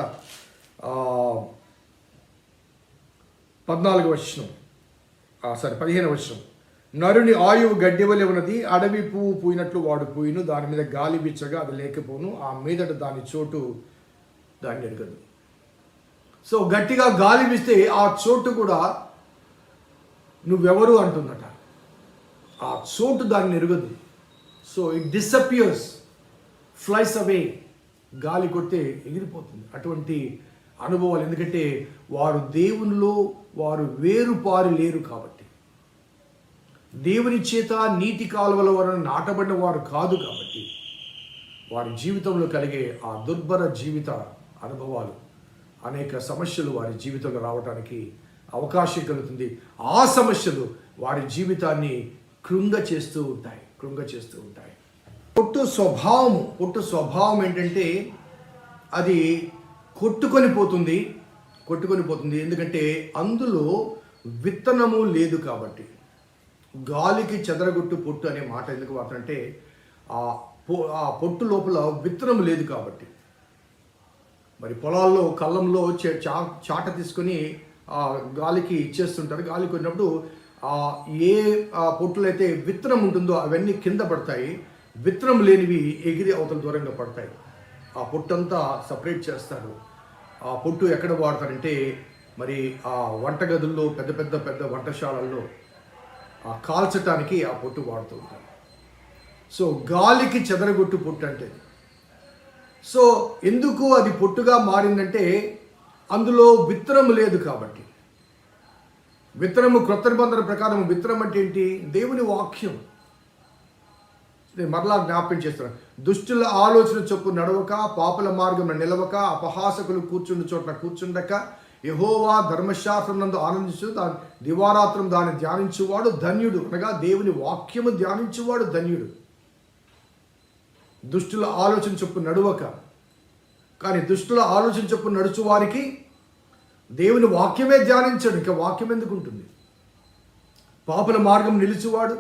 15వ వచనం. నరుని ఆయువు గడ్డి వలె ఉన్నది, అడవి పువ్వు పూయినట్లు వాడు పూయిను, దాని మీద గాలి బిచ్చగా అది లేకపోను, ఆ మీదట దాని చోటు దాన్ని ఎరగదు. సో గట్టిగా గాలి వీస్తే ఆ చోటు కూడా నువ్వెవరు అంటుందట. ఆ చోటు దాన్ని ఎరగదు. సో ఇట్ డిసపియర్స్, ఫ్లైస్ అవే. గాలి కొడితే ఎగిరిపోతుంది. అటువంటి అనుభవాలు, ఎందుకంటే వారు దేవునిలో వారు వేరుపారి లేరు కాబట్టి, దేవుని చేత నీటి కాలువల వలన నాటబడిన వారు కాదు కాబట్టి, వారి జీవితంలో కలిగే ఆ దుర్భర జీవిత అనుభవాలు, అనేక సమస్యలు వారి జీవితంలో రావడానికి అవకాశం కలుగుతుంది. ఆ సమస్యలు వారి జీవితాన్ని కృంగ చేస్తూ ఉంటాయి. పొట్టు స్వభావం ఏంటంటే అది కొట్టుకొని పోతుంది. ఎందుకంటే అందులో విత్తనము లేదు కాబట్టి. గాలికి చెదరగొట్టు పొట్టు అనే మాట ఎందుకు వాడుతుంటే ఆ పొట్టు లోపల విత్తనం లేదు కాబట్టి. మరి పొలాల్లో కళ్ళంలో చాట తీసుకొని గాలికి ఇచ్చేస్తుంటారు. గాలికి వచ్చినప్పుడు ఏ పొట్టులు అయితే విత్తనం ఉంటుందో అవన్నీ కింద పడతాయి. విత్తనం లేనివి ఎగిరి అవతల దూరంగా పడతాయి. ఆ పొట్టంతా సపరేట్ చేస్తారు. ఆ పొట్టు ఎక్కడ వాడతారంటే మరి ఆ వంటగదుల్లో పెద్ద వంటశాలల్లో కాల్చటానికి ఆ పొట్టు వాడుతూ ఉంటారు. సో గాలికి చెదరగొట్టు పొట్టు అంటే. సో ఎందుకు అది పొట్టుగా మారిందంటే అందులో విత్తనం లేదు కాబట్టి. విత్తనము క్రొత్త నిబంధన ప్రకారం విత్తనం అంటే ఏంటి? దేవుని వాక్యం. నేను మరలా జ్ఞాపకం చేస్తున్నాను. దుష్టుల ఆలోచన చొప్పు నడవక, పాపుల మార్గం నిలవక, అపహాసకులు కూర్చుండు చోట్ల కూర్చుండక, యెహోవా ధర్మశాస్త్రం నందు ఆనందించు దాని దివారాత్రం దాన్ని ధ్యానించువాడు ధన్యుడు. అనగా దేవుని వాక్యము ధ్యానించువాడు ధన్యుడు. దుష్టుల ఆలోచన చొప్పు నడవక, కానీ దుష్టుల ఆలోచన చొప్పు నడుచు వారికి దేవుని వాక్యమే ధ్యానించడు. ఇంకా వాక్యం ఎందుకు ఉంటుంది? పాపుల మార్గం నిలిచివాడు,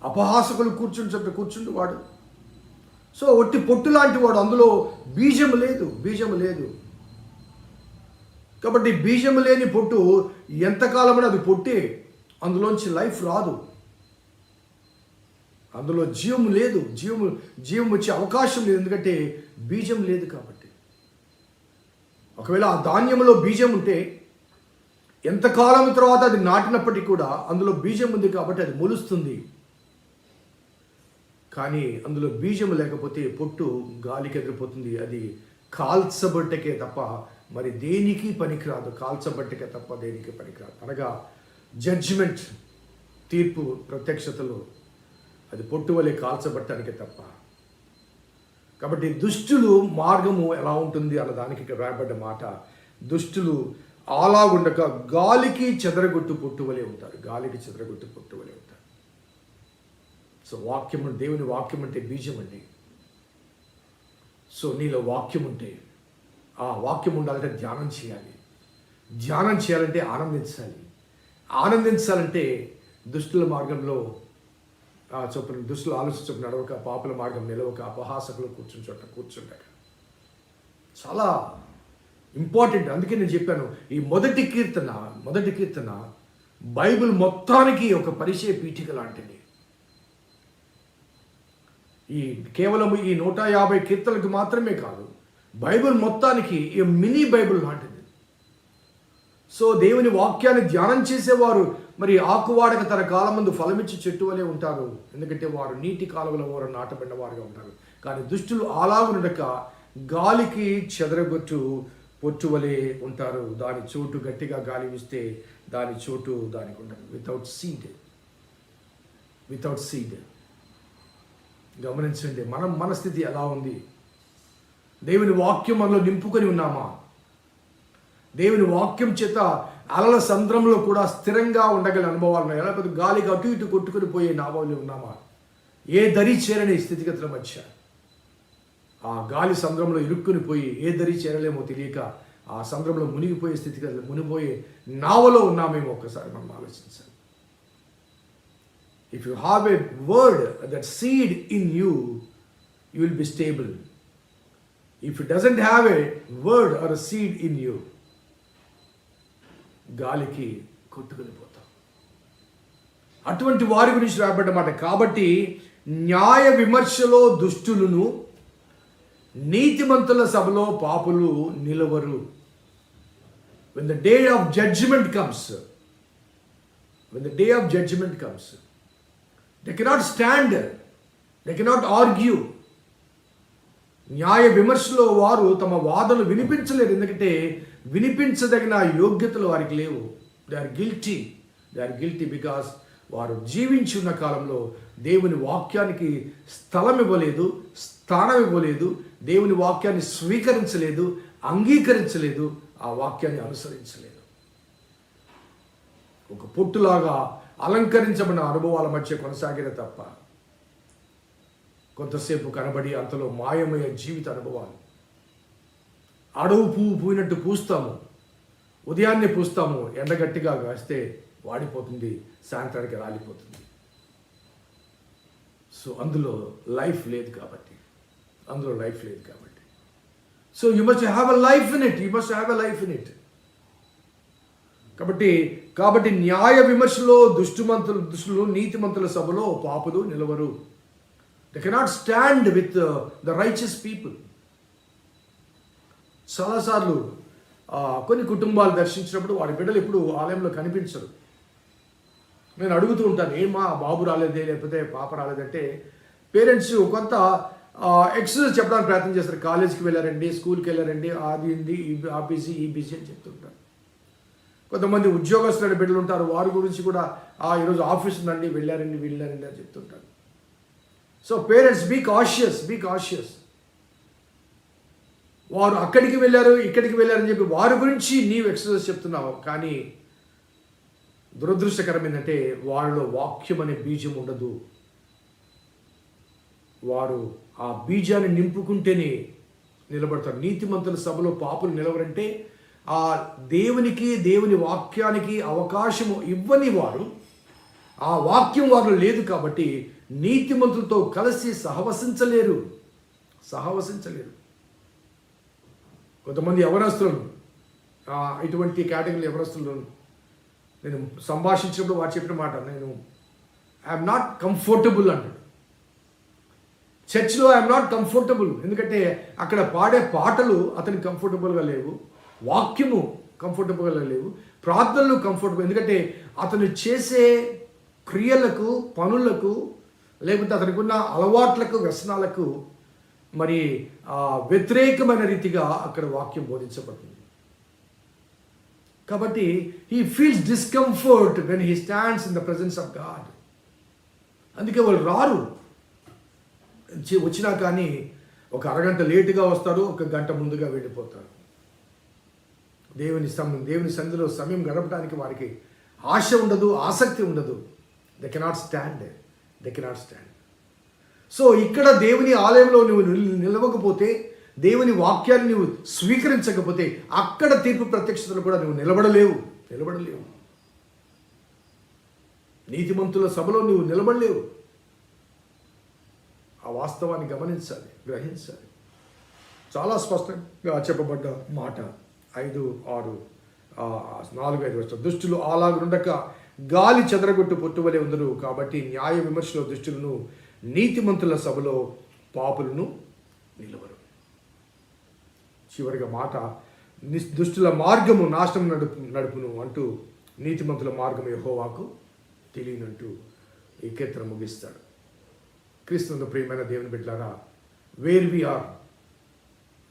అపహాసకులు కూర్చుంటువాడు. సో ఒట్టి పొట్టు లాంటి వాడు, అందులో బీజము లేదు. కాబట్టి బీజము లేని పొట్టు ఎంతకాలమైనా అది పొట్టే, అందులోంచి లైఫ్ రాదు. అందులో జీవం లేదు, జీవం వచ్చే అవకాశం లేదు, ఎందుకంటే బీజం లేదు కాబట్టి. ఒకవేళ ఆ ధాన్యంలో బీజం ఉంటే ఎంతకాలం తర్వాత అది నాటినప్పటికీ కూడా అందులో బీజం ఉంది కాబట్టి అది మొలుస్తుంది. కానీ అందులో బీజం లేకపోతే పొట్టు గాలికి ఎగిరిపోతుంది. అది కాల్చబట్టకే తప్ప మరి దేనికి పనికిరాదు. కాల్చబట్టకే తప్ప దేనికి పనికిరాదు. అనగా జడ్జిమెంట్, తీర్పు, ప్రత్యక్షతలో అది పొట్టు వలె కాల్చబట్టడానికే తప్ప. కాబట్టి దుష్టులు మార్గము ఎలా ఉంటుంది అన్న దానికి ఇక్కడ రాయబడ్డ మాట, దుష్టులు అలాగుండక గాలికి చెదరగొట్టు పొట్టు వలె ఉంటారు. సో వాక్యము, దేవుని వాక్యం అంటే బీజం అండి. సో నీలో వాక్యం ఉంటే, ఆ వాక్యం ఉండాలంటే ధ్యానం చేయాలి. ధ్యానం చేయాలంటే ఆనందించాలి. ఆనందించాలంటే దుష్టుల మార్గంలో చొప్పున, దుష్టుల ఆలోచన చొప్పున నడవక, పాపుల మార్గం నిలవక, అపహాసకులు కూర్చుండక. చాలా ఇంపార్టెంట్. అందుకే నేను చెప్పాను, ఈ మొదటి కీర్తన బైబిల్ మొత్తానికి ఒక పరిచయ పీఠిక లాంటిది. ఈ కేవలం ఈ 150 కీర్తనలకు మాత్రమే కాదు, బైబిల్ మొత్తానికి ఈ మినీ బైబిల్ లాంటిది. సో దేవుని వాక్యాన్ని ధ్యానం చేసేవారు మరి ఆకువాడక తన కాలం ముందు ఫలమిచ్చి చెట్టు వలె ఉంటారు. ఎందుకంటే వారు నీటి కాలువల ఓర నాటబడిన వారుగా ఉంటారు. కానీ దుష్టులు అలాగునుడక గాలికి చెదరగొట్టు పొట్టు వలె ఉంటారు. దాని చోటు గట్టిగా గాలి వీస్తే దాని చోటు దానికి ఉండదు. Without seed. గమనించండి, మన స్థితి ఎలా ఉంది? దేవుని వాక్యం మనలో నింపుకొని ఉన్నామా? దేవుని వాక్యం చేత అలల సంద్రంలో కూడా స్థిరంగా ఉండగల అనుభవాలు ఉన్నాయి. లేకపోతే గాలికి అటు ఇటు కొట్టుకుని పోయే నావలో ఉన్నామా? ఏ దరి చేరని స్థితిగతుల మధ్య ఆ గాలి సంద్రంలో ఇరుక్కుని పోయి ఏ దరి చేరలేమో తెలియక ఆ సంద్రంలో మునిగిపోయే స్థితిగతులు, మునిగిపోయే నావలో ఉన్నామేమో ఒక్కసారి మనం ఆలోచించాలి. If you have a word, that seed in you, you will be stable. If it doesn't have a word or a seed in you, గాలికి కొట్టుకుని పోతాం. అటువంటి వారి గురించి రాబడ్డమాట. కాబట్టి న్యాయ విమర్శలో దుష్టులను, నీతిమంతుల సభలో పాపులు నిలవరు. When the day of judgment comes, they cannot stand, they cannot argue. న్యాయ విమర్శలో వారు తమ వాదనలు వినిపించలేరు. ఎందుకంటే వినిపించదగిన యోగ్యతలు వారికి లేవు. దే ఆర్ గిల్టీ బికాస్ వారు జీవించి ఉన్న కాలంలో దేవుని వాక్యానికి స్థలం ఇవ్వలేదు, స్థానం ఇవ్వలేదు, దేవుని వాక్యాన్ని స్వీకరించలేదు, అంగీకరించలేదు, ఆ వాక్యాన్ని అనుసరించలేదు. ఒక పొట్టులాగా అలంకరించబడిన అనుభవాల మధ్య కొనసాగిన తప్ప కొంతసేపు కనబడి అంతలో మాయమయ్యే జీవిత అనుభవాలు. అడవు పువ్వు పూయినట్టు పూస్తాము, ఉదయాన్నే పూస్తాము, ఎండగట్టిగా కాస్తే వాడిపోతుంది, సాయంత్రానికి రాలిపోతుంది. సో అందులో లైఫ్ లేదు కాబట్టి. So you must have a life in it. కాబట్టి న్యాయ విమర్శలో దుష్టులు, నీతిమంతుల సభలో పాపులు నిలవరు. They cannot stand with the righteous people. చాలాసార్లు కొన్ని కుటుంబాలు దర్శించినప్పుడు వాడి బిడ్డలు ఎప్పుడు ఆలయంలో కనిపించరు. నేను అడుగుతూ ఉంటాను, ఏమా బాబు రాలేదే, లేకపోతే పాప రాలేదంటే పేరెంట్స్ కొంత ఎక్స్క్యూజ్ చెప్పడానికి ప్రయత్నం చేస్తారు. కాలేజీకి వెళ్ళారండి, స్కూల్కి వెళ్ళారండి, అది ఉంది, ఆ బిజీ ఈ బిజీ అని చెప్తుంటారు. కొంతమంది ఉద్యోగస్తుల బిడ్డలు ఉంటారు, వారి గురించి కూడా ఈరోజు ఆఫీస్ ఉందండి, వెళ్ళారండి అని చెప్తుంటారు. So parents be cautious. వారు అక్కడికి వెళ్ళారు, ఇక్కడికి వెళ్ళారని చెప్పి వారి గురించి నీవు ఎక్స్క్యూజ్ చెప్తున్నావు. కానీ దురదృష్టకరం ఏంటంటే వారిలో వాక్యం అనే బీజం ఉండదు. వారు ఆ బీజాన్ని నింపుకుంటేనే నిలబడతారు. నీతిమంతుల సభలో పాపులు నిలవరంటే ఆ దేవుని వాక్యానికి అవకాశము ఇవ్వని వారు, ఆ వాక్యం వారిలో లేదు కాబట్టి నీతిమంతులతో కలిసి సహవసించలేరు. కొంతమంది యవనస్తులను, ఇటువంటి కేటగిరీ యవనస్తులను నేను సంభాషించినప్పుడు వారు చెప్పిన మాట, నేను ఐఎమ్ నాట్ కంఫర్టబుల్ అన్నాడు. చర్చ్లో ఐఎమ్ నాట్ కంఫర్టబుల్, ఎందుకంటే అక్కడ పాడే పాటలు అతనికి కంఫర్టబుల్గా లేవు, వాక్యము కంఫర్టబుల్గా లేవు, ప్రార్థనలు కంఫర్టబుల్. ఎందుకంటే అతను చేసే క్రియలకు, పనులకు, లేకపోతే అతనికి ఉన్న అలవాట్లకు, వ్యసనాలకు మరి వ్యతిరేకమైన రీతిగా అక్కడ వాక్యం బోధించబడుతుంది. కాబట్టి he feels discomfort when he stands in the presence of God. అందుకే వాళ్ళు రారు. వచ్చినా కానీ ఒక అరగంట లేటుగా వస్తారు, ఒక గంట ముందుగా వెళ్ళిపోతారు. దేవుని సన్నిధిలో సమయం గడపడానికి వారికి ఆశ ఉండదు, ఆసక్తి ఉండదు. They cannot stand. సో ఇక్కడ దేవుని ఆలయంలో నువ్వు నిలవకపోతే, దేవుని వాక్యాన్ని నువ్వు స్వీకరించకపోతే, అక్కడ తీర్పు ప్రత్యక్షతలు కూడా నువ్వు నిలబడలేవు. నీతిమంతుల సభలో నువ్వు నిలబడలేవు. ఆ వాస్తవాన్ని గమనించాలి, గ్రహించాలి. చాలా స్పష్టంగా చెప్పబడ్డ మాట 5, 6, 4, 5 వర్షం. దుష్టులు అలాగుండక గాలి చెదరగొట్టు పొట్టువలే ఉందరు. కాబట్టి న్యాయ విమర్శలో దుష్టులను, నీతిమంతుల సభలో పాపులను నిలవరు. చివరిగా మాట, దుష్టుల మార్గము నాశనం నడుపును అంటూ, నీతిమంతుల మార్గం యెహోవాకు తెలియనంటూ ఈ కీర్తన ముగిస్తాడు. క్రీస్తునందు ప్రియమైన దేవుని బిడ్డలారా, where we are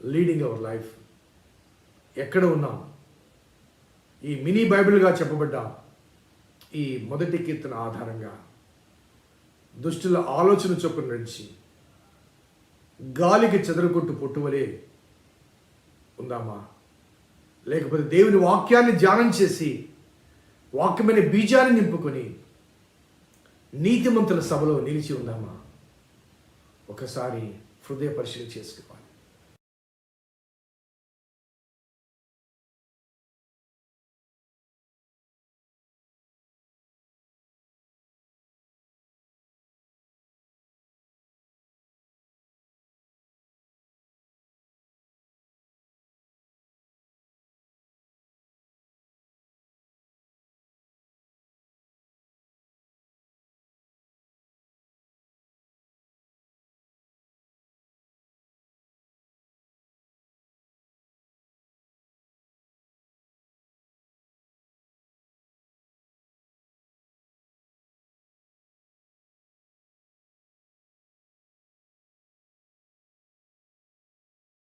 leading our life, ఎక్కడ ఉన్నాం? ఈ మినీ బైబిల్గా చెప్పబడ్డ ఈ మొదటి కీర్తన ఆధారంగా దుష్టుల ఆలోచన చొప్పున నడిచి గాలికి చెదరగొట్టు పొట్టువలే ఉందామా? లేకపోతే దేవుని వాక్యాన్ని ధ్యానం చేసి వాక్యమైన బీజాన్ని నింపుకొని నీతిమంతుల సభలో నిలిచి ఉందామా? ఒకసారి హృదయ పరిశీలన చేసుకోవాలి.